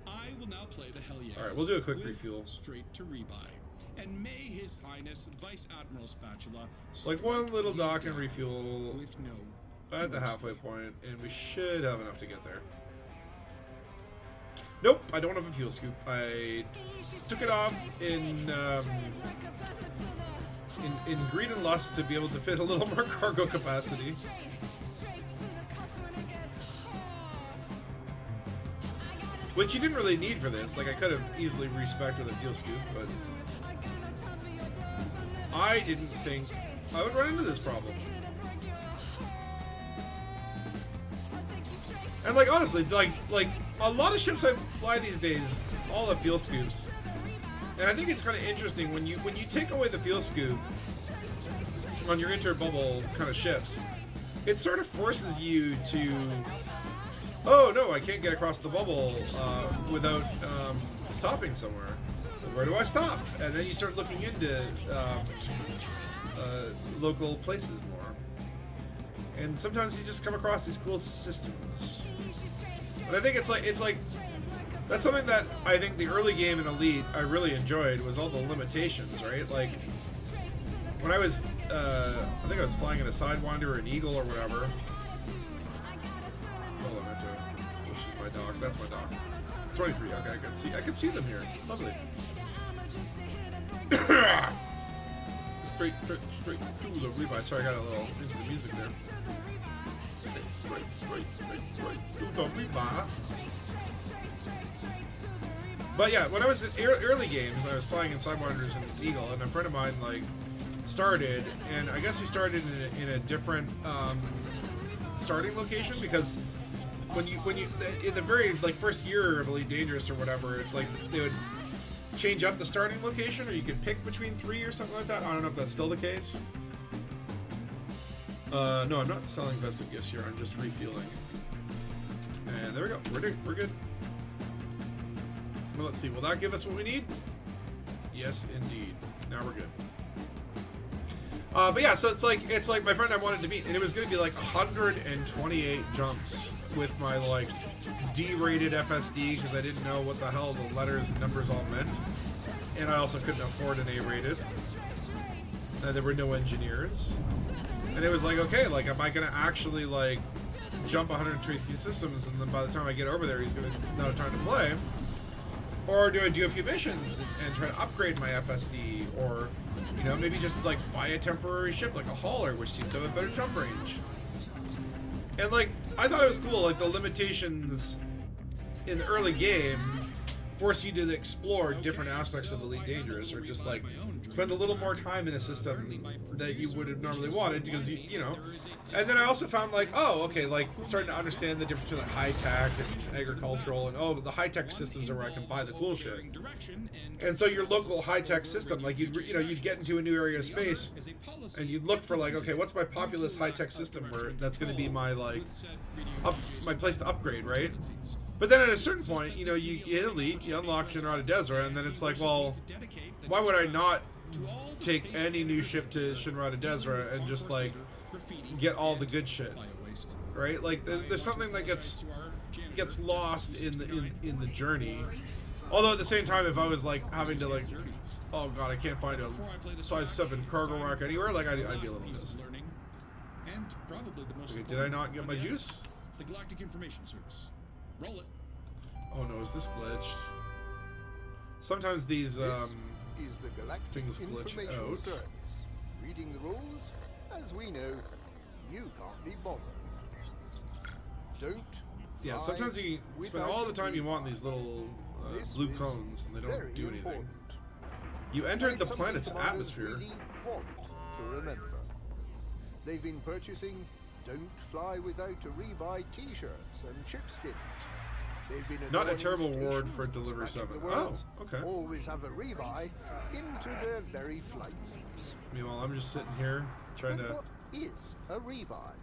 I will now play the Hell Yeah. All right, we'll do a quick refuel. Straight to rebuy. And may His Highness Vice Admiral Spatula like one little dock and refuel with no at the halfway point, and we should have enough to get there. Nope, I don't have a fuel scoop. I took it off in greed and lust to be able to fit a little more cargo capacity. Which you didn't really need for this. Like, I could have easily respec'd with a fuel scoop, but I didn't think I would run into this problem. And like honestly, like a lot of ships I fly these days all have fuel scoops. And I think it's kind of interesting when you take away the fuel scoop on your inter-bubble kind of ships, it sort of forces you to, oh no, I can't get across the bubble without stopping somewhere. Where do I stop? And then you start looking into local places more. And sometimes you just come across these cool systems. And I think it's like that's something that I think the early game in Elite I really enjoyed was all the limitations, right? Like when I was I think I was flying in a Sidewinder or an Eagle or whatever. Hold on, I have to. This is my dog. That's my dog. 23. Okay, I can see them here. Lovely. straight to the rebuy. Sorry, I got a little into the music there. Straight to the rebuy. But yeah, when I was in early games, I was flying in Sidewinders and Eagle, and a friend of mine like started, and I guess he started in a different starting location because when you in the very like first year of Elite Dangerous or whatever, it's like they would change up the starting location, or you could pick between 3 or something like that. I don't know if that's still the case. No, I'm not selling festive gifts here. I'm just refueling. And there we go. We're good. Well, let's see. Will that give us what we need? Yes, indeed. Now we're good. But yeah, so it's like my friend I wanted to meet, and it was going to be like 128 jumps with my like D-rated FSD because I didn't know what the hell the letters and numbers all meant, and I also couldn't afford an A-rated. There were no engineers, and it was like, okay, like am I going to actually like jump 123 systems, and then by the time I get over there, he's going to not have time to play? Or do I do a few missions and try to upgrade my FSD, or, you know, maybe just like buy a temporary ship like a hauler, which seems to have a better jump range. And like, I thought it was cool, like the limitations in the early game force you to explore different aspects of Elite Dangerous, or just like spend a little more time in a system that you would have normally wanted, because you know. And then I also found like, oh, okay, like starting to understand the difference between like high tech and agricultural, and oh, the high tech systems are where I can buy the cool shit. And so your local high tech system, like you'd get into a new area of space, and you'd look for like, okay, what's my populous high tech system where that's going to be my like my place to upgrade, right? But then at a certain point, you know, you hit Elite, you unlock Shinrata Desra, and then it's like, well, why would I not take any new ship to Shinrata Desra and just like get all the good shit, right? Like there's something that gets lost in the journey. Although at the same time, if I was like having to like, oh god, I can't find a size 7 cargo rack anywhere, like I'd be a little pissed. Okay, did I not get my juice? The Galactic Information Service. Roll it. Oh no, is this glitched? Sometimes these is the Galactic things glitch Information out. Service. Reading the rules, as we know, you can't be bothered. Don't. Yeah, sometimes you spend all the time you want in these little blue cones, and they don't do anything. Important. You entered the Something planet's commanders atmosphere. really want to remember. They've been purchasing "Don't Fly Without a Rebuy" T-shirts and shipskins. They've been Not a adorning terrible reward stations, for Delivery dispatching 7. the words, Oh, okay. Always have a rebuy into their very flight seats. Meanwhile, I'm just sitting here trying But to. what is a rebuy?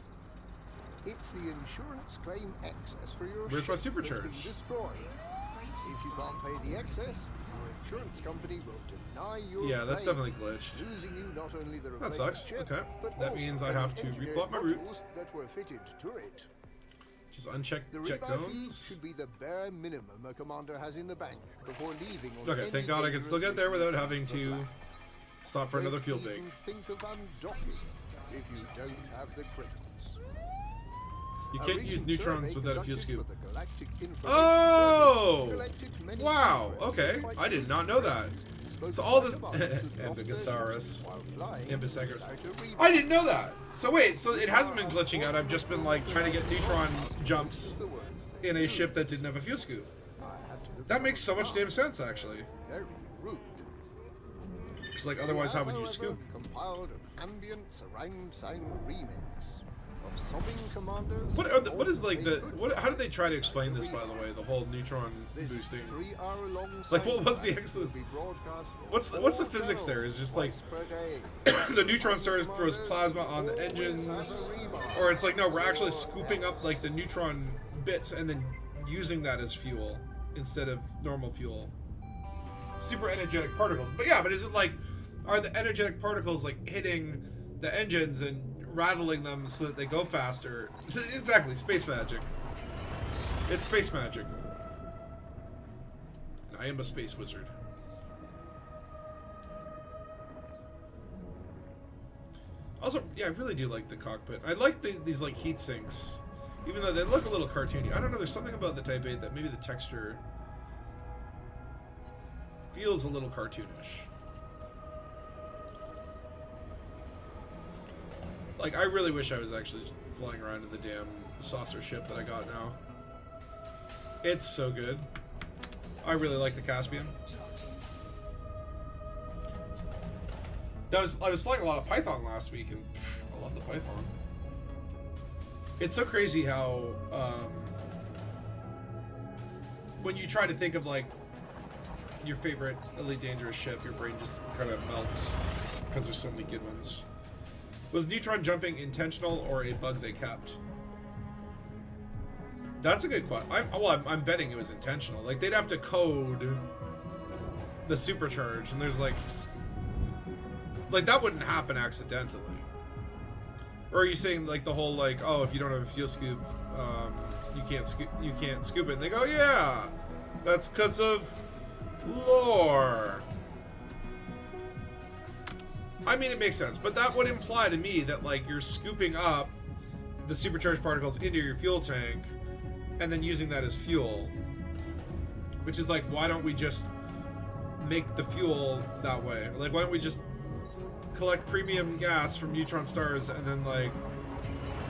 It's the insurance claim excess for your Where's my ship that's supercharge? been destroyed. If you can't pay the excess, your insurance company will deny your Yeah, that's claim, definitely glitched. losing you not only the That replacement sucks. ship, Okay. but That also means I any have to engineered replot my route. modules that were fitted to it. Just uncheck The jet rebuy fee cones. should be the bare minimum a commander has in the bank before leaving on Okay, any thank God I can still get there dangerous without having mission to of the stop for another Don't fuel even bank. think of undocking if you don't have the Chrimbus. You A can't use recent neutrons survey without a fuel conducted scoop. for the Galactic Information Oh! Service collected many Wow, interesting okay. flight I did not know that. stories spoken So all by this commanders who lost their Ambigosaurus. ships while flying Ambisaurus. without a rebuy. I didn't know that. So wait, so it hasn't been glitching out. I've just been like trying to get neutron jumps The words they in a ship that didn't have a fuel scoop. I had to look That for makes so much the damn sense, actually. Very rude. Because like otherwise, how would you scoop? Compiled an ambient surround sound remix. of sobbing commanders. What is like the what? How did they try to explain this? By the way, the whole neutron boosting. 3-hour-long Like, what was the actual? What's the physics there? Is just like the neutron star throws plasma on the engines, or it's like no, we're actually scooping up like the neutron bits and then using that as fuel instead of normal fuel. Super energetic particles. But yeah, but is it like, are the energetic particles like hitting the engines and rattling them so that they go faster? Exactly, space magic. It's space magic. I am a space wizard. Also, yeah, I really do like the cockpit. I like these like heat sinks, even though they look a little cartoony. I don't know, there's something about the Type 8 that maybe the texture feels a little cartoonish. Like, I really wish I was actually just flying around in the damn saucer ship that I got now. It's so good. I really like the Caspian. I was flying a lot of Python last week, and pff, I love the Python. It's so crazy how when you try to think of like your favorite Elite Dangerous ship, your brain just kind of melts because there's so many good ones. Was neutron jumping intentional or a bug they kept? That's a good question. I'm betting it was intentional. Like, they'd have to code the supercharge, and there's like that wouldn't happen accidentally. Or are you saying like the whole like, oh, if you don't have a fuel scoop, you can't scoop it? And they go, yeah, that's because of lore. I mean, it makes sense, but that would imply to me that like you're scooping up the supercharged particles into your fuel tank and then using that as fuel, which is like, why don't we just make the fuel that way? Like, why don't we just collect premium gas from neutron stars and then like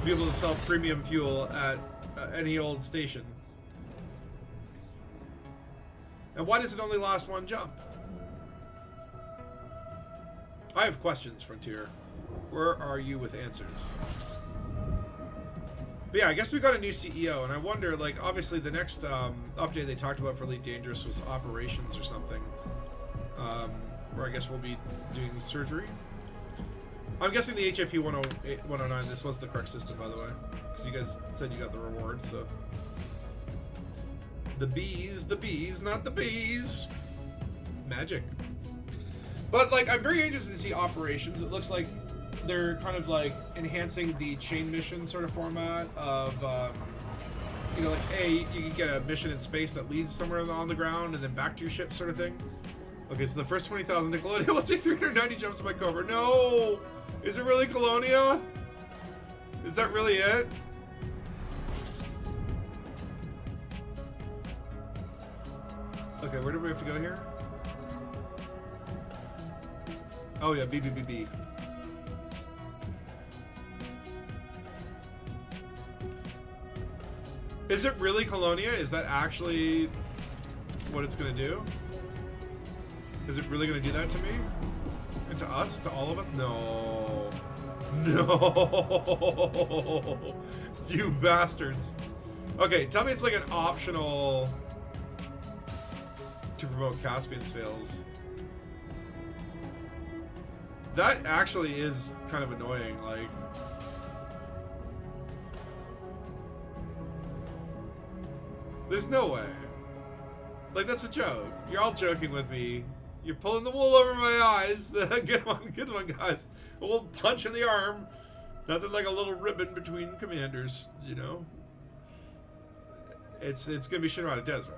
be able to sell premium fuel at any old station? And why does it only last one jump? I have questions, Frontier. Where are you with answers? But yeah, I guess we got a new CEO, and I wonder, like, obviously the next update they talked about for Elite Dangerous was operations or something. Where I guess we'll be doing surgery. I'm guessing the HIP 109, this was the correct system, by the way. Because you guys said you got the reward, so. The bees, not the bees. Magic. But, like, I'm very interested to see operations. It looks like they're kind of, like, enhancing the chain mission sort of format of, you know, like, hey, you can get a mission in space that leads somewhere on the ground and then back to your ship sort of thing. Okay, so the first 20,000 to Colonia will take 390 jumps to my Cobra. No! Is it really Colonia? Is that really it? Okay, where do we have to go here? Oh yeah, B. Is it really Colonia? Is that actually what it's gonna do? Is it really gonna do that to me? And to us? To all of us? No. No. You bastards. Okay, tell me it's like an optional to promote Caspian sales. That actually is kind of annoying, like. There's no way. Like, that's a joke. You're all joking with me. You're pulling the wool over my eyes. Good one, guys. A little punch in the arm. Nothing like a little ribbon between commanders, you know? It's gonna be Shinrada Desra.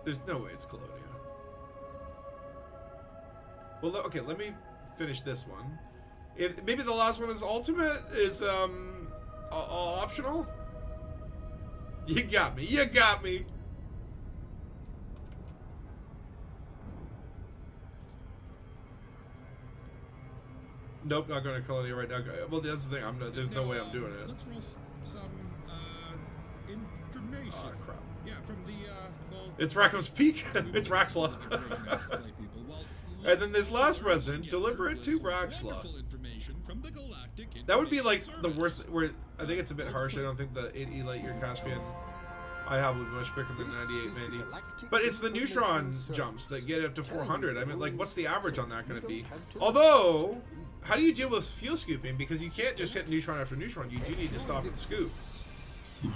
There's no way it's Colonia. Well, okay, let me finish this one. If maybe the last one is ultimate, is optional. You got me. You got me. Nope, not going to Colonia right now. Well, that's the thing. I'm not. There's no way I'm doing it. Let's roll some information. Oh crap. Yeah, from the well. It's Rackham's Peak. It's Raxla. Well, And then this last present, deliver it to Braxla. That would be like the worst. Where I think it's a bit harsh. I don't think the 80 light year Caspian I have would be much quicker than 98 90. But it's the neutron jumps that get up to 400. I mean, like, what's the average on that going to be? Although, how do you deal with fuel scooping? Because you can't just hit neutron after neutron. You do need to stop and scoop. You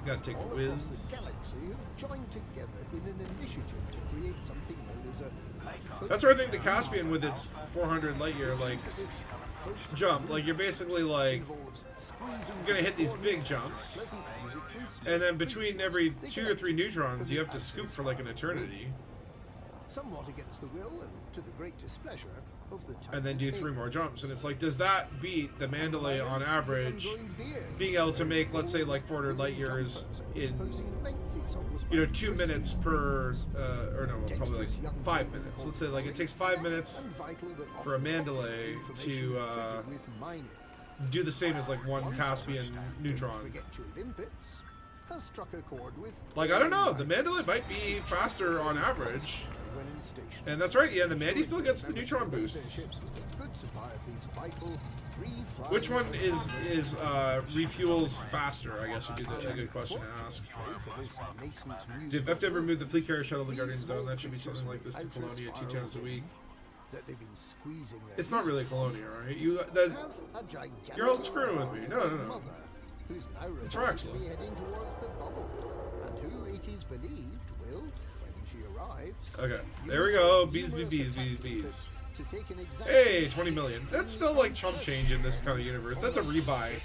gotta take a whiz. That's where I think the Caspian with its 400 light year, like, jump, like, you're basically like gonna hit these big jumps, and then between every 2 or 3 neutrons you have to scoop for like an eternity, somewhat against the will and to the great displeasure of the and then do 3 more jumps. And it's like, does that beat the Mandalay on average being able to make, let's say, like 400 light years in, you know, 2 minutes per or no, probably like 5 minutes. Let's say like it takes 5 minutes for a Mandalay to do the same as like one Caspian neutron. Like, I don't know, the Mandalay might be faster on average. And that's right, yeah, the Mandy still gets the neutron boosts. Which one is refuels faster, I guess would be a good question to ask. Did VEF ever move the fleet carrier shuttle to the Guardian Zone? That should be something like this to Colonia 2 times a week. It's not really Colonia, right? You're all screwing with me. No. It's Raxel. Okay, there we go. Bees. Hey, 20 million. That's still like chump change in this kind of universe. That's a rebuy.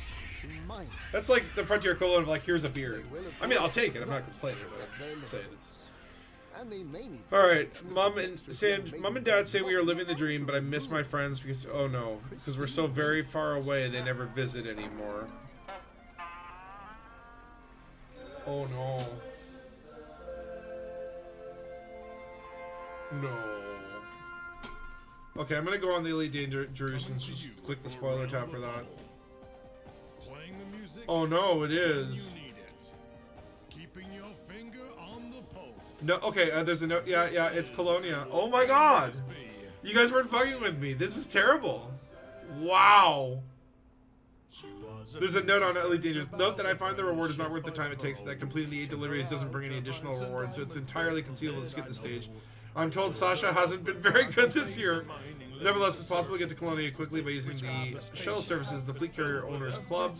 That's like the Frontier equivalent of like, here's a beer. I mean, I'll take it. I'm not complaining, but I'm saying it's... Alright, Mom and Dad say we are living the dream, but I miss my friends because, oh no, because we're so very far away they never visit anymore. Oh no. No. Okay, I'm gonna go on the Elite Dangerous and just click the spoiler tab for that. Oh no, it is. No, okay, there's a note. Yeah, it's Colonia. Oh my god! You guys weren't fucking with me. This is terrible. Wow. There's a note on Elite Dangerous. Note that I find the reward is not worth the time it takes. That completing the 8 deliveries doesn't bring any additional rewards, so it's entirely conceivable to skip the stage. I'm told Sasha hasn't been very good this year. Nevertheless, it's possible to get to Colonia quickly by using the shuttle services, the Fleet Carrier Owners Club.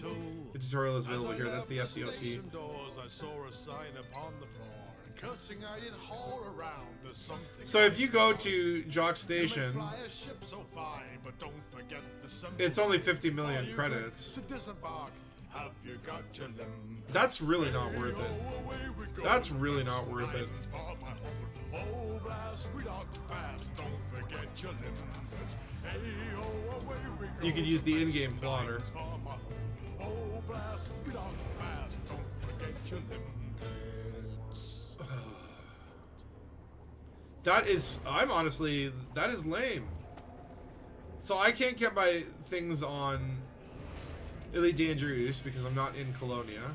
The tutorial is available here. That's the FCOC. So if you go to Jock Station, it's only 50 million credits. That's really not worth it. That's really not worth it. You could use the in-game plotter. That is, that is lame. So I can't get my things on Elite Dangerous because I'm not in Colonia.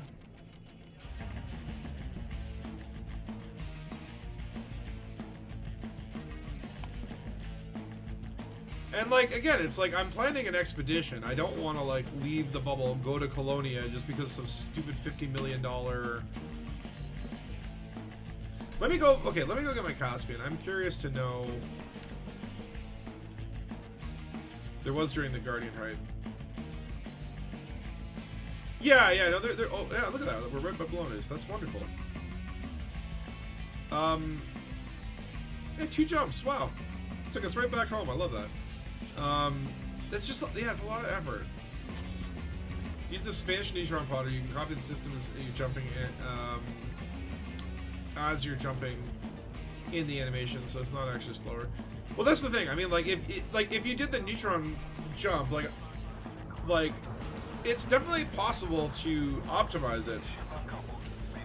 And like, again, it's like I'm planning an expedition. I don't want to like leave the bubble and go to Colonia just because some stupid $50 million... Let me go get my Caspian. I'm curious to know... There was during the Guardian Ride. Yeah, no, they're oh, yeah, look at that. We're right by Bologna's. That's wonderful. Yeah, 2 jumps. Wow. Took us right back home. I love that. That's just, yeah, it's a lot of effort. Use the Spanish neutron plotter. You can copy the system as you're jumping in the animation, so it's not actually slower. Well, that's the thing. I mean, like if you did the neutron jump, like it's definitely possible to optimize it.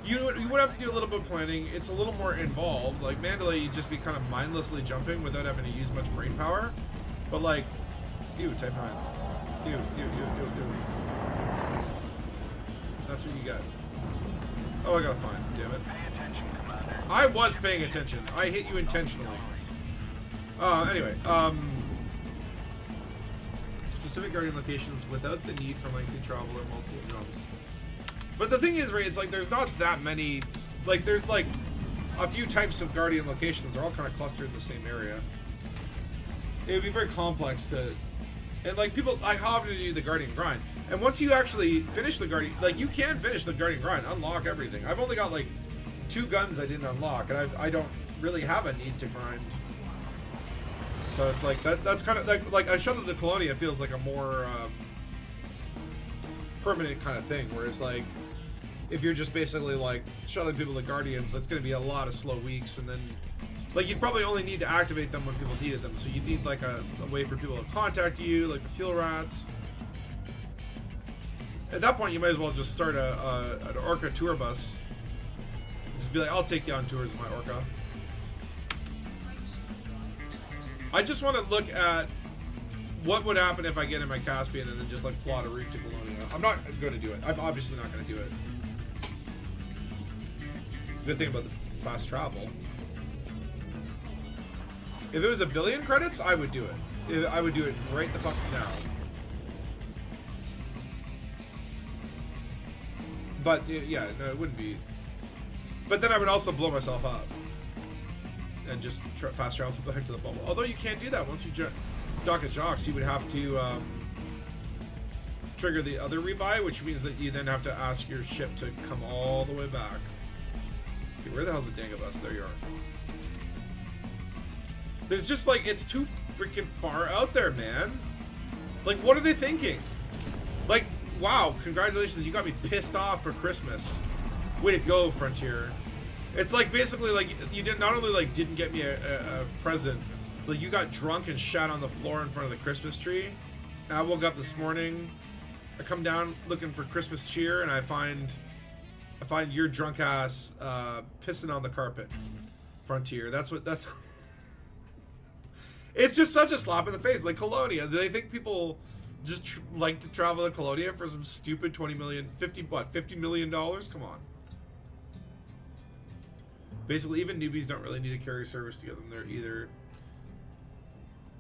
You would have to do a little bit of planning. It's a little more involved. Like Mandalay, you'd just be kind of mindlessly jumping without having to use much brain power. But like, type 9. That's what you got. Oh, I gotta find. Damn it. I was paying attention. I hit you intentionally. Anyway, specific guardian locations without the need for lengthy travel or multiple jumps. But the thing is, right, it's like there's not that many, like there's like a few types of guardian locations. They're all kind of clustered in the same area. It would be very complex to, and like people, like how often do you do the guardian grind? And once you actually finish the guardian, like you can finish the guardian grind, unlock everything. I've only got like 2 guns I didn't unlock, and I don't really have a need to grind. So it's like that's kind of like a Shuttle to Colonia feels like a more permanent kind of thing, whereas like if you're just basically like shuttling people to Guardians, that's going to be a lot of slow weeks, and then like you'd probably only need to activate them when people needed them. So you'd need like a way for people to contact you, like the fuel rats. At that point, you might as well just start an Orca tour bus. Just be like, I'll take you on tours of my Orca. I just want to look at what would happen if I get in my Caspian and then just like plot a route to Colonia. I'm not going to do it. I'm obviously not going to do it. Good thing about the fast travel. If it was 1 billion credits, I would do it. I would do it right the fuck now. But yeah, no, it wouldn't be. But then I would also blow myself up and just fast travel back to the bubble. Although you can't do that once you dock at Jocks, you would have to trigger the other rebuy, which means that you then have to ask your ship to come all the way back. Okay, where the hell's the Dangus? There you are. There's just like, it's too freaking far out there, man. Like, what are they thinking? Like, wow, congratulations, you got me pissed off for Christmas. Way to go, Frontier. It's like basically like you did not only like didn't get me a present, but you got drunk and shat on the floor in front of the Christmas tree. And I woke up this morning, I come down looking for Christmas cheer, and I find your drunk ass pissing on the carpet. Frontier. That's. It's just such a slap in the face. Like Colonia, do they think people just like to travel to Colonia for some stupid $50 million? Come on. Basically, even newbies don't really need a carrier service to get them there either.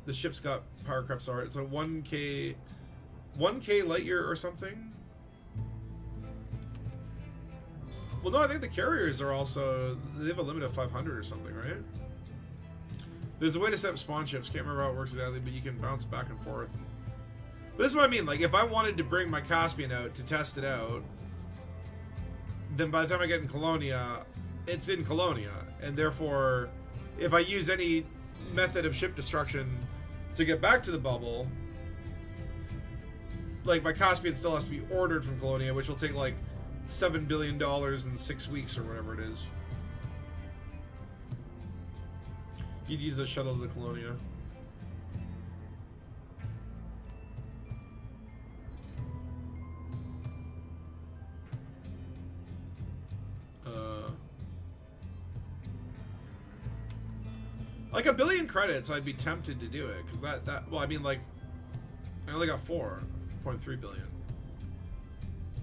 The ship's got power creeps already. It's a 1K light year or something. Well, no, I think the carriers are also, they have a limit of 500 or something, right? There's a way to set up spawn ships. Can't remember how it works exactly, but you can bounce back and forth. But this is what I mean. Like, if I wanted to bring my Caspian out to test it out, then by the time I get in Colonia, it's in Colonia. And therefore, if I use any method of ship destruction to get back to the bubble, like, my Caspian still has to be ordered from Colonia, which will take, like, $7 billion in 6 weeks or whatever it is. You'd use a shuttle to the Colonia. Like 1 billion credits, I'd be tempted to do it, because well, I mean, like, I only got 4.3 billion.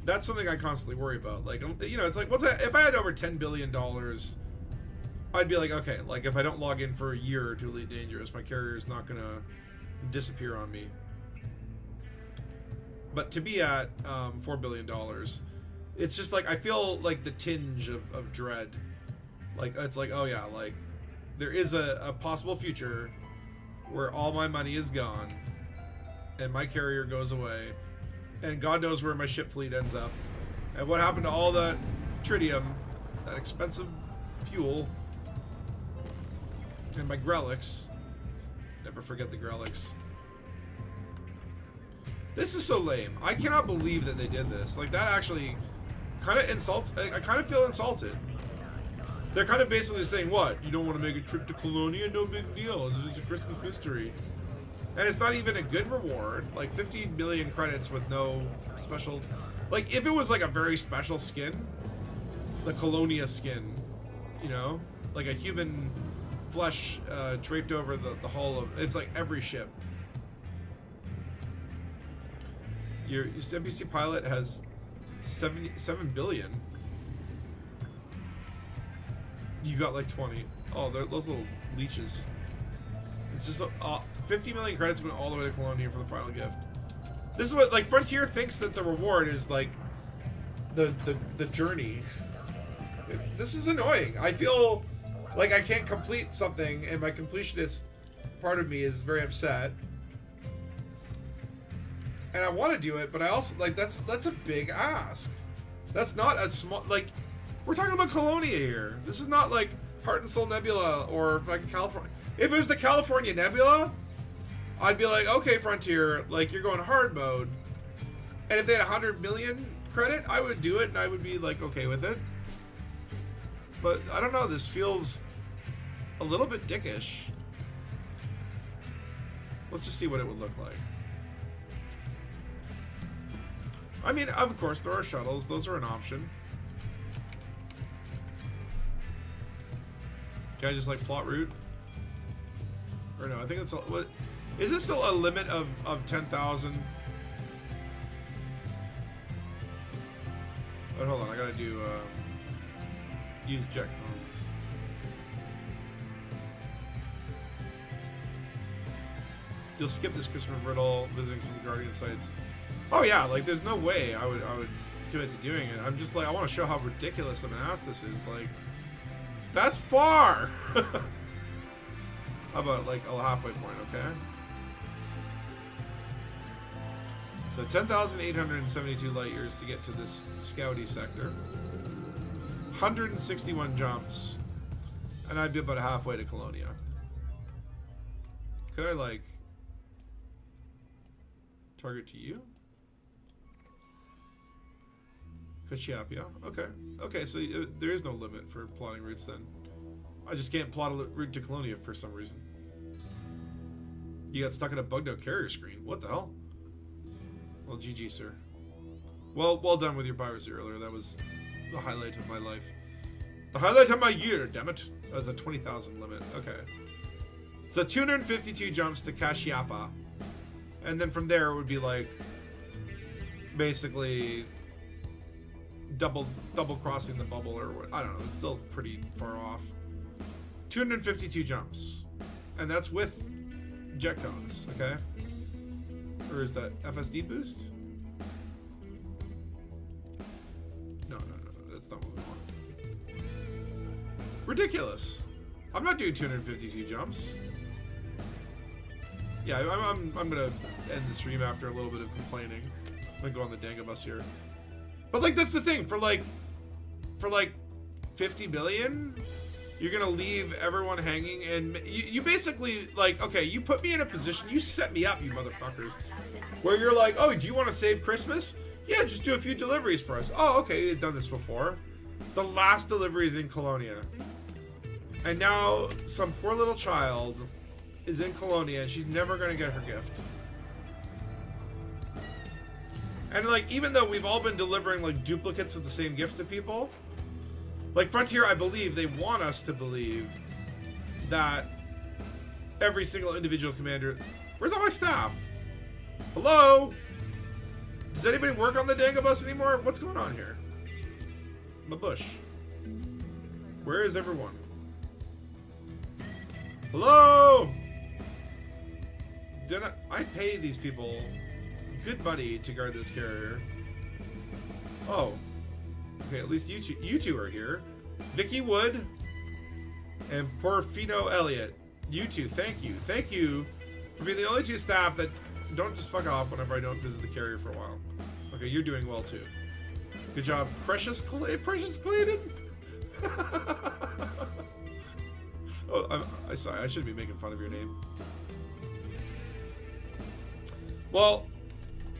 That's something I constantly worry about. Like, you know, it's like, if I had over $10 billion, I'd be like, okay, like, if I don't log in for a year to Elite Dangerous, my carrier is not gonna disappear on me. But to be at $4 billion, it's just like, I feel like the tinge of dread. Like, it's like, oh yeah, like, there is a possible future where all my money is gone and my carrier goes away, and God knows where my ship fleet ends up, and what happened to all that tritium, that expensive fuel, and my Grelix. Never forget the Grelix. This is so lame. I cannot believe that they did this. Like, that actually kind of insults. I kind of feel insulted. They're kind of basically saying, what? You don't want to make a trip to Colonia? No big deal. It's a Christmas mystery. And it's not even a good reward. Like, 15 million credits with no special... Like, if it was like a very special skin, the Colonia skin, you know? Like a human flesh draped over the hull of... It's like every ship. Your NPC pilot has 7 billion. You got like 20. Oh, those little leeches. It's just 50 million credits went all the way to Colonia for the final gift. This is what, like, Frontier thinks that the reward is, like, the journey. This is annoying. I feel like I can't complete something, and my completionist part of me is very upset. And I want to do it, but I also, like, that's a big ask. That's not a small, like, we're talking about Colonia here. This is not, like, Heart and Soul Nebula or fucking California. If it was the California Nebula, I'd be like, okay, Frontier, like, you're going hard mode. And if they had 100 million credit, I would do it, and I would be, like, okay with it. But, I don't know, this feels a little bit dickish. Let's just see what it would look like. I mean, of course, there are shuttles. Those are an option. Can I just, like, plot route? Or no, I think it's... What, is this still a limit of 10,000? Oh, hold on. I gotta do... use jet cones. You'll skip this Christmas riddle, visiting some Guardian sites. Oh yeah, like there's no way I would commit to doing it. I'm just like, I want to show how ridiculous of an ass this is. Like, that's far. How about like a halfway point, okay? So 10,872 light years to get to this Scouty sector. 161 jumps, and I'd be about halfway to Colonia. Could I like target to you? Cachiapia. Okay. Okay, so there is no limit for plotting routes then. I just can't plot a route to Colonia for some reason. You got stuck in a bugged out carrier screen. What the hell? Well, GG, sir. Well done with your piracy earlier. That was the highlight of my life. The highlight of my year, damn it. That was a 20,000 limit. Okay. So 252 jumps to Cachiapa. And then from there it would be like basically double crossing the bubble or what, I don't know, it's still pretty far off. 252 jumps. And that's with jet cones, okay? Or is that FSD boost? No, that's not what we want. Ridiculous. I'm not doing 252 jumps. Yeah, I'm gonna end the stream after a little bit of complaining. I'm gonna go on the Dangus here. But like that's the thing, for like 50 billion, you're gonna leave everyone hanging, and you basically like, okay, you put me in a position, you set me up, you motherfuckers, where you're like, oh, do you want to save Christmas? Yeah, just do a few deliveries for us. Oh, okay, they've done this before. The last delivery is in Colonia. And now some poor little child is in Colonia and she's never gonna get her gift. And like, even though we've all been delivering like duplicates of the same gift to people, like Frontier, I believe they want us to believe that every single individual commander... Where's all my staff? Hello? Does anybody work on the Dangus anymore? What's going on here? My bush. Where is everyone? Hello? Did I pay these people good money to guard this carrier? Oh. Okay, at least you two are here. Vicky Wood and Porfino Elliott. You two, thank you. Thank you for being the only two staff that don't just fuck off whenever I don't visit the carrier for a while. Okay, you're doing well too. Good job, Precious Clayton. Oh, I'm sorry. I shouldn't be making fun of your name. Well,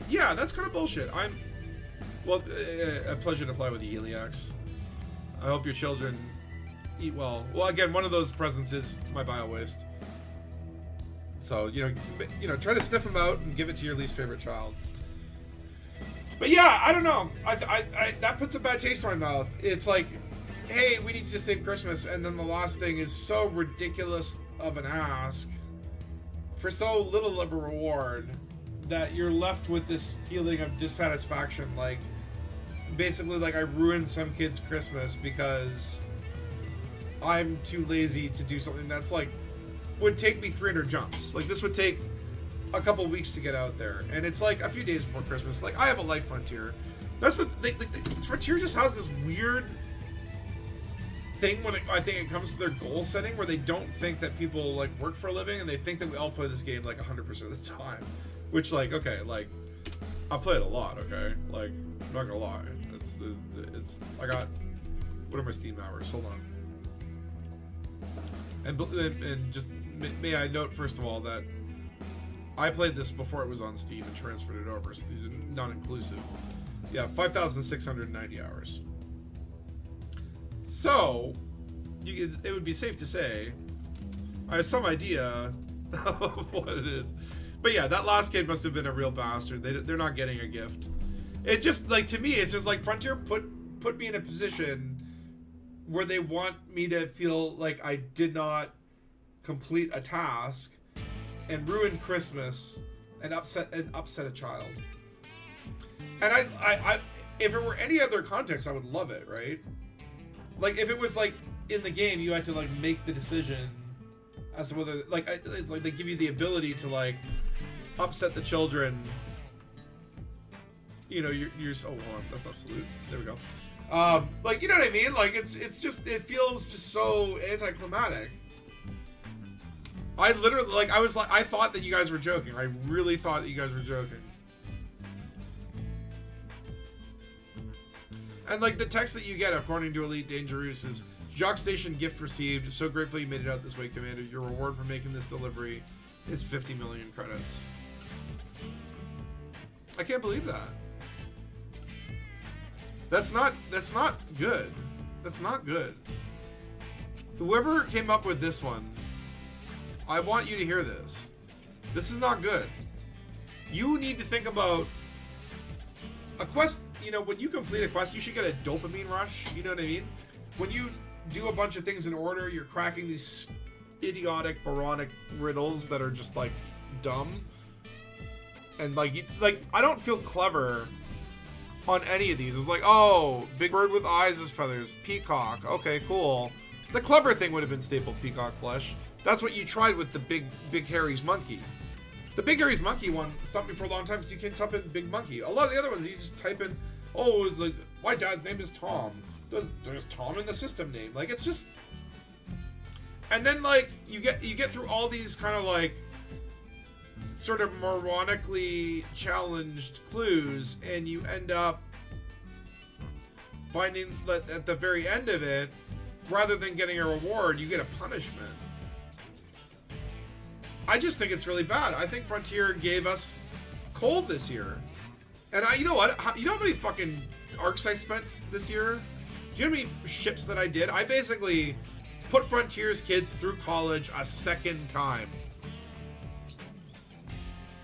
yeah, that's kind of bullshit. Well, a pleasure to fly with the Heliax. I hope your children eat well. Well, again, one of those presents is my bio waste. So, you know, try to sniff them out and give it to your least favorite child. But yeah, I don't know. I that puts a bad taste in my mouth. It's like, hey, we need you to save Christmas, and then the last thing is so ridiculous of an ask for so little of a reward that you're left with this feeling of dissatisfaction. Like, basically, like I ruined some kid's Christmas because I'm too lazy to do something that's like would take me 300 jumps. Like, this would take a couple weeks to get out there, and it's like a few days before Christmas. Like, I have a life Frontier. That's the Frontier just has this weird thing when I think it comes to their goal setting, where they don't think that people like work for a living, and they think that we all play this game like 100% of the time. Which, like, okay, like, I play it a lot. Okay, like, I'm not gonna lie. I got, what are my Steam hours? Hold on. And just may I note first of all that I played this before it was on Steam and transferred it over, so these are not inclusive. Yeah, 5,690 hours. So, it would be safe to say I have some idea of what it is. But yeah, that last kid must have been a real bastard. They're not getting a gift. It just, like, to me, it's just like Frontier put me in a position where they want me to feel like I did not complete a task and ruin Christmas and upset a child. And I if it were any other context, I would love it, right? Like, if it was like in the game, you had to like make the decision as to whether, like, it's like they give you the ability to like upset the children. You know, you're so, hold on, that's not salute. There we go. Like, you know what I mean? Like, it's just, it feels just so anticlimactic. I literally, like, I thought that you guys were joking. I really thought that you guys were joking. And, like, the text that you get, according to Elite Dangerous, is, Jock Station gift received. So grateful you made it out this way, Commander. Your reward for making this delivery is 50 million credits. I can't believe that. That's not good. That's not good. Whoever came up with this one, I want you to hear this. This is not good. You need to think about a quest. You know, when you complete a quest, you should get a dopamine rush. You know what I mean? When you do a bunch of things in order, you're cracking these idiotic, moronic riddles that are just like dumb. And like I don't feel clever on any of these. It's like, oh, big bird with eyes as feathers, peacock. Okay, cool. The clever thing would have been stapled peacock flesh. That's what you tried with the big Harry's monkey. The big Harry's monkey one stopped me for a long time because you can't type in big monkey. A lot of the other ones you just type in, oh, it's like, my dad's name is Tom. There's Tom in the system name. Like, it's just, and then like you get through all these kind of like sort of moronically challenged clues, and you end up finding that at the very end of it, rather than getting a reward, you get a punishment. I just think it's really bad. I think Frontier gave us cold this year. And you know what? You know how many fucking arcs I spent this year? Do you know how many ships that I did? I basically put Frontier's kids through college a second time.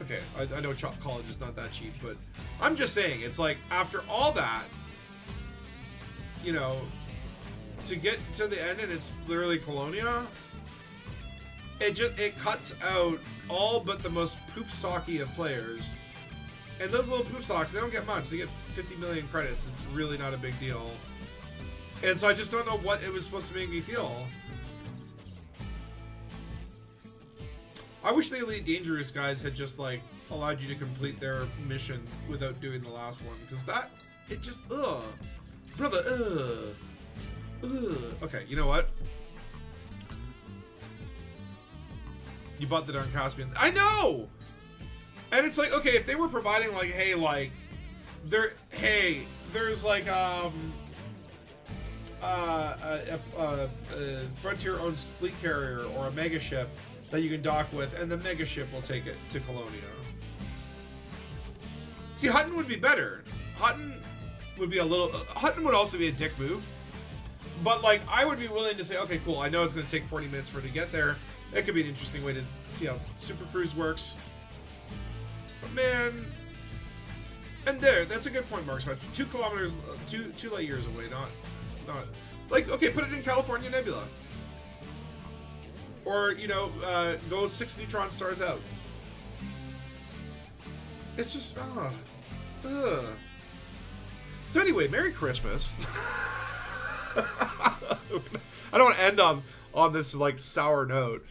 Okay, I know college is not that cheap, but I'm just saying, it's like, after all that, you know, to get to the end and it's literally Colonia, it cuts out all but the most poop socky of players. And those little poop socks, they don't get much. They get 50 million credits. It's really not a big deal. And so I just don't know what it was supposed to make me feel. I wish the Elite Dangerous guys had just, like, allowed you to complete their mission without doing the last one. Because that, it just, ugh. Brother, ugh. Okay, you know what? You bought the darn Caspian. I know! And it's like, okay, if they were providing, like, hey, like, there's, like, Frontier owns fleet carrier or a mega ship that you can dock with, and the mega ship will take it to Colonia. See, Hutton would be better. Hutton would also be a dick move. But, like, I would be willing to say, okay, cool, I know it's going to take 40 minutes for it to get there. It could be an interesting way to see how Super Cruise works. But, man... And that's a good point, Mark. 2 kilometers, 2 light years away, not... Like, okay, put it in California Nebula. Or, you know, go 6 neutron stars out. It's just, ugh. So anyway, Merry Christmas. I don't want to end on this, like, sour note.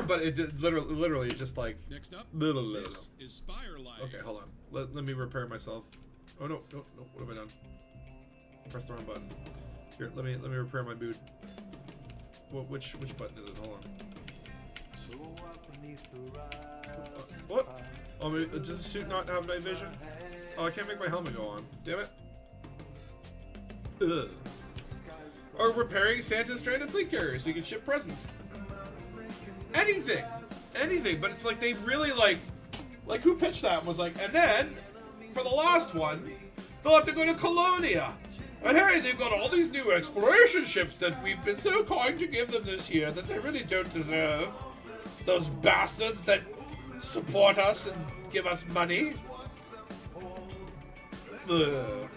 but it did literally just like Next up, little. this is Spire Life. Okay, hold on. Let me repair myself. Oh no. What have I done? Press the wrong button. Here, let me repair my boot. Which button is it? Hold on. What? Oh, does the suit not have night vision? Oh, I can't make my helmet go on. Damn it. Ugh. Or repairing Santa's stranded fleet carrier so you can ship presents. Anything. But it's like they really like who pitched that and was like, and then for the last one, they'll have to go to Colonia. And hey, they've got all these new exploration ships that we've been so kind to give them this year that they really don't deserve. Those bastards that support us and give us money. Ugh.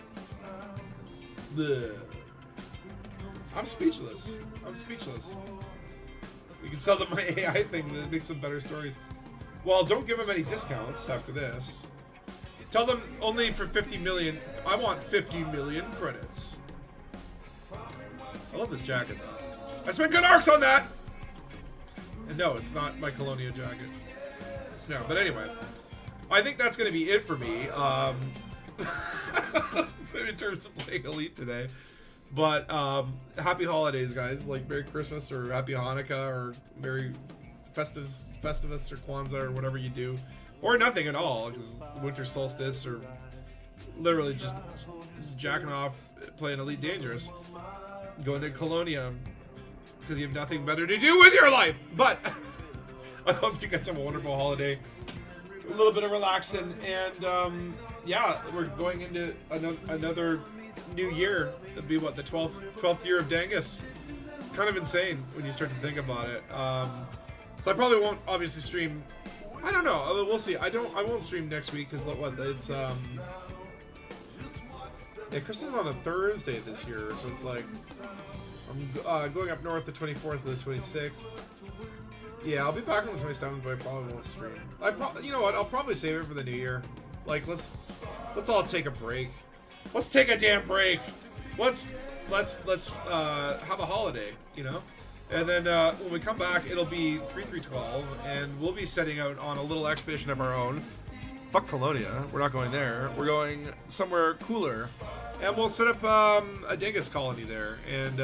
I'm speechless. You can sell them my AI thing that makes some better stories. Well, don't give them any discounts after this. Tell them only for 50 million. I want 50 million credits. I love this jacket though. I spent good arcs on that! And no, it's not my Colonia jacket. No, but anyway. I think that's going to be it for me. In terms of playing Elite today. But happy holidays, guys. Like Merry Christmas or Happy Hanukkah or Merry Festivus or Kwanzaa or whatever you do. Or nothing at all, because winter solstice or literally just jacking off playing Elite Dangerous. Going to Colonia because you have nothing better to do with your life. But I hope you guys have a wonderful holiday. A little bit of relaxing. And yeah, we're going into another new year. It'll be what, the 12th year of Dangus. Kind of insane when you start to think about it. So I probably won't obviously stream. I don't know. We'll see. I won't stream next week because what? It's yeah, Christmas on a Thursday this year, so it's like I'm going up north the 24th to the 26th. Yeah, I'll be back on the 27th, but I probably won't stream. You know what? I'll probably save it for the new year. Like let's all take a break. Let's take a damn break. Let's have a holiday, you know? And then when we come back, it'll be 3-3-12, and we'll be setting out on a little expedition of our own. Fuck Colonia. We're not going there. We're going somewhere cooler. And we'll set up a Dangus colony there. And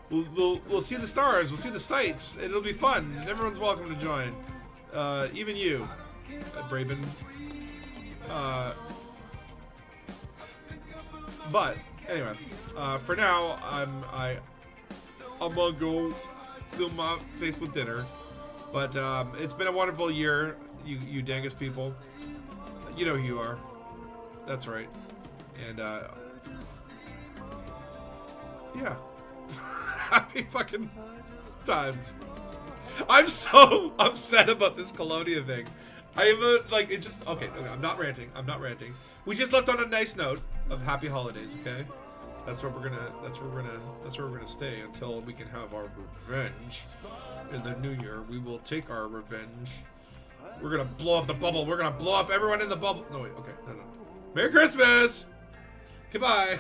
we'll see the stars. We'll see the sights. And it'll be fun. And everyone's welcome to join. Even you, Braben. But anyway, for now, I'm gonna go fill my face with dinner. But it's been a wonderful year, you Dangus people. You know who you are. That's right. And yeah, happy fucking times. I'm so upset about this Colonia thing. Like it just okay. I'm not ranting. We just left on a nice note of happy holidays. Okay, that's where we're gonna stay until we can have our revenge in the new year. We will take our revenge. We're gonna blow up the bubble. We're gonna blow up everyone in the bubble. No wait. Okay. No. Merry Christmas. Goodbye.